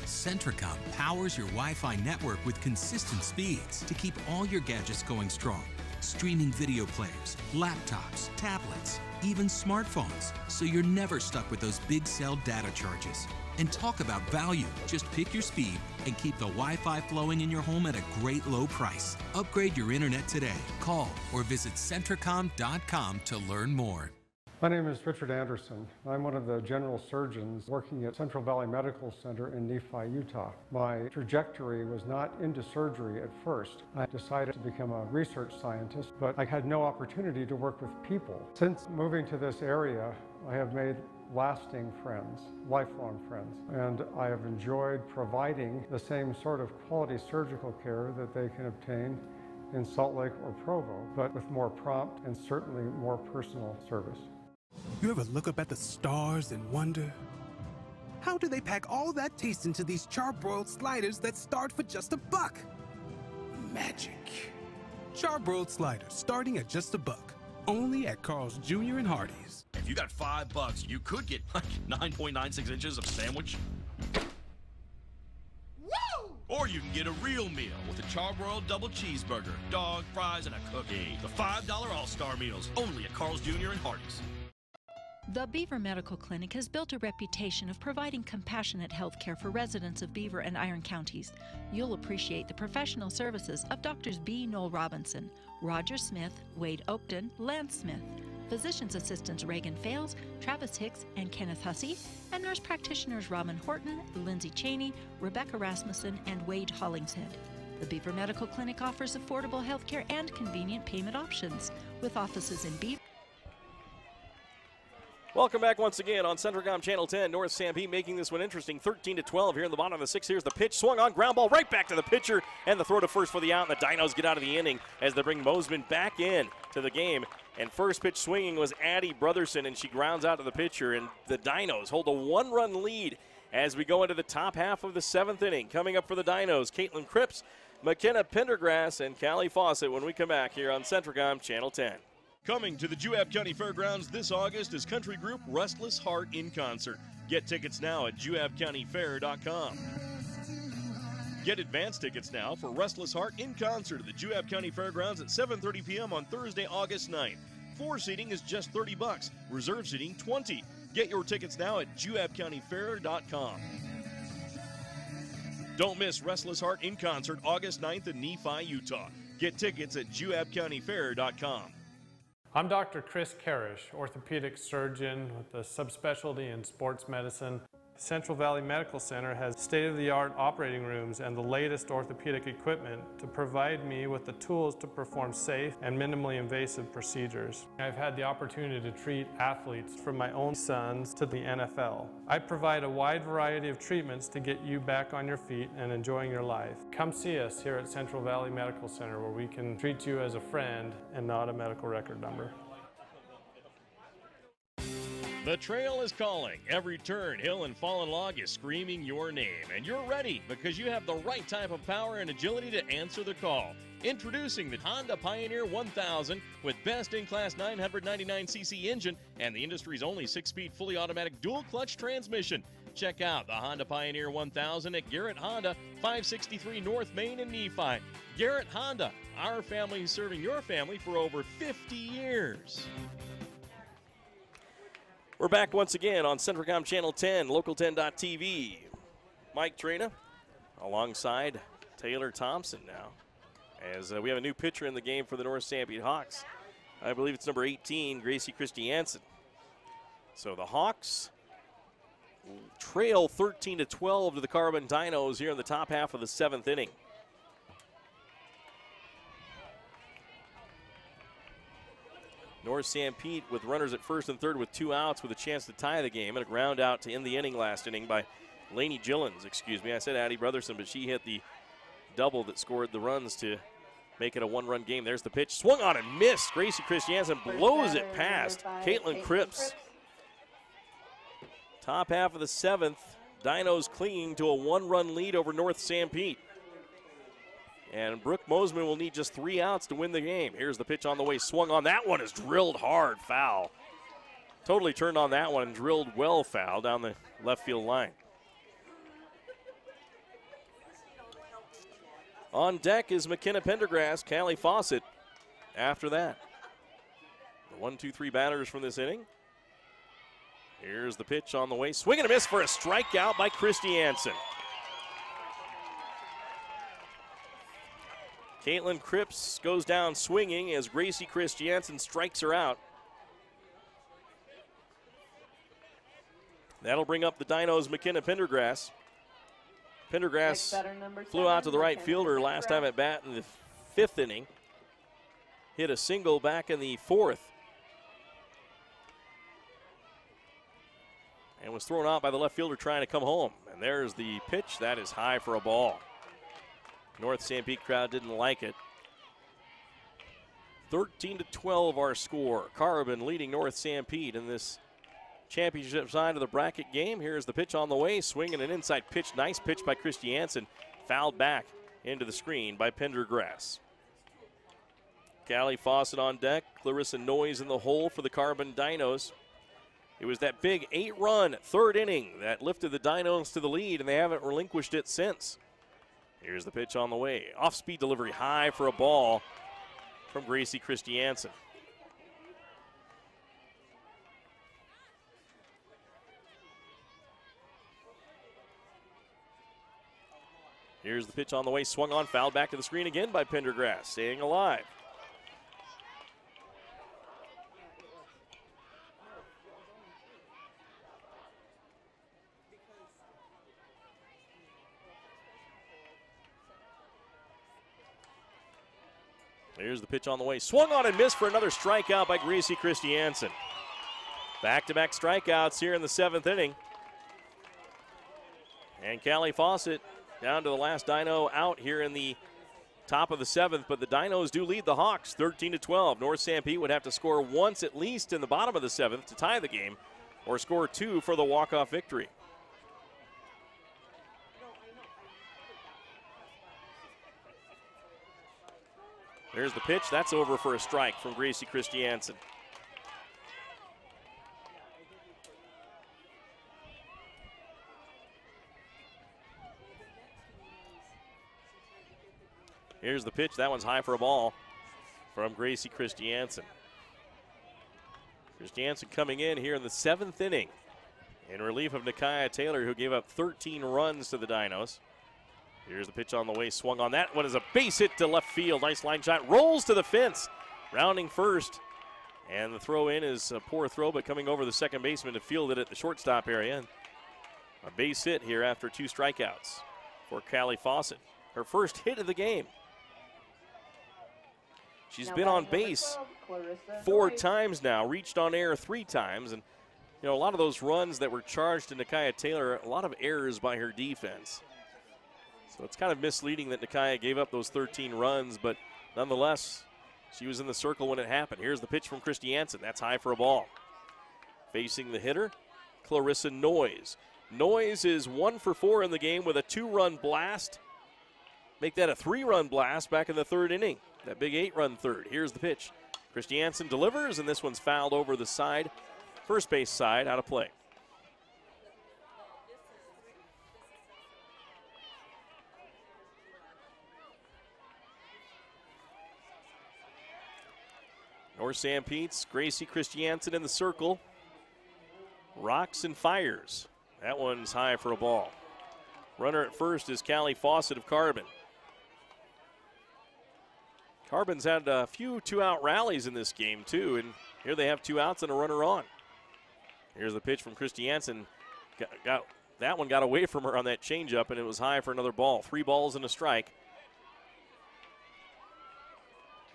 Centricom powers your Wi-Fi network with consistent speeds to keep all your gadgets going strong. Streaming video players, laptops, tablets, even smartphones, so you're never stuck with those big cell data charges. And talk about value. Just pick your speed and keep the Wi-Fi flowing in your home at a great low price. Upgrade your internet today. Call or visit Centricom.com to learn more. My name is Richard Anderson. I'm one of the general surgeons working at Central Valley Medical Center in Nephi, Utah. My trajectory was not into surgery at first. I decided to become a research scientist, but I had no opportunity to work with people. Since moving to this area, I have made lasting friends, lifelong friends, and I have enjoyed providing the same sort of quality surgical care that they can obtain in Salt Lake or Provo, but with more prompt and certainly more personal service. You ever look up at the stars and wonder, how do they pack all that taste into these charbroiled sliders that start for just $1? Magic. Charbroiled sliders starting at just $1. Only at Carl's Jr. and Hardee's. If you got $5, you could get like 9.96 inches of sandwich. Woo! Or you can get a real meal with a charbroiled double cheeseburger, dog, fries, and a cookie. The $5 All-Star Meals, only at Carl's Jr. and Hardee's. The Beaver Medical Clinic has built a reputation of providing compassionate health care for residents of Beaver and Iron counties. You'll appreciate the professional services of Doctors B. Noel Robinson, Roger Smith, Wade Oakton, Lance Smith, physician's assistants Reagan Fales, Travis Hicks, and Kenneth Hussey, and nurse practitioners Robin Horton, Lindsay Cheney, Rebecca Rasmussen, and Wade Hollingshead. The Beaver Medical Clinic offers affordable health care and convenient payment options, with offices in Beaver. Welcome back once again on Centricom Channel 10. North Sanpete making this one interesting, 13-12 here in the bottom of the 6th. Here's the pitch, swung on, ground ball right back to the pitcher, and the throw to first for the out, and the Dinos get out of the inning as they bring Mosman back in to the game. And first pitch swinging was Addie Brotherson, and she grounds out to the pitcher, and the Dinos hold a one-run lead as we go into the top half of the 7th inning. Coming up for the Dinos, Caitlin Cripps, McKenna Pendergrass, and Callie Fawcett when we come back here on Centricom Channel 10. Coming to the Juab County Fairgrounds this August is country group Restless Heart in concert. Get tickets now at juabcountyfair.com. Get advance tickets now for Restless Heart in concert at the Juab County Fairgrounds at 7:30 p.m. on Thursday, August 9th. Floor seating is just $30. Reserve seating $20. Get your tickets now at juabcountyfair.com. Don't miss Restless Heart in concert August 9th in Nephi, Utah. Get tickets at juabcountyfair.com. I'm Dr. Chris Karish, orthopedic surgeon with a subspecialty in sports medicine. Central Valley Medical Center has state-of-the-art operating rooms and the latest orthopedic equipment to provide me with the tools to perform safe and minimally invasive procedures. I've had the opportunity to treat athletes from my own sons to the NFL. I provide a wide variety of treatments to get you back on your feet and enjoying your life. Come see us here at Central Valley Medical Center, where we can treat you as a friend and not a medical record number. The trail is calling. Every turn, hill, and fallen log is screaming your name. And you're ready because you have the right type of power and agility to answer the call. Introducing the Honda Pioneer 1000 with best-in-class 999cc engine and the industry's only 6-speed fully automatic dual-clutch transmission. Check out the Honda Pioneer 1000 at Garrett Honda, 563 North Main in Nephi. Garrett Honda, our family serving your family for over 50 years. We're back once again on Centricom Channel 10, Local10.tv. Mike Trina alongside Taylor Thompson now, as we have a new pitcher in the game for the North Sanpete Hawks. I believe it's number 18, Gracie Christensen. So the Hawks trail 13-12 to the Carbon Dinos here in the top half of the 7th inning. North Sanpete with runners at first and third with 2 outs with a chance to tie the game, and a ground out to end the inning last inning by Lainey Gillens. Excuse me, I said Addie Brotherson, but she hit the double that scored the runs to make it a 1-run game. There's the pitch, swung on and missed. Gracie Christensen blows it past Caitlin Cripps. Top half of the 7th, Dinos clinging to a 1-run lead over North Sanpete. And Brooke Mosman will need just 3 outs to win the game. Here's the pitch on the way, swung on. That one is drilled hard, foul. Totally turned on that one and drilled well foul down the left field line. On deck is McKenna Pendergrass, Callie Fawcett after that. The 1-2-3 batters from this inning. Here's the pitch on the way, swing and a miss for a strikeout by Christensen. Caitlin Cripps goes down swinging as Gracie Christensen strikes her out. That'll bring up the Dinos' McKenna Pendergrass. Pendergrass flew out to the right fielder last time at bat in the 5th inning. Hit a single back in the 4th. And was thrown out by the left fielder trying to come home. And there's the pitch. That is high for a ball. North Sanpete crowd didn't like it. 13-12 our score. Carbon leading North Sanpete in this championship side of the bracket game. Here's the pitch on the way. Swinging an inside pitch. Nice pitch by Christensen. Fouled back into the screen by Pendergrass. Callie Fawcett on deck. Clarissa Noyes in the hole for the Carbon Dinos. It was that big 8-run 3rd inning that lifted the Dinos to the lead, and they haven't relinquished it since. Here's the pitch on the way. Off-speed delivery high for a ball from Gracie Christensen. Here's the pitch on the way. Swung on, fouled back to the screen again by Pendergrass, staying alive. Here's the pitch on the way. Swung on and missed for another strikeout by Gracie Christensen. Back-to-back strikeouts here in the 7th inning. And Callie Fawcett down to the last Dino out here in the top of the 7th, but the Dinos do lead the Hawks 13-12. North Sanpete would have to score once at least in the bottom of the 7th to tie the game, or score 2 for the walk-off victory. There's the pitch. That's over for a strike from Gracie Christensen. Here's the pitch. That one's high for a ball from Gracie Christensen. Christensen coming in here in the 7th inning in relief of Nakia Taylor, who gave up 13 runs to the Dinos. Here's the pitch on the way. Swung on. That one is a base hit to left field. Nice line shot. Rolls to the fence. Rounding first. And the throw in is a poor throw, but coming over the second baseman to field it at the shortstop area. And a base hit here after 2 strikeouts for Callie Fawcett. Her first hit of the game. She's been on base 4 times now, reached on air 3 times. And, you know, a lot of those runs that were charged to Nakia Taylor, a lot of errors by her defense. So it's kind of misleading that Nakia gave up those 13 runs, but nonetheless, she was in the circle when it happened. Here's the pitch from Christensen. That's high for a ball. Facing the hitter, Clarissa Noyes. Noyes is 1 for 4 in the game with a 2-run blast. Make that a 3-run blast back in the 3rd inning. That big 8-run 3rd. Here's the pitch. Christensen delivers, and this one's fouled over the side, first base side, out of play. North Sanpete's Gracie Christensen in the circle. Rocks and fires. That one's high for a ball. Runner at first is Callie Fawcett of Carbon. Carbon's had a few 2-out rallies in this game, too, and here they have 2 outs and a runner on. Here's the pitch from Christensen. That one got away from her on that changeup, and it was high for another ball. 3 balls and a strike.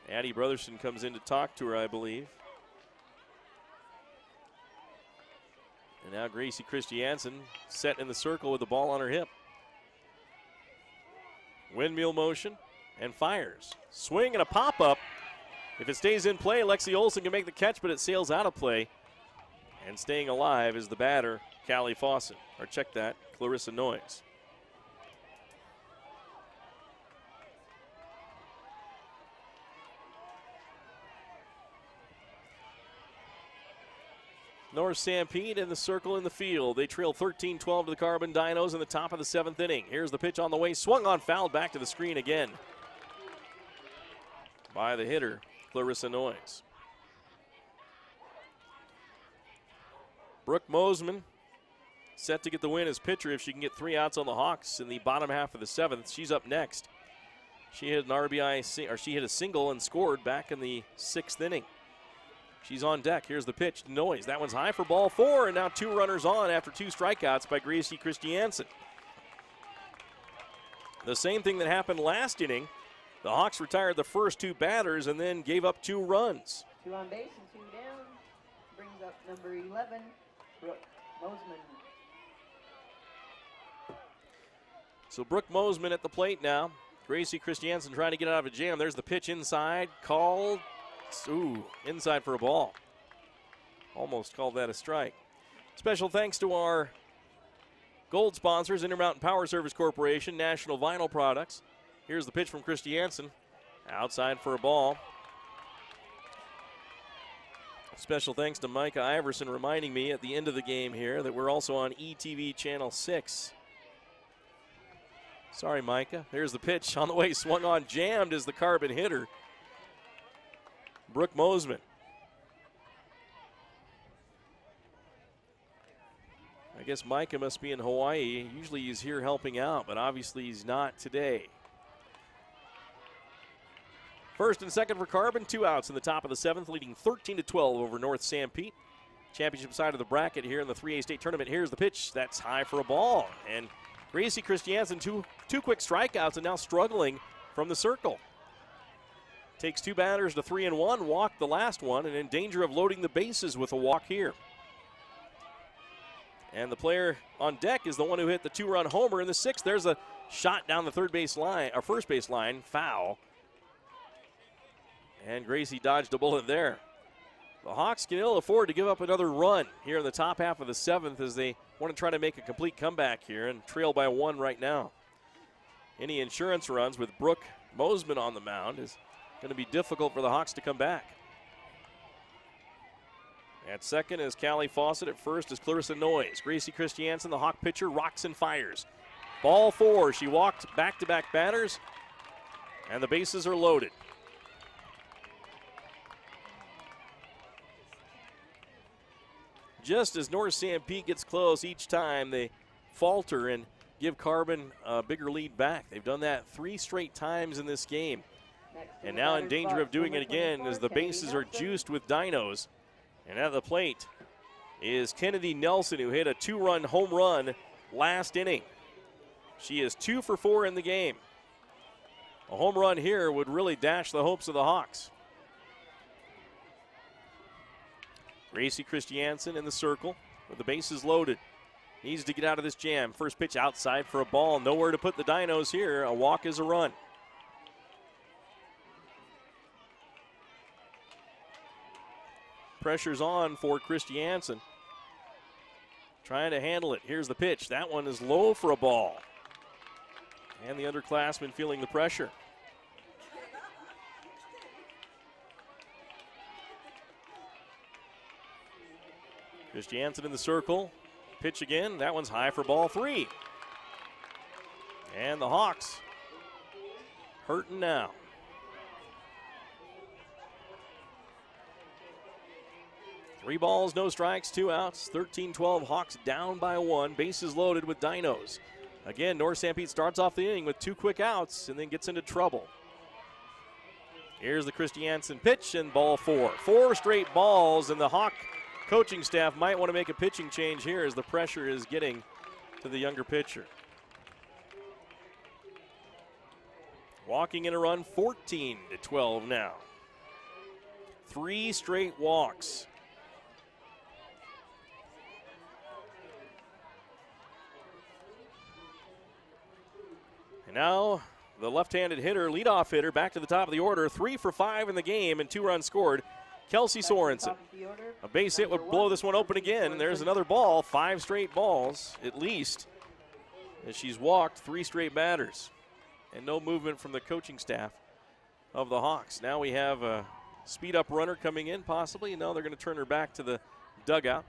Addie Brotherson comes in to talk to her, I believe. And now Gracie Christensen set in the circle with the ball on her hip. Windmill motion and fires. Swing and a pop-up. If it stays in play, Lexi Olsen can make the catch, but it sails out of play. And staying alive is the batter, Callie Fawcett. Or check that, Clarissa Noyes. North Sanpete in the circle in the field. They trail 13-12 to the Carbon Dinos in the top of the 7th inning. Here's the pitch on the way. Swung on, fouled back to the screen again by the hitter, Clarissa Noyes. Brooke Mosman set to get the win as pitcher if she can get 3 outs on the Hawks in the bottom half of the 7th. She's up next. She hit an RBI, or she hit a single and scored back in the 6th inning. She's on deck. Here's the pitch to Noyes. That one's high for ball 4, and now 2 runners on after 2 strikeouts by Gracie Christensen. The same thing that happened last inning. The Hawks retired the first 2 batters and then gave up 2 runs. 2 on base and 2 down. Brings up number 11, Brooke Mosman. So Brooke Mosman at the plate now. Gracie Christensen trying to get out of a jam. There's the pitch inside. Called. Ooh, inside for a ball. Almost called that a strike. Special thanks to our gold sponsors, Intermountain Power Service Corporation, National Vinyl Products. Here's the pitch from Christensen. Outside for a ball. Special thanks to Micah Iverson reminding me at the end of the game here that we're also on ETV Channel 6. Sorry, Micah. Here's the pitch on the way. Swung on, jammed as the carbon hitter. Brooke Mosman. I guess Micah must be in Hawaii. Usually he's here helping out, but obviously he's not today. First and second for Carbon, 2 outs in the top of the 7th, leading 13-12 over North Sanpete. Championship side of the bracket here in the 3A state tournament. Here's the pitch. That's high for a ball. And Gracie Christensen, two quick strikeouts and now struggling from the circle. Takes 2 batters to 3 and 1, walked the last one, and in danger of loading the bases with a walk here. And the player on deck is the one who hit the 2-run homer in the 6th. There's a shot down the first base line, foul. And Gracie dodged a bullet there. The Hawks can ill afford to give up another run here in the top half of the 7th as they want to try to make a complete comeback here and trail by 1 right now. Any insurance runs with Brooke Mosman on the mound is going to be difficult for the Hawks to come back. At second is Callie Fawcett. At first is Clarissa Noyes. Gracie Christensen, the Hawk pitcher, rocks and fires. Ball 4. She walked back-to-back batters, and the bases are loaded. Just as North Sanpete gets close each time, they falter and give Carbon a bigger lead back. They've done that 3 straight times in this game. And now in danger of doing it again as the bases are juiced with dinos. And at the plate is Kennedy Nelson, who hit a 2-run home run last inning. She is 2 for 4 in the game. A home run here would really dash the hopes of the Hawks. Gracie Christensen in the circle with the bases loaded. Needs to get out of this jam. First pitch outside for a ball. Nowhere to put the dinos here. A walk is a run. Pressure's on for Christensen. Trying to handle it. Here's the pitch. That one is low for a ball. And the underclassmen feeling the pressure. Christensen in the circle. Pitch again. That one's high for ball 3. And the Hawks hurting now. Three balls, no strikes, 2 outs. 13-12, Hawks down by 1. Bases loaded with dinos. Again, North Sanpete starts off the inning with 2 quick outs and then gets into trouble. Here's the Christensen pitch and ball 4. 4 straight balls, and the Hawk coaching staff might want to make a pitching change here as the pressure is getting to the younger pitcher. Walking in a run, 14-12 now. 3 straight walks. And now the left-handed hitter, leadoff hitter, back to the top of the order. 3 for 5 in the game and 2 runs scored. Kelsey Sorensen. A base hit would blow this one open again, and there's another ball. 5 straight balls, at least, as she's walked 3 straight batters. And no movement from the coaching staff of the Hawks. Now we have a speed-up runner coming in, possibly. And now they're going to turn her back to the dugout.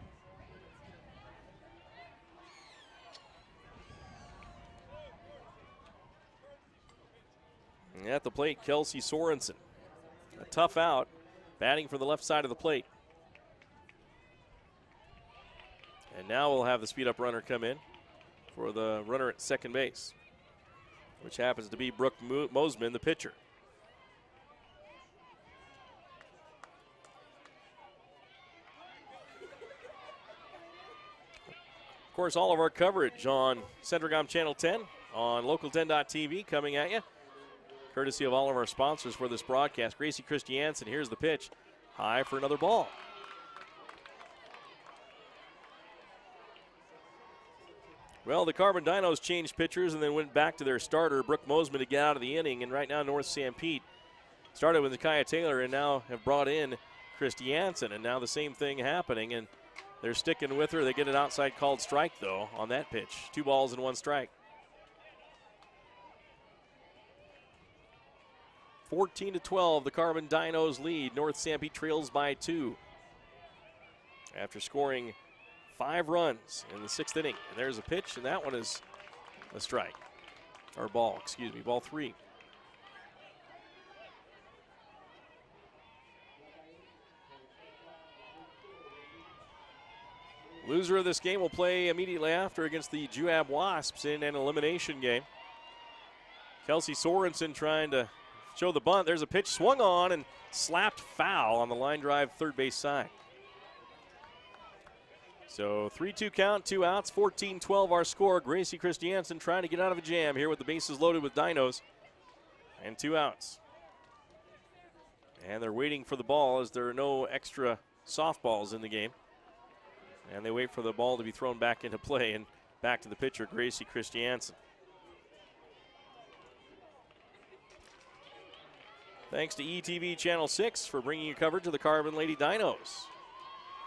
And at the plate, Kelsey Sorensen. A tough out, batting from the left side of the plate. And now we'll have the speed-up runner come in for the runner at second base, which happens to be Brooke Mosman, the pitcher. course, all of our coverage on Centricom Channel 10, on Local10.tv coming at you, courtesy of all of our sponsors for this broadcast. Gracie Christensen, here's the pitch. High for another ball. Well, the Carbon Dinos changed pitchers and then went back to their starter, Brooke Mosman, to get out of the inning. And right now, North Sanpete started with Nakia Taylor and now have brought in Christensen. And now the same thing happening, and they're sticking with her. They get an outside called strike, though, on that pitch. 2 balls and 1 strike. 14-12, the Carbon Dinos lead. North Sanpete trails by 2 after scoring 5 runs in the 6th inning. And there's a pitch, and that one is a strike. Or ball, excuse me, ball 3. Loser of this game will play immediately after against the Juab Wasps in an elimination game. Kelsey Sorensen trying to show the bunt. There's a pitch swung on and slapped foul on the line drive third base side. So 3-2 count, 2 outs, 14-12 our score. Gracie Christensen trying to get out of a jam here with the bases loaded with Dinos. And 2 outs. And they're waiting for the ball as there are no extra softballs in the game. And they wait for the ball to be thrown back into play, and back to the pitcher, Gracie Christensen. Thanks to ETV Channel 6 for bringing you coverage of the Carbon Lady Dinos.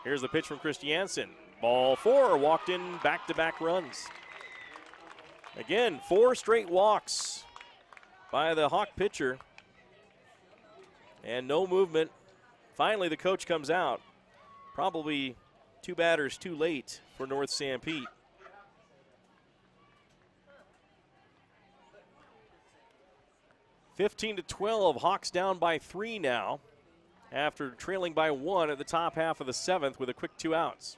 Here's the pitch from Christensen. Ball 4, walked in back-to-back runs. Again, 4 straight walks by the Hawk pitcher. And no movement. Finally, the coach comes out. Probably 2 batters too late for North Sanpete. (15-12), Hawks down by 3 now after trailing by 1 at the top half of the 7th with a quick 2 outs.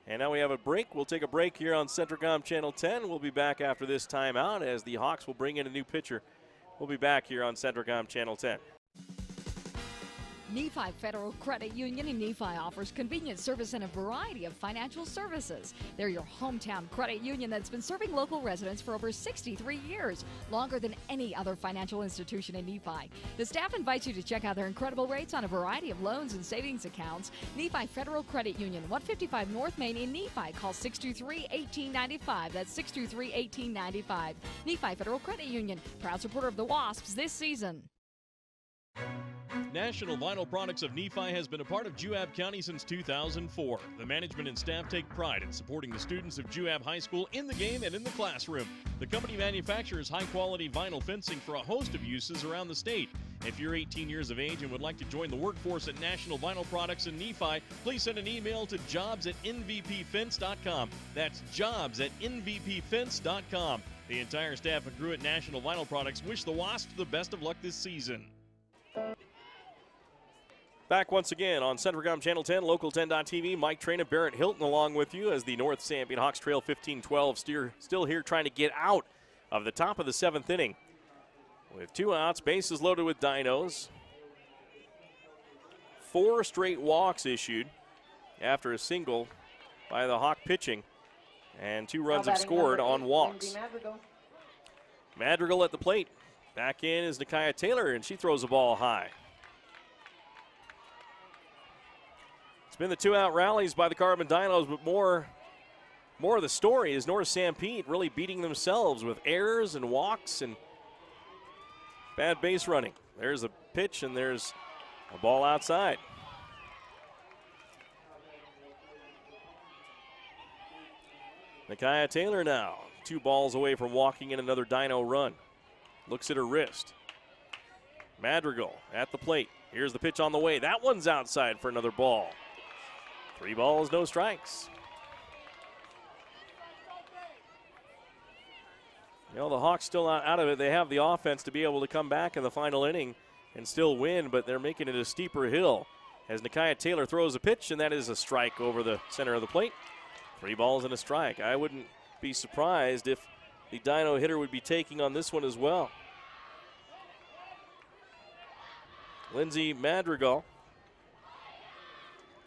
And now we have a break. We'll take a break here on Centricom Channel 10. We'll be back after this timeout as the Hawks will bring in a new pitcher. We'll be back here on Centricom Channel 10. Nephi Federal Credit Union in Nephi offers convenient service and a variety of financial services. They're your hometown credit union that's been serving local residents for over 63 years, longer than any other financial institution in Nephi. The staff invites you to check out their incredible rates on a variety of loans and savings accounts. Nephi Federal Credit Union, 155 North Main in Nephi. Call 623-1895. That's 623-1895. Nephi Federal Credit Union, proud supporter of the Wasps this season. National Vinyl Products of Nephi has been a part of Juab County since 2004. The management and staff take pride in supporting the students of Juab High School in the game and in the classroom. The company manufactures high-quality vinyl fencing for a host of uses around the state. If you're 18 years of age and would like to join the workforce at National Vinyl Products in Nephi, please send an email to jobs@nvpfence.com. That's jobs@nvpfence.com. The entire staff and crew at National Vinyl Products wish the Wasps the best of luck this season. Back once again on Centricom Channel 10, Local10.tv. Mike Traina, Barrett Hilton along with you as the North Sanpete Hawks trail 15-12. Still here trying to get out of the top of the 7th inning. With 2 outs, bases loaded with Dinos. 4 straight walks issued after a single by the Hawk pitching. And 2 runs have scored on walks. Madrigal at the plate. Back in is Nakia Taylor, and she throws the ball high. It's been the 2-out rallies by the Carbon Dinos, but more of the story is North Sanpete really beating themselves with errors and walks and bad base running. There's a pitch, and there's a ball outside. Nakia Taylor now 2 balls away from walking in another Dino run. Looks at her wrist. Madrigal at the plate. Here's the pitch on the way. That one's outside for another ball. 3 balls, no strikes. You know, the Hawks still not out of it. They have the offense to be able to come back in the final inning and still win, but they're making it a steeper hill as Nakia Taylor throws a pitch, and that is a strike over the center of the plate. 3 balls and a strike. I wouldn't be surprised if the Dino hitter would be taking on this one as well. Lindsay Madrigal,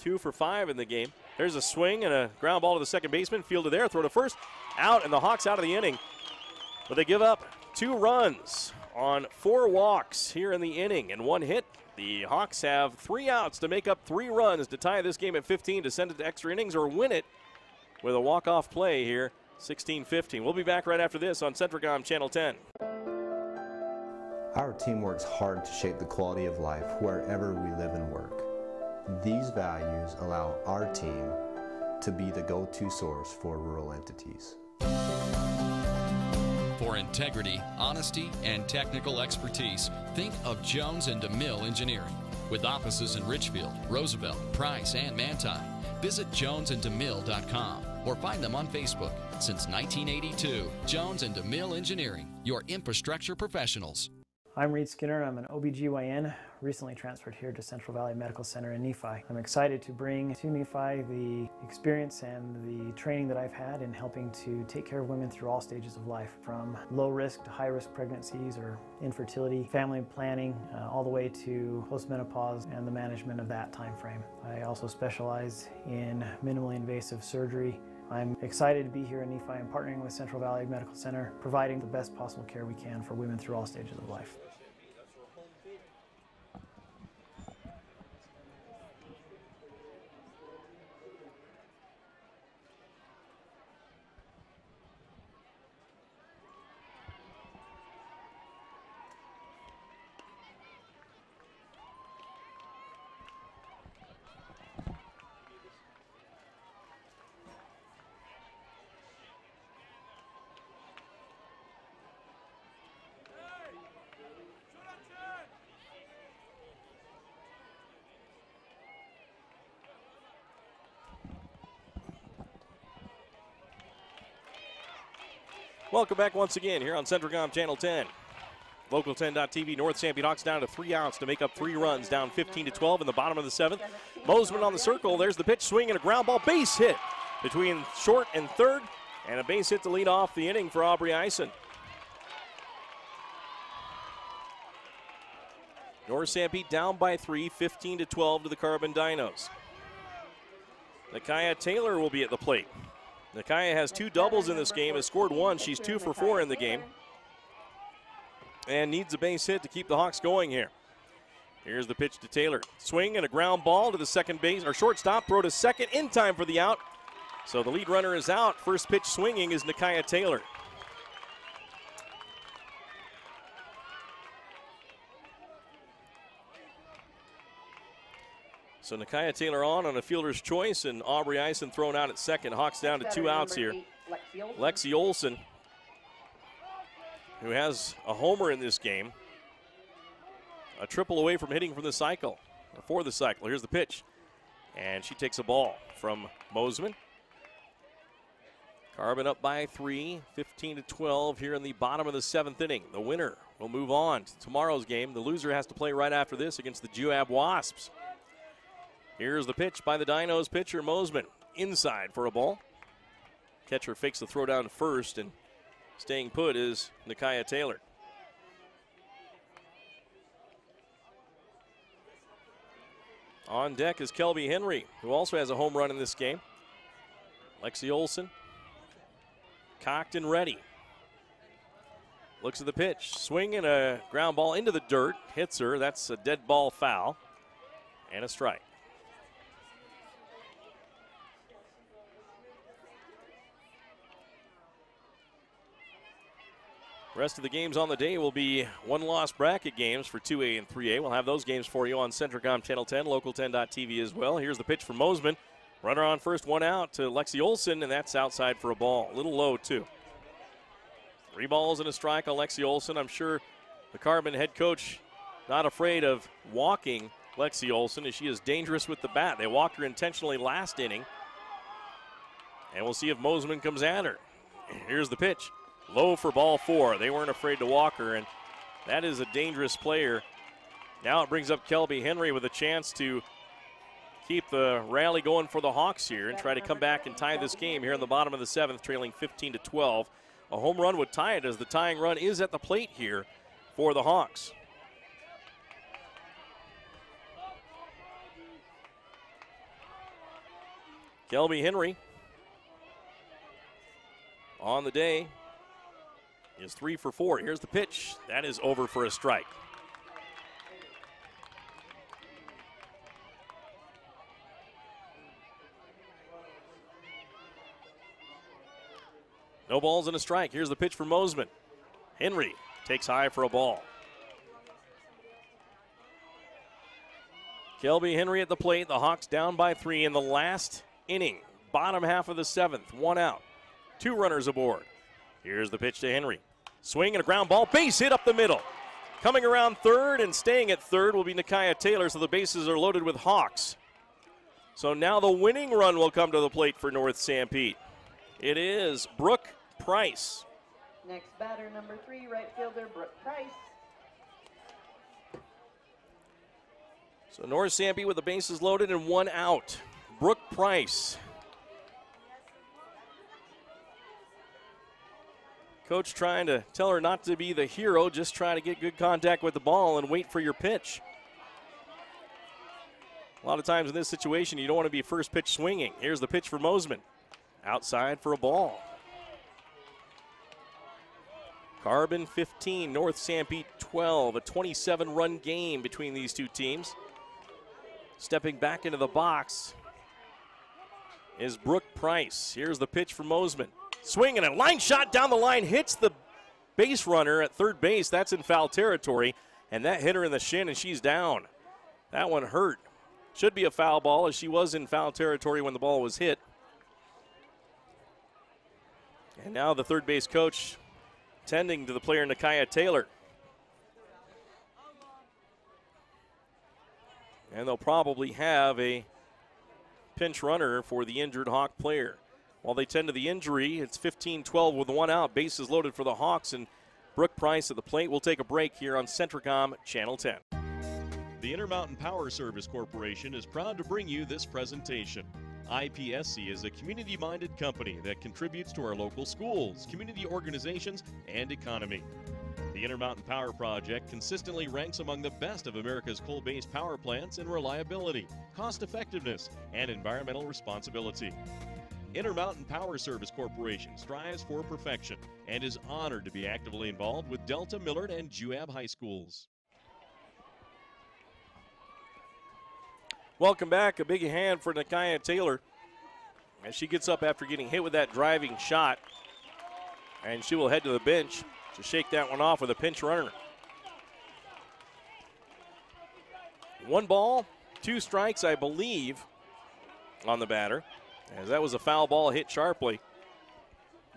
2 for 5 in the game. There's a swing and a ground ball to the second baseman. Fielded there, throw to first, out, and the Hawks out of the inning. But they give up 2 runs on 4 walks here in the inning and 1 hit. The Hawks have 3 outs to make up 3 runs to tie this game at 15 to send it to extra innings or win it with a walk-off play here, 16-15. We'll be back right after this on Centricom Channel 10. Our team works hard to shape the quality of life wherever we live and work. These values allow our team to be the go-to source for rural entities. For integrity, honesty, and technical expertise, think of Jones and DeMille Engineering. With offices in Richfield, Roosevelt, Price, and Manti, visit jonesanddemille.com or find them on Facebook. Since 1982, Jones and DeMille Engineering, your infrastructure professionals. I'm Reed Skinner. I'm an OBGYN, recently transferred here to Central Valley Medical Center in Nephi. I'm excited to bring to Nephi the experience and the training that I've had in helping to take care of women through all stages of life, from low risk to high risk pregnancies or infertility, family planning, all the way to postmenopause and the management of that time frame. I also specialize in minimally invasive surgery. I'm excited to be here in Nephi and partnering with Central Valley Medical Center, providing the best possible care we can for women through all stages of life. Welcome back once again here on Centricom Channel 10. Local 10.TV, North Sanpete Hawks down to 3 outs to make up 3 runs, down 15-12 in the bottom of the 7th. Mosman on the circle. There's the pitch, swing and a ground ball, base hit between short and third, and a base hit to lead off the inning for Aubrey Ison. North Sanpete down by 3, 15-12 to the Carbon Dinos. Nakaya Taylor will be at the plate. Nakaya has 2 doubles in this game, has scored 1. She's 2 for 4 in the game. And needs a base hit to keep the Hawks going here. Here's the pitch to Taylor. Swing and a ground ball to the second base, or shortstop, throw to second in time for the out. So the lead runner is out. First pitch swinging is Nakaya Taylor. So Nakaya Taylor on a fielder's choice, and Aubrey Ison thrown out at second. Hawks down to 2 outs here. Lexi Olson, who has a homer in this game. A triple away from hitting from the cycle, or for the cycle. Here's the pitch. And she takes a ball from Mosman. Carbon up by 3, 15-12 here in the bottom of the 7th inning. The winner will move on to tomorrow's game. The loser has to play right after this against the Juab Wasps. Here's the pitch by the Dinos pitcher, Mosman. Inside for a ball. Catcher fakes the throw down to first, and staying put is Nakaya Taylor. On deck is Kelby Henry, who also has a home run in this game. Lexi Olson, cocked and ready. Looks at the pitch. Swing and a ground ball into the dirt. Hits her. That's a dead ball foul. And a strike. Rest of the games on the day will be one-loss bracket games for 2A and 3A. We'll have those games for you on Centricom Channel 10, Local 10.TV as well. Here's the pitch from Mosman. Runner on first, 1 out to Lexi Olson, and that's outside for a ball. A little low, too. 3 balls and a strike on Lexi Olson. I'm sure the Carbon head coach not afraid of walking Lexi Olson, as she is dangerous with the bat. They walked her intentionally last inning. And we'll see if Mosman comes at her. Here's the pitch. Low for ball 4. They weren't afraid to walk her, and that is a dangerous player. Now it brings up Kelby Henry with a chance to keep the rally going for the Hawks here and try to come back and tie this game here in the bottom of the 7th, trailing 15-12. A home run would tie it, as the tying run is at the plate here for the Hawks. Kelby Henry on the day is 3 for 4. Here's the pitch. That is over for a strike. No balls and a strike. Here's the pitch for Mosman. Henry takes high for a ball. Kelby Henry at the plate. The Hawks down by 3 in the last inning. Bottom half of the 7th. 1 out. 2 runners aboard. Here's the pitch to Henry. Swing and a ground ball. Base hit up the middle. Coming around third and staying at third will be Nakia Taylor, so the bases are loaded with Hawks. So now the winning run will come to the plate for North Sanpete. It is Brooke Price. Next batter, number 3, right fielder Brooke Price. So North Sanpete with the bases loaded and 1 out. Brooke Price. Coach trying to tell her not to be the hero, just try to get good contact with the ball and wait for your pitch. A lot of times in this situation, you don't want to be first pitch swinging. Here's the pitch for Mosman. Outside for a ball. Carbon 15, North Sanpete 12. A 27-run game between these two teams. Stepping back into the box is Brooke Price. Here's the pitch for Mosman. Swing and a line shot down the line. Hits the base runner at third base. That's in foul territory. And that hit her in the shin and she's down. That one hurt. Should be a foul ball as she was in foul territory when the ball was hit. And now the third base coach tending to the player Nakia Taylor. And they'll probably have a pinch runner for the injured Hawk player. While they tend to the injury, it's 15-12 with 1 out. Bases loaded for the Hawks, and Brooke Price at the plate. We'll take a break here on Centricom Channel 10. The Intermountain Power Service Corporation is proud to bring you this presentation. IPSC is a community-minded company that contributes to our local schools, community organizations, and economy. The Intermountain Power Project consistently ranks among the best of America's coal-based power plants in reliability, cost-effectiveness, and environmental responsibility. Intermountain Power Service Corporation strives for perfection and is honored to be actively involved with Delta, Millard, and Juab High Schools. Welcome back. A big hand for Nakia Taylor as she gets up after getting hit with that driving shot. And she will head to the bench to shake that one off with a pinch runner. 1 ball, 2 strikes, I believe, on the batter. As that was a foul ball hit sharply.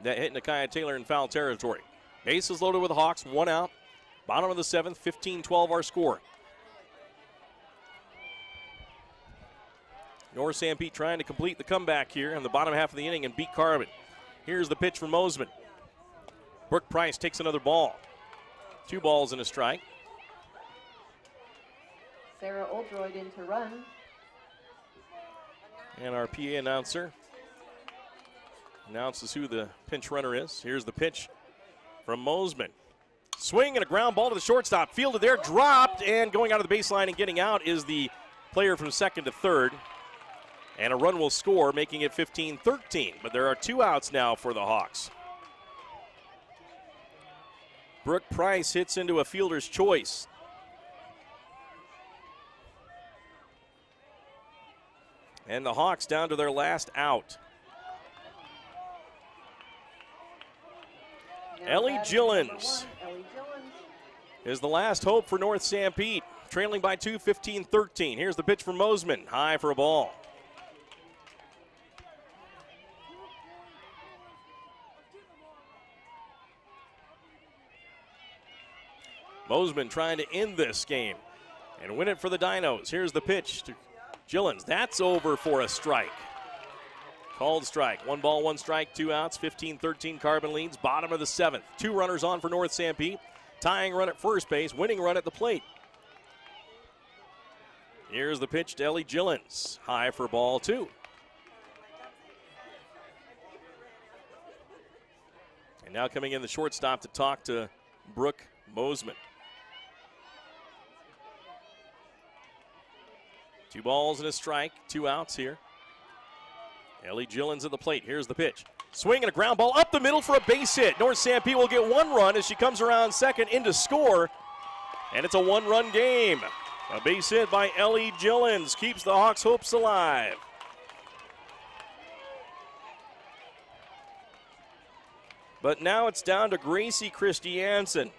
That hit Nakia Taylor in foul territory. Bases loaded with the Hawks, 1 out. Bottom of the 7th, 15-12 our score. North Sanpete trying to complete the comeback here in the bottom half of the inning and beat Carbon. Here's the pitch from Mosman. Brooke Price takes another ball. 2 balls and a strike. Sarah Oldroyd in to run. And our PA announcer announces who the pinch runner is. Here's the pitch from Mosman. Swing and a ground ball to the shortstop. Fielded there, dropped, and going out of the baseline and getting out is the player from second to third. And a run will score, making it 15-13. But there are 2 outs now for the Hawks. Brooke Price hits into a fielder's choice. And the Hawks down to their last out. Ellie Gillens is the last hope for North Sanpete. Trailing by 2, 15-13. Here's the pitch from Mosman. High for a ball. Mosman trying to end this game and win it for the Dinos. Here's the pitch to Gillens. That's over for a strike. Called strike. 1 ball, 1 strike, 2 outs. 15-13 Carbon leads. Bottom of the 7th. 2 runners on for North Sanpete. Tying run at first base. Winning run at the plate. Here's the pitch to Ellie Gillens. High for ball 2. And now coming in the shortstop to talk to Brooke Mosman. 2 balls and a strike, 2 outs here. Ellie Gillens at the plate. Here's the pitch. Swing and a ground ball up the middle for a base hit. North Sanpete will get 1 run as she comes around second into score. And it's a 1-run game. A base hit by Ellie Gillens keeps the Hawks' hopes alive. But now it's down to Gracie Christensen.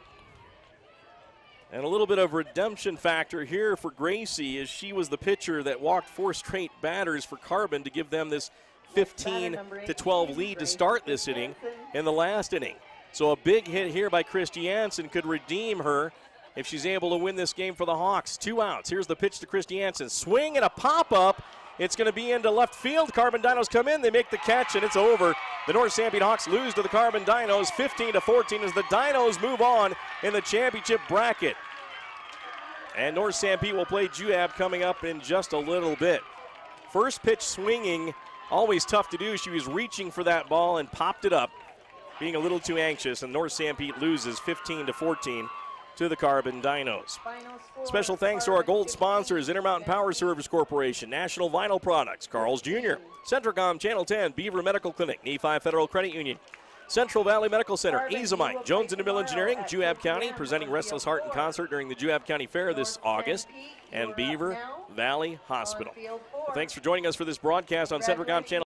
And a little bit of redemption factor here for Gracie, as she was the pitcher that walked 4 straight batters for Carbon to give them this 15-12 lead to start this inning in the last inning. So a big hit here by Christensen could redeem her if she's able to win this game for the Hawks. 2 outs. Here's the pitch to Christensen. Swing and a pop-up. It's going to be into left field. Carbon Dinos come in. They make the catch, and it's over. The North Sanpete Hawks lose to the Carbon Dinos 15-14 as the Dinos move on in the championship bracket. And North Sanpete will play Juab coming up in just a little bit. First pitch swinging, always tough to do. She was reaching for that ball and popped it up, being a little too anxious, and North Sanpete loses 15-14 to the Carbon Dinos. Special thanks to our gold sponsors, Intermountain Power Service Corporation, National Vinyl Products, Carl's Jr., Centricom Channel 10, Beaver Medical Clinic, Nephi Federal Credit Union, Central Valley Medical Center, Ezomite, Jones & DeMille Engineering, Juab County, presenting Restless Heart in concert during the Juab County Fair this August, and Beaver Valley Hospital. Well, thanks for joining us for this broadcast on Centricom Channel